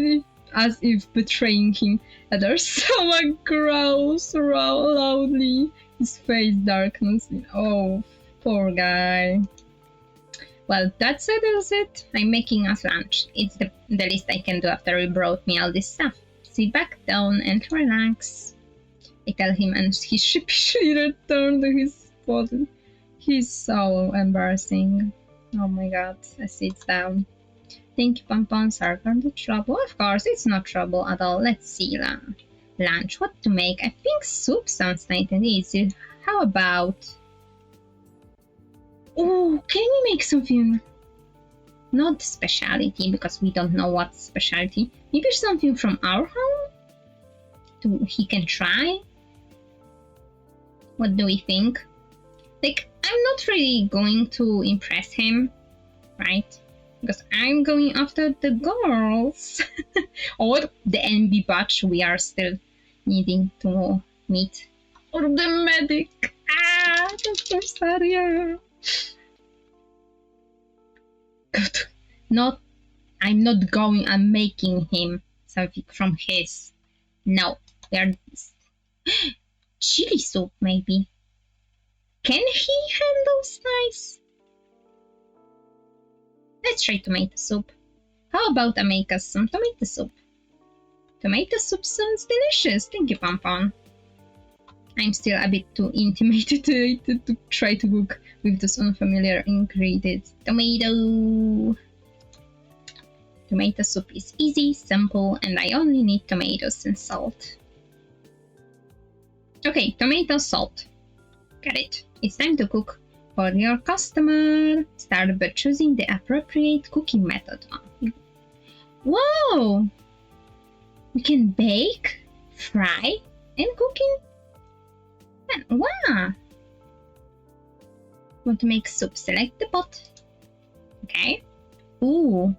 as if betraying him. Their stomach growls loudly. His face darkens. Oh, poor guy. Well, that settles it. I'm making us lunch. It's the least I can do after he brought me all this stuff. Sit back down and relax. I tell him, and he sheepishly returned to his spot. He's so embarrassing. Oh my god. I sit down. Think Pompons are the trouble? Of course, it's not trouble at all. Let's see. Lunch. What to make? I think soup sounds nice and easy. How about... Oh, can we make something not specialty, because we don't know what's specialty. Maybe something from our home? He can try? What do we think? Like, I'm not really going to impress him, right? Because I'm going after the girls. Or the NB batch we are still needing to meet. Or the medic. Dr. Saria. Good. I'm not going, I'm making him something from his. No. They're chili soup, maybe. Can he handle spice? Let's try tomato soup. How about I make us some tomato soup? Tomato soup sounds delicious. Thank you, Pompon. I'm still a bit too intimidated to try to cook with those unfamiliar ingredients. Tomato soup is easy, simple, and I only need tomatoes and salt. Okay, tomato, salt. Got it. It's time to cook for your customer. Start by choosing the appropriate cooking method. Whoa! You can bake, fry, and cooking. Wow! Want to make soup? Select the pot. Okay. Ooh.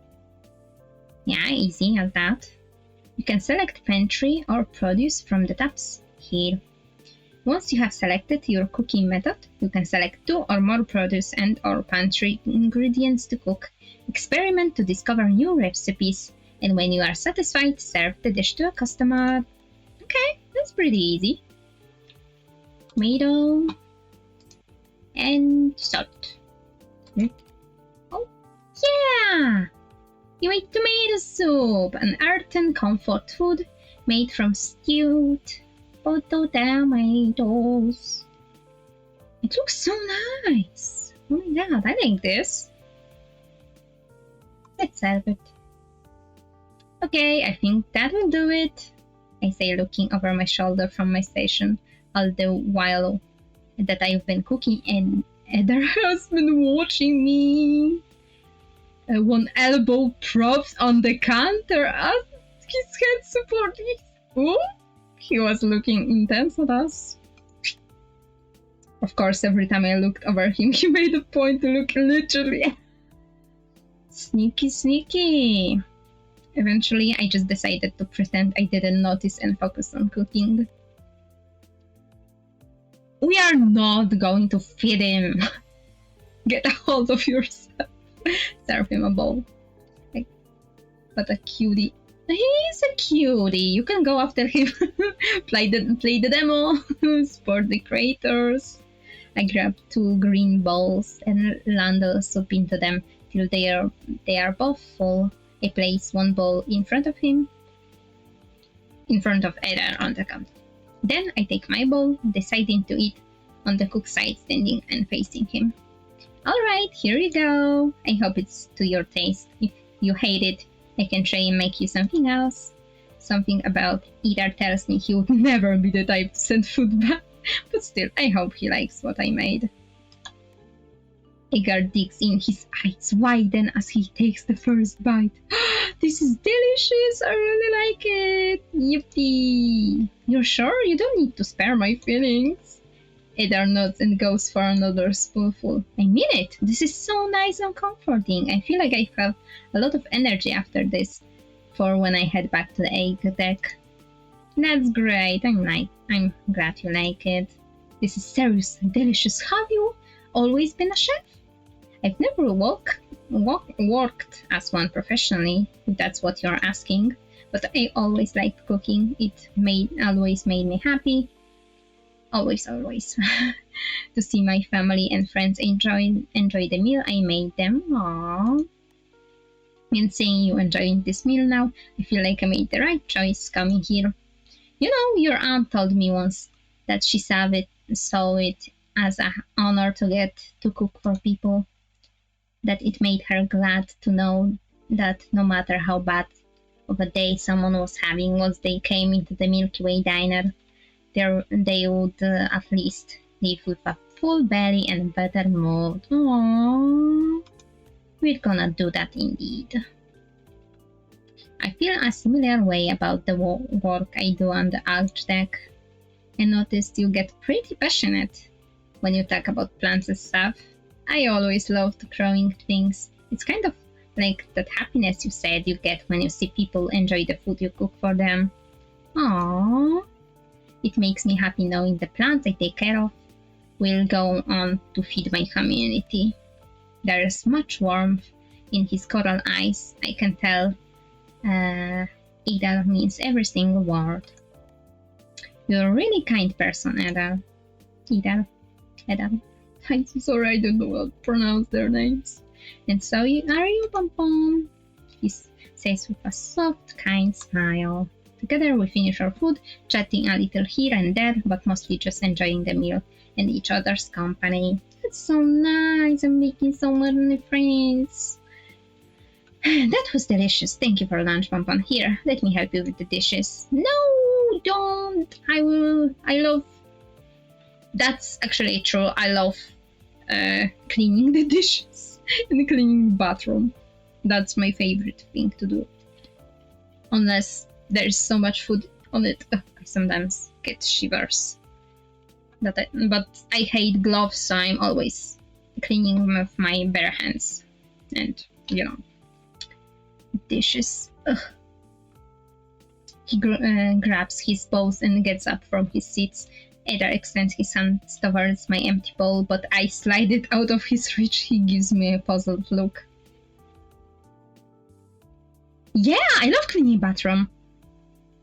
Yeah, easy as that. You can select pantry or produce from the tabs here. Once you have selected your cooking method, you can select 2 or more produce and or pantry ingredients to cook. Experiment to discover new recipes, and when you are satisfied, serve the dish to a customer. Okay, that's pretty easy. Tomato and salt. Oh, yeah! You made tomato soup, an earthen comfort food made from stewed tomatoes. It looks so nice. Oh my god, I like this. Let's serve it. Okay, I think that will do it, I say, looking over my shoulder from my station, all the while that I've been cooking, and Eder has been watching me. One elbow props on the counter as his head supporting. Oh, he was looking intense at us. Of course, every time I looked over him, he made a point to look literally. Sneaky, sneaky. Eventually, I just decided to pretend I didn't notice and focus on cooking. We are not going to feed him. Get a hold of yourself. Serve him a bowl. Like, what a cutie. He's a cutie. You can go after him. play the demo. Support the creators. I grab 2 green bowls and ladle soup into them till they are both full. I place 1 bowl in front of him, in front of Eder on the counter. Then I take my bowl, deciding to eat on the cook side, standing and facing him. Alright, here you go. I hope it's to your taste. If you hate it, I can try and make you something else. Something about Eder tells me he would never be the type to send food back, but still, I hope he likes what I made. Edgar digs in, his eyes widen as he takes the first bite. This is delicious! I really like it! Yippee! You're sure? You don't need to spare my feelings. Eder nods and goes for another spoonful. I mean it! This is so nice and comforting. I feel like I have a lot of energy after this for when I head back to the egg deck. That's great. I'm glad you like it. This is seriously delicious. Have you always been a chef? I've never worked as one professionally, if that's what you're asking, but I always liked cooking. It always made me happy. Always to see my family and friends enjoy the meal I made them. Aww. And seeing you enjoying this meal now, I feel like I made the right choice coming here. You know, your aunt told me once that she saw it as an honor to get to cook for people, that it made her glad to know that no matter how bad of a day someone was having once they came into the Milky Way diner, they would at least leave with a full belly and better mood. Aww. We're gonna do that indeed. I feel a similar way about the work I do on the arch deck. I noticed you get pretty passionate when you talk about plants and stuff. I always loved growing things. It's kind of like that happiness you said you get when you see people enjoy the food you cook for them. Aww. It makes me happy knowing the plants I take care of will go on to feed my community. There is much warmth in his coral eyes. I can tell Edel means every single word. You're a really kind person, Edel. Edel. I'm so sorry, I don't know how to pronounce their names. And so are you, Pompon? He says with a soft, kind smile. Together we finish our food, chatting a little here and there, but mostly just enjoying the meal and each other's company. That's so nice. I'm making so many friends. That was delicious. Thank you for lunch, Pompon. Here, let me help you with the dishes. No, don't. I love... That's actually true. I love cleaning the dishes and cleaning the bathroom. That's my favorite thing to do. Unless there's so much food on it, I sometimes get shivers. But I hate gloves, so I'm always cleaning with my bare hands. And, dishes. Ugh. He grabs his bows and gets up from his seat. Ada extends his hands towards my empty bowl, but I slide it out of his reach. He gives me a puzzled look. Yeah, I love cleaning bathroom.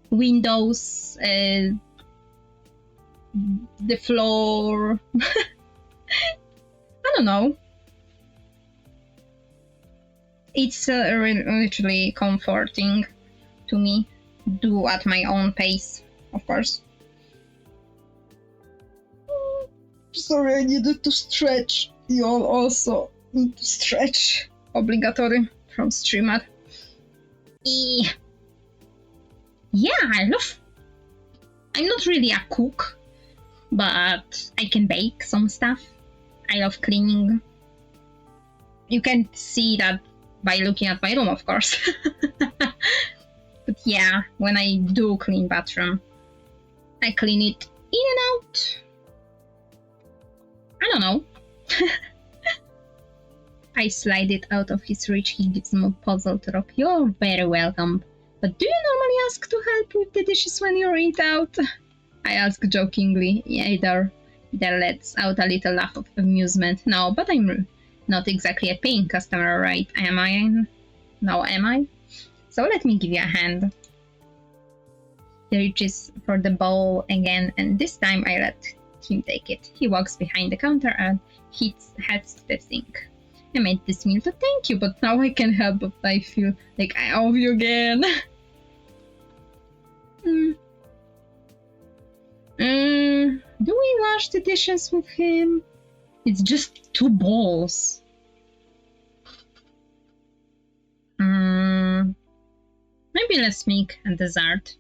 Windows, the floor. I don't know. It's literally comforting to me. Do at my own pace, of course. Sorry, I needed to stretch. You all also need to stretch. Obligatory from streamer. Yeah, I'm not really a cook, but I can bake some stuff. I love cleaning. You can see that by looking at my room, of course. But yeah, when I do clean bathroom, I clean it in and out. I don't know. I slide it out of his reach. He gives him a puzzled look. You're very welcome. But do you normally ask to help with the dishes when you eat out? I ask jokingly. Either lets out a little laugh of amusement. No, but I'm not exactly a paying customer, right? Am I? No, am I? So let me give you a hand. He reaches for the bowl again, and this time I let him take it. He walks behind the counter and heads to the sink. I made this meal to thank you, but now I can't help but I feel like I owe you again. Do we wash the dishes with him? It's just 2 bowls. Maybe let's make a dessert.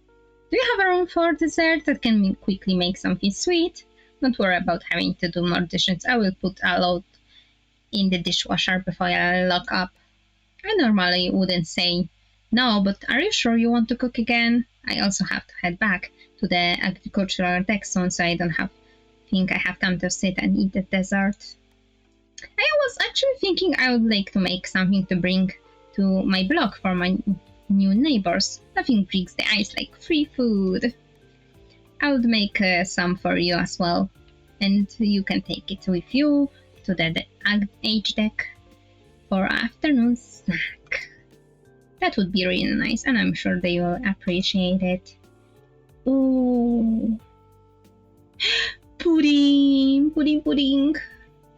Do you have a room for dessert that can quickly make something sweet? Don't worry about having to do more dishes. I will put a load in the dishwasher before I lock up. I normally wouldn't say no, but are you sure you want to cook again? I also have to head back to the agricultural deck soon, so I don't think I have time to sit and eat the dessert. I was actually thinking I would like to make something to bring to my block for my new neighbors. Nothing breaks the ice like free food. I would make some for you as well, and you can take it with you to the age deck for afternoon snack. That would be really nice, and I'm sure they will appreciate it. Oh, pudding, pudding, pudding.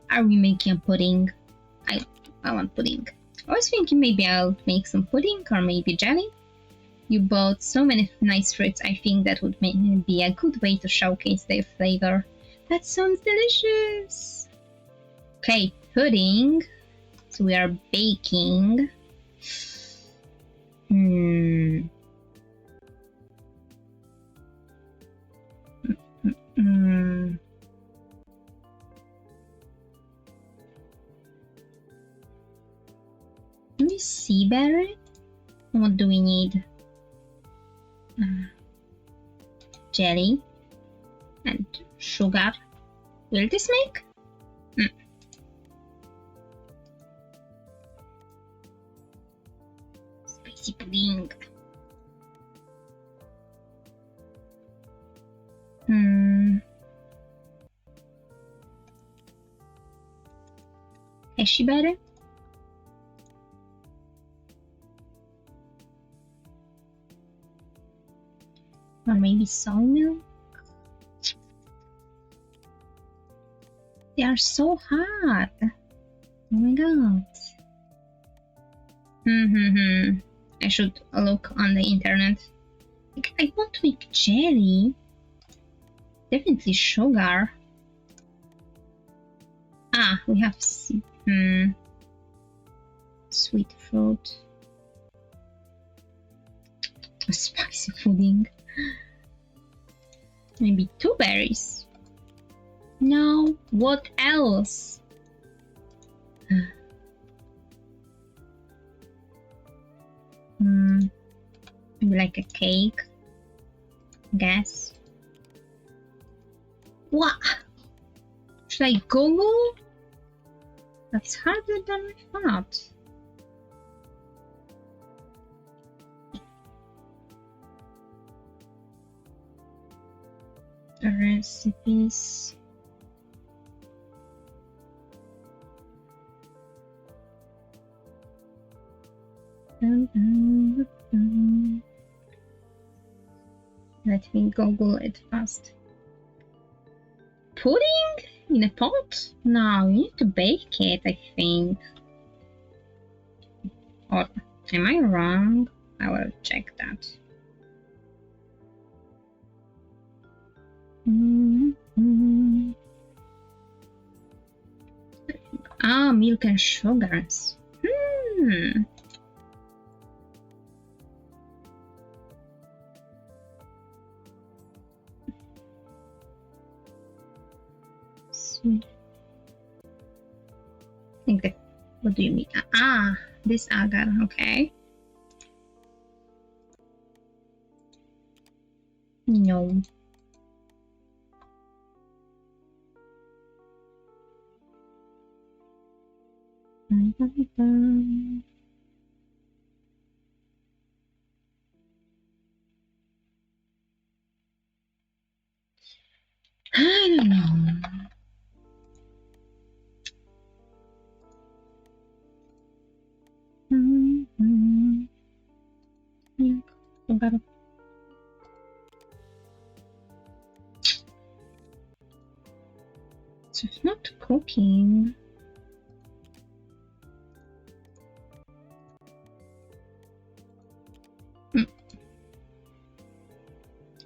Are we making a pudding? I want pudding. I was thinking maybe I'll make some pudding or maybe jelly. You bought so many nice fruits. I think that would be a good way to showcase their flavor. That sounds delicious. Okay, pudding. So we are baking. Let me see better. What do we need? Jelly and sugar. Will this make? Spicy pudding. Is she better? Or maybe soy milk? They are so hot. Oh my god. I should look on the internet. Like, I want to make jelly. Definitely sugar. Ah, we have sweet fruit. A spicy pudding. Maybe 2 berries. No, what else? Maybe like a cake. Guess. What? Should I Google? That's harder than I thought. Recipes. Let me Google it fast. Pudding in a pot? No, you need to bake it, I think. Or am I wrong? I will check that. Ah, milk and sugars. Sweet. I think that. What do you mean? Ah, this agar. Okay. No. I don't know. So it's not cooking. I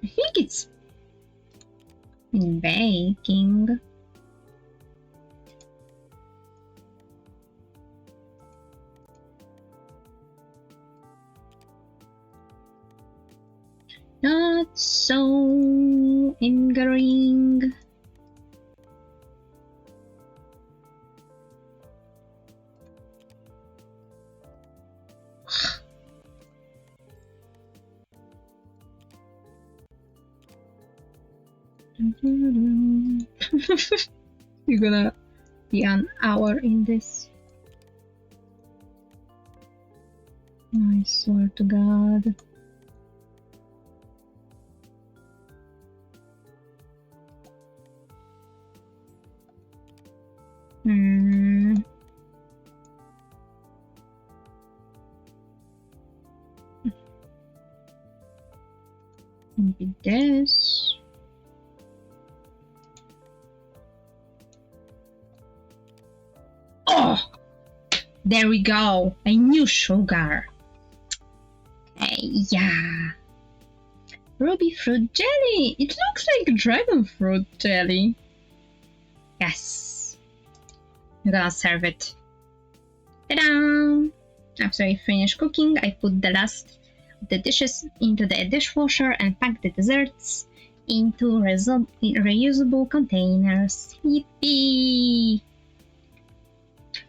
think it's in baking. Not so angering. You're gonna be an hour in this. I swear to God. Maybe this. Oh! There we go! A new sugar! Yeah! Ruby fruit jelly! It looks like dragon fruit jelly! Yes! I'm gonna serve it. Ta-da! After I finish cooking, I put the last of the dishes into the dishwasher and pack the desserts into reusable containers. Yippee!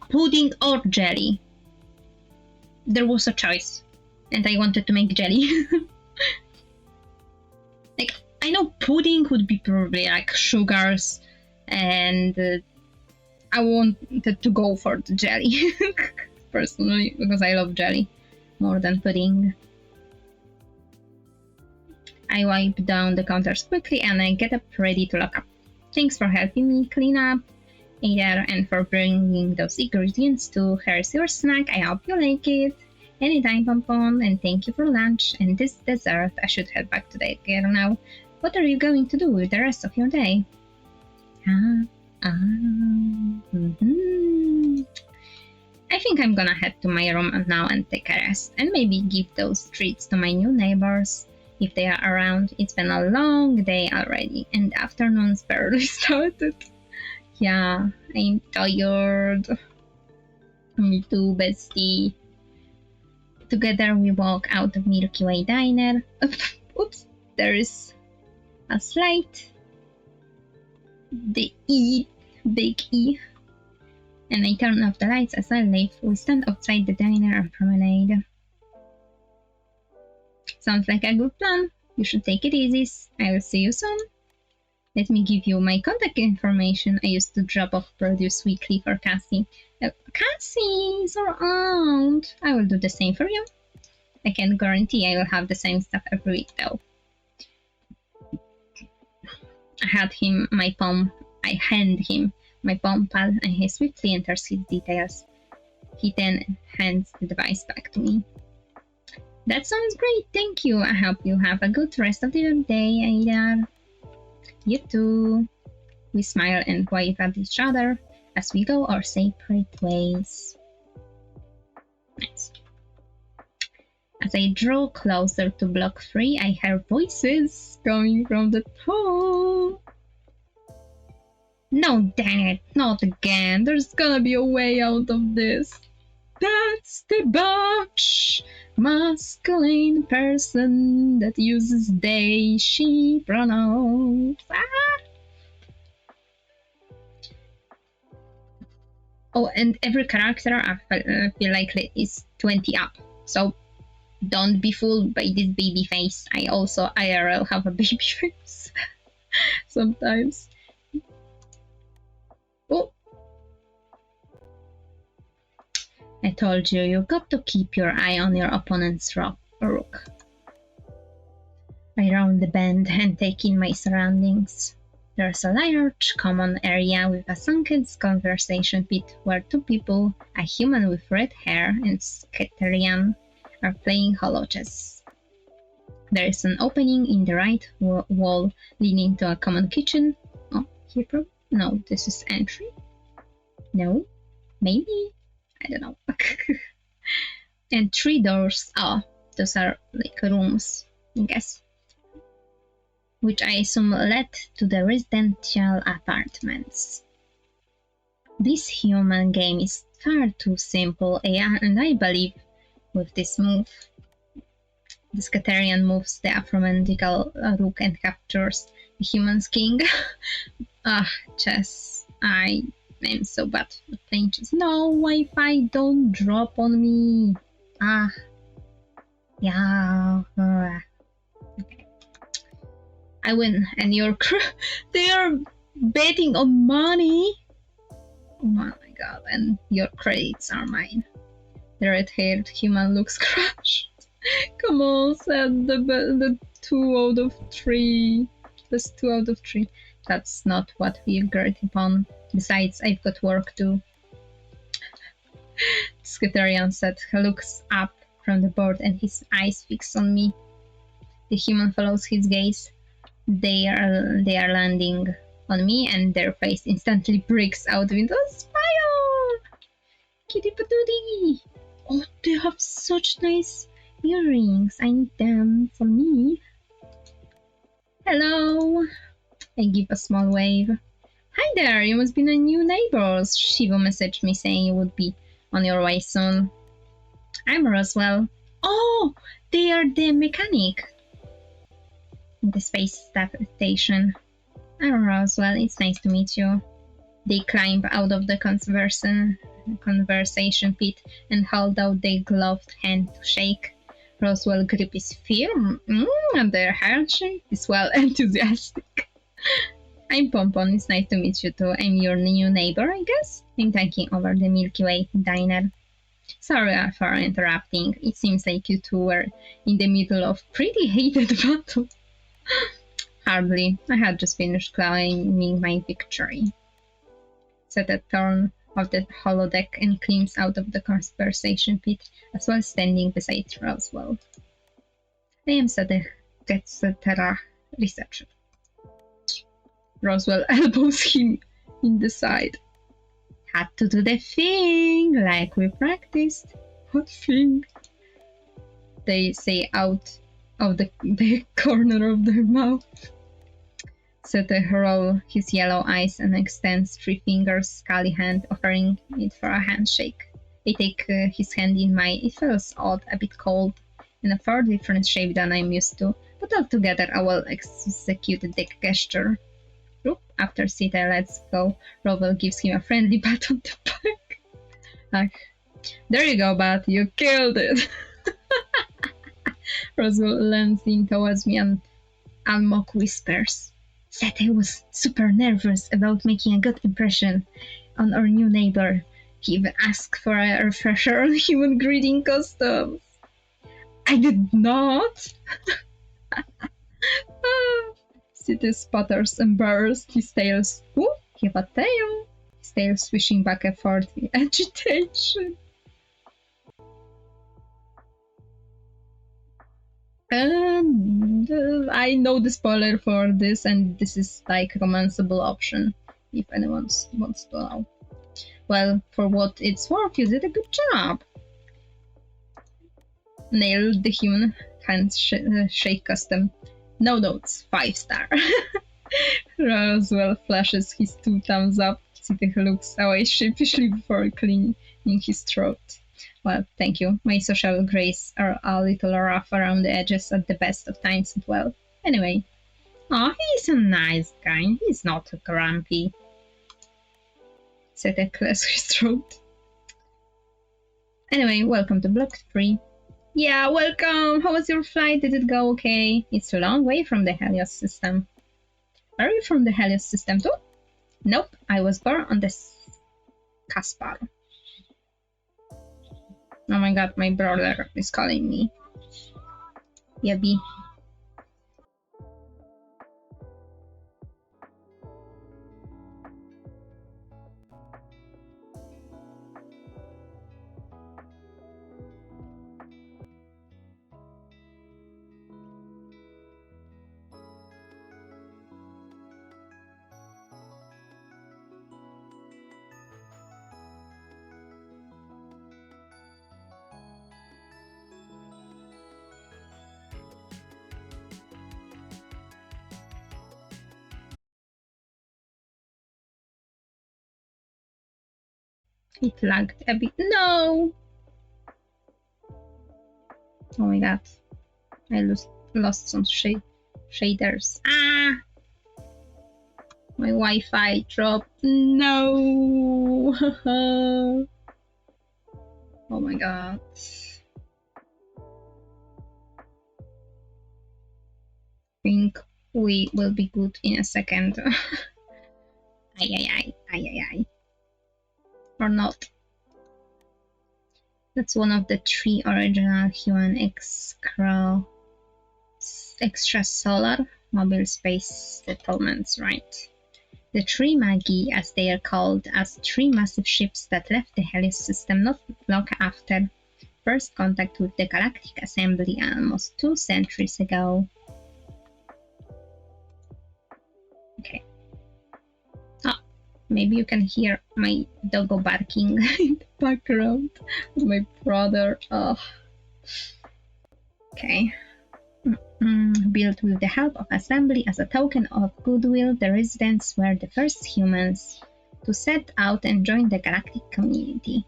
Pudding or jelly? There was a choice, and I wanted to make jelly. Like, I know pudding would be probably like sugars, and I wanted to go for the jelly. Personally, because I love jelly more than pudding. I wipe down the counters quickly and I get up ready to lock up. Thanks for helping me clean up, Ada, and for bringing those ingredients too. Here's your snack. I hope you like it. Anytime, Pompon, and thank you for lunch and this dessert. I should head back to the girl now. What are you going to do with the rest of your day? I think I'm gonna head to my room now and take a rest, and maybe give those treats to my new neighbors if they are around. It's been a long day already, and the afternoon's barely started. Yeah, I'm tired. Me too, bestie. Together we walk out of Milky Way Diner. Oops, there is a slight. The E, big E. And I turn off the lights as I leave. We stand outside the diner and promenade. Sounds like a good plan. You should take it easy. I will see you soon. Let me give you my contact information. I used to drop off produce weekly for Cassie. Cassie is our aunt. I will do the same for you. I can guarantee I will have the same stuff every week though. I hand him my palm pad and he swiftly enters his details. He then hands the device back to me. That sounds great, thank you. I hope you have a good rest of your day, Ada. You too. We smile and wave at each other as we go our separate ways. Nice. As I draw closer to block 3, I hear voices coming from the pool. No, dang it, not again. There's gonna be a way out of this. That's the batch. Masculine person that uses they, she pronouns. Oh, and every character I feel like is 20 up. So don't be fooled by this baby face. I also IRL have a baby face sometimes. Oh, I told you, you got to keep your eye on your opponent's rook. I round the bend and take in my surroundings. There's a large common area with a sunken conversation pit where two people, a human with red hair and Skitterian, are playing hollow chess. There is an opening in the right wall leading to a common kitchen. Oh, here, no, this is entry. No, maybe, I don't know. And 3 doors. Oh, those are like rooms, I guess, which I assume led to the residential apartments. This human game is far too simple, and I believe with this move, the Skitterian moves the Afromantical rook and captures the human's king. Chess. I am so bad at playing chess. No, Wi-Fi, don't drop on me. Yeah. Okay. I win, and they are betting on money. Oh my god, and your credits are mine. The red-haired human looks crushed. Come on, said the 2 out of 3. That's 2 out of 3. That's not what we agreed upon. Besides, I've got work to. Skitterian said. He looks up from the board and his eyes fix on me. The human follows his gaze. They are landing on me, and their face instantly breaks out into a smile. Kitty patootie! Oh, they have such nice earrings. I need them for me. Hello. I give a small wave. Hi there, you must be the new neighbors. Shivo messaged me saying you would be on your way soon. I'm Roswell. Oh, they are the mechanic in the space station. I'm Roswell, it's nice to meet you. They climb out of the conversation pit and hold out their gloved hand to shake. Roswell grip is firm, and their handshake is well enthusiastic. I'm Pompon, it's nice to meet you too. I'm your new neighbor, I guess? I'm taking over the Milky Way diner. Sorry for interrupting. It seems like you two were in the middle of pretty heated battle. Hardly. I had just finished claiming my victory. Set a turn of the holodeck and climbs out of the conversation pit, as well as standing beside Roswell. I am Cetera researcher. Roswell elbows him in the side. Had to do the thing, like we practiced. What thing? They say out of the corner of their mouth. Sete roll his yellow eyes and extends 3 fingers, scaly hand, offering it for a handshake. I take his hand in mine. It feels odd, a bit cold, in a far different shape than I'm used to, but altogether a well-executed dick gesture. After Sita lets go, Roswell gives him a friendly pat on the back. There you go, Bat, you killed it! Roswell leans in towards me and Almok whispers. Sete was super nervous about making a good impression on our new neighbor. He even asked for a refresher on human greeting customs. I did not! Sete sputters and bursts his tails. Ooh, he have a tail! His tail swishing back and forth in agitation. I know the spoiler for this, and this is like romanceable option, if anyone wants to know. Well, for what it's worth, you did a good job. Nailed the human handshake custom. No notes, 5-star. Roswell flashes his 2 thumbs up. Sitting looks away sheepishly before cleaning his throat. Well, thank you. My social graces are a little rough around the edges at the best of times as well. Anyway. Oh, he's a nice guy. He's not grumpy. Sete clears his throat. Anyway, welcome to Block 3. Yeah, welcome! How was your flight? Did it go okay? It's a long way from the Helios system. Are you from the Helios system too? Nope, I was born on the Caspar. Oh my god, my brother is calling me. Yabby. It lagged a bit. No! Oh my god. I lost some shaders. Ah! My Wi-Fi dropped. No! Oh my god. I think we will be good in a second. Ay. Or not. That's one of the 3 original human extrasolar mobile space settlements, right? The 3 Magi, as they are called, as 3 massive ships that left the Helios system not long after first contact with the Galactic Assembly almost 2 centuries ago. Okay. Ah, maybe you can hear my doggo barking in the background with my brother. Oh. Okay. Built with the help of Assembly as a token of goodwill, the residents were the first humans to set out and join the galactic community.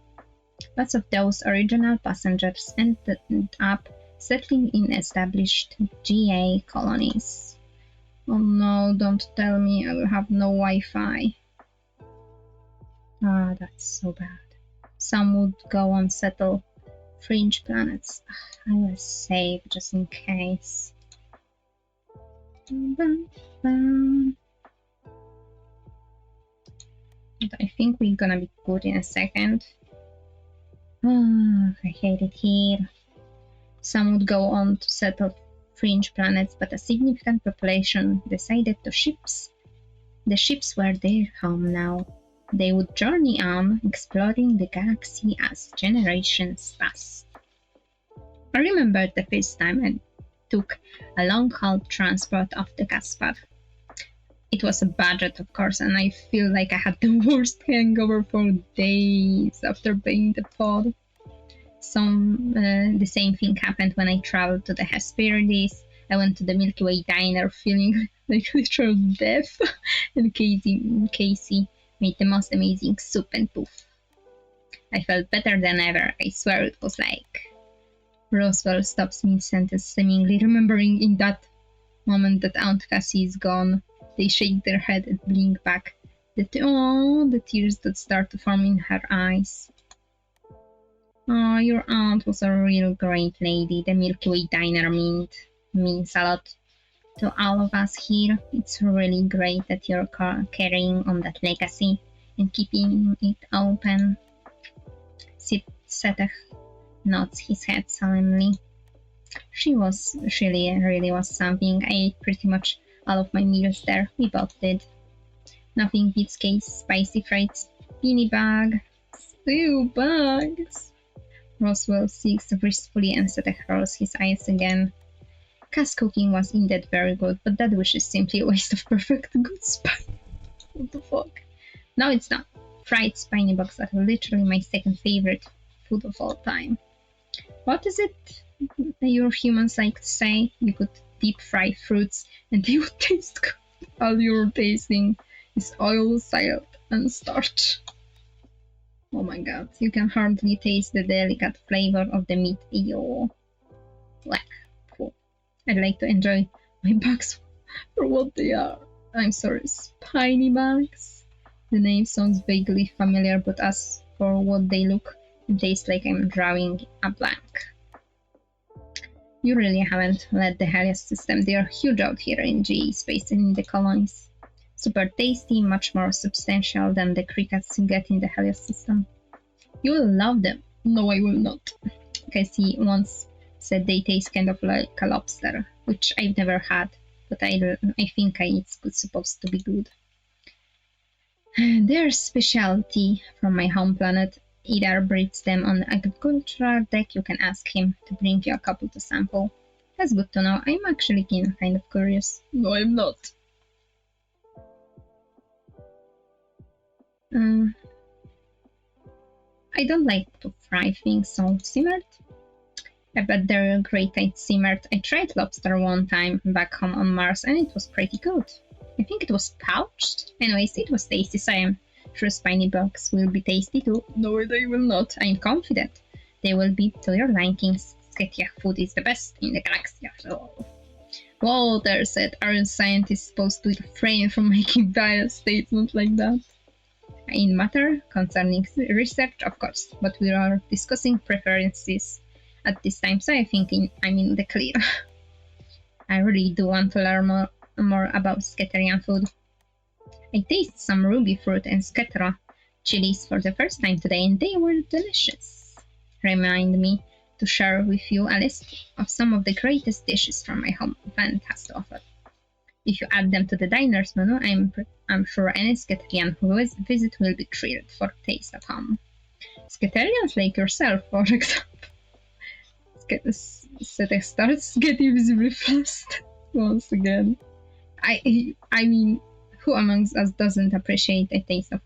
Lots of those original passengers ended up settling in established GA colonies. Oh no, don't tell me I will have no Wi-Fi. Ah, that's so bad. Some would go on settle fringe planets. I will save just in case. But I think we're gonna be good in a second. Oh, I hate it here. Some would go on to settle fringe planets, but a significant population decided the ships were their home now. They would journey on, exploring the galaxy as generations passed. I remember the first time I took a long-haul transport of the Gaspar. It was a budget, of course, and I feel like I had the worst hangover for days after paying the pod. The same thing happened when I traveled to the Hesperides. I went to the Milky Way diner feeling like literal death, and Casey made the most amazing soup and poof. I felt better than ever. I swear it was like... Roswell stops mid-sentence, seemingly remembering in that moment that Aunt Cassie is gone. They shake their head and blink back. The tears that start to form in her eyes. Oh, your aunt was a real great lady. The Milky Way diner means a lot to all of us here. It's really great that you're carrying on that legacy and keeping it open. Setech nods his head solemnly. She really was something. I ate pretty much all of my meals there. We both did. Nothing beats Case's spicy frites. Beanie bag. Ew, bugs. Roswell seeks wistfully and Setech rolls his eyes again. Cass cooking was indeed very good, but that wish is simply a waste of perfect good spice. What the fuck? No, it's not. Fried spiny bugs are literally my second favorite food of all time. What is it your humans like to say? You could deep fry fruits and they would taste good. All you're tasting is oil, salt, and starch. Oh my god, you can hardly taste the delicate flavor of the meat. Ew. Blech. Cool. I'd like to enjoy my bugs for what they are. I'm sorry, spiny bugs. The name sounds vaguely familiar, but as for what they look and taste like, I'm drawing a blank. You really haven't led the Helios system. They are huge out here in GE space and in the colonies. Super tasty, much more substantial than the crickets you get in the Helios system. You will love them. No, I will not. Casey once said they taste kind of like a lobster, which I've never had, but I think it's supposed to be good. Their specialty from my home planet. Either breeds them on the agricultural deck. You can ask him to bring you a couple to sample. That's good to know. I'm actually kind of curious. No, I'm not. I don't like to fry things so simmered. I bet they're great at simmered. I tried lobster one time back home on Mars and it was pretty good. I think it was poached. Anyways, it was tasty, so I'm sure spiny bugs will be tasty too. No, they will not. I'm confident. They will be to your likings. Sketiach food is the best in the galaxy after all. Walter said, aren't scientists supposed to refrain from making biased statements like that? In matter concerning research, of course, but we are discussing preferences at this time, so I think I'm in the clear. I really do want to learn more about Sketerian food. I tasted some ruby fruit and Sketera chilies for the first time today, and they were delicious. Remind me to share with you a list of some of the greatest dishes from my home planet has to offer. If you add them to the diner's menu, I'm sure any Sketerian who visit will be thrilled for a taste of home. Sketerians like yourself, for example. setting starts getting visibly flushed once again. I mean, who amongst us doesn't appreciate the taste of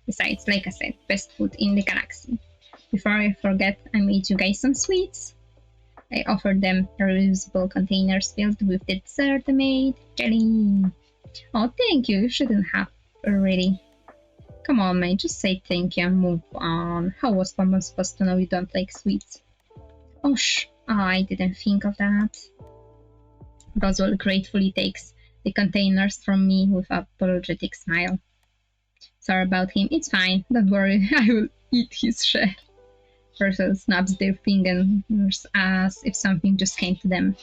Besides, like I said, best food in the galaxy. Before I forget, I made you guys some sweets. I offered them reusable containers filled with the dessert I made. Jelly! Oh, thank you. You shouldn't have already. Come on, mate. Just say thank you and move on. How was someone supposed to know you don't like sweets? Oh, I didn't think of that. Roswell gratefully takes the containers from me with an apologetic smile. Sorry about him. It's fine. Don't worry. I will eat his share. Roswell snaps their fingers as if something just came to them.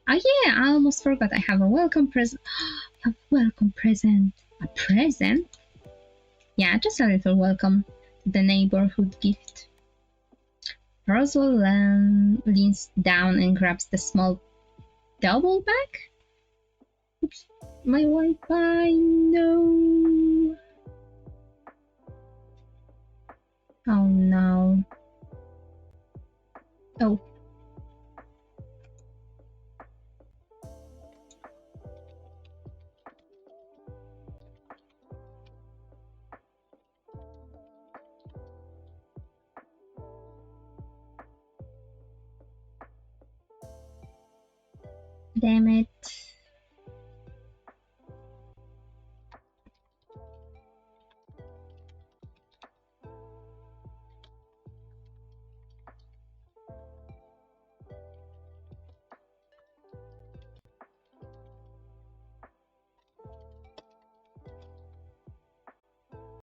Oh yeah, I almost forgot. I have a welcome present. A welcome present. A present? Yeah, just a little welcome to the neighborhood gift. Roswell leans down and grabs the small double bag. Oops, my Wi-Fi, no. Oh no. Oh. Damn it.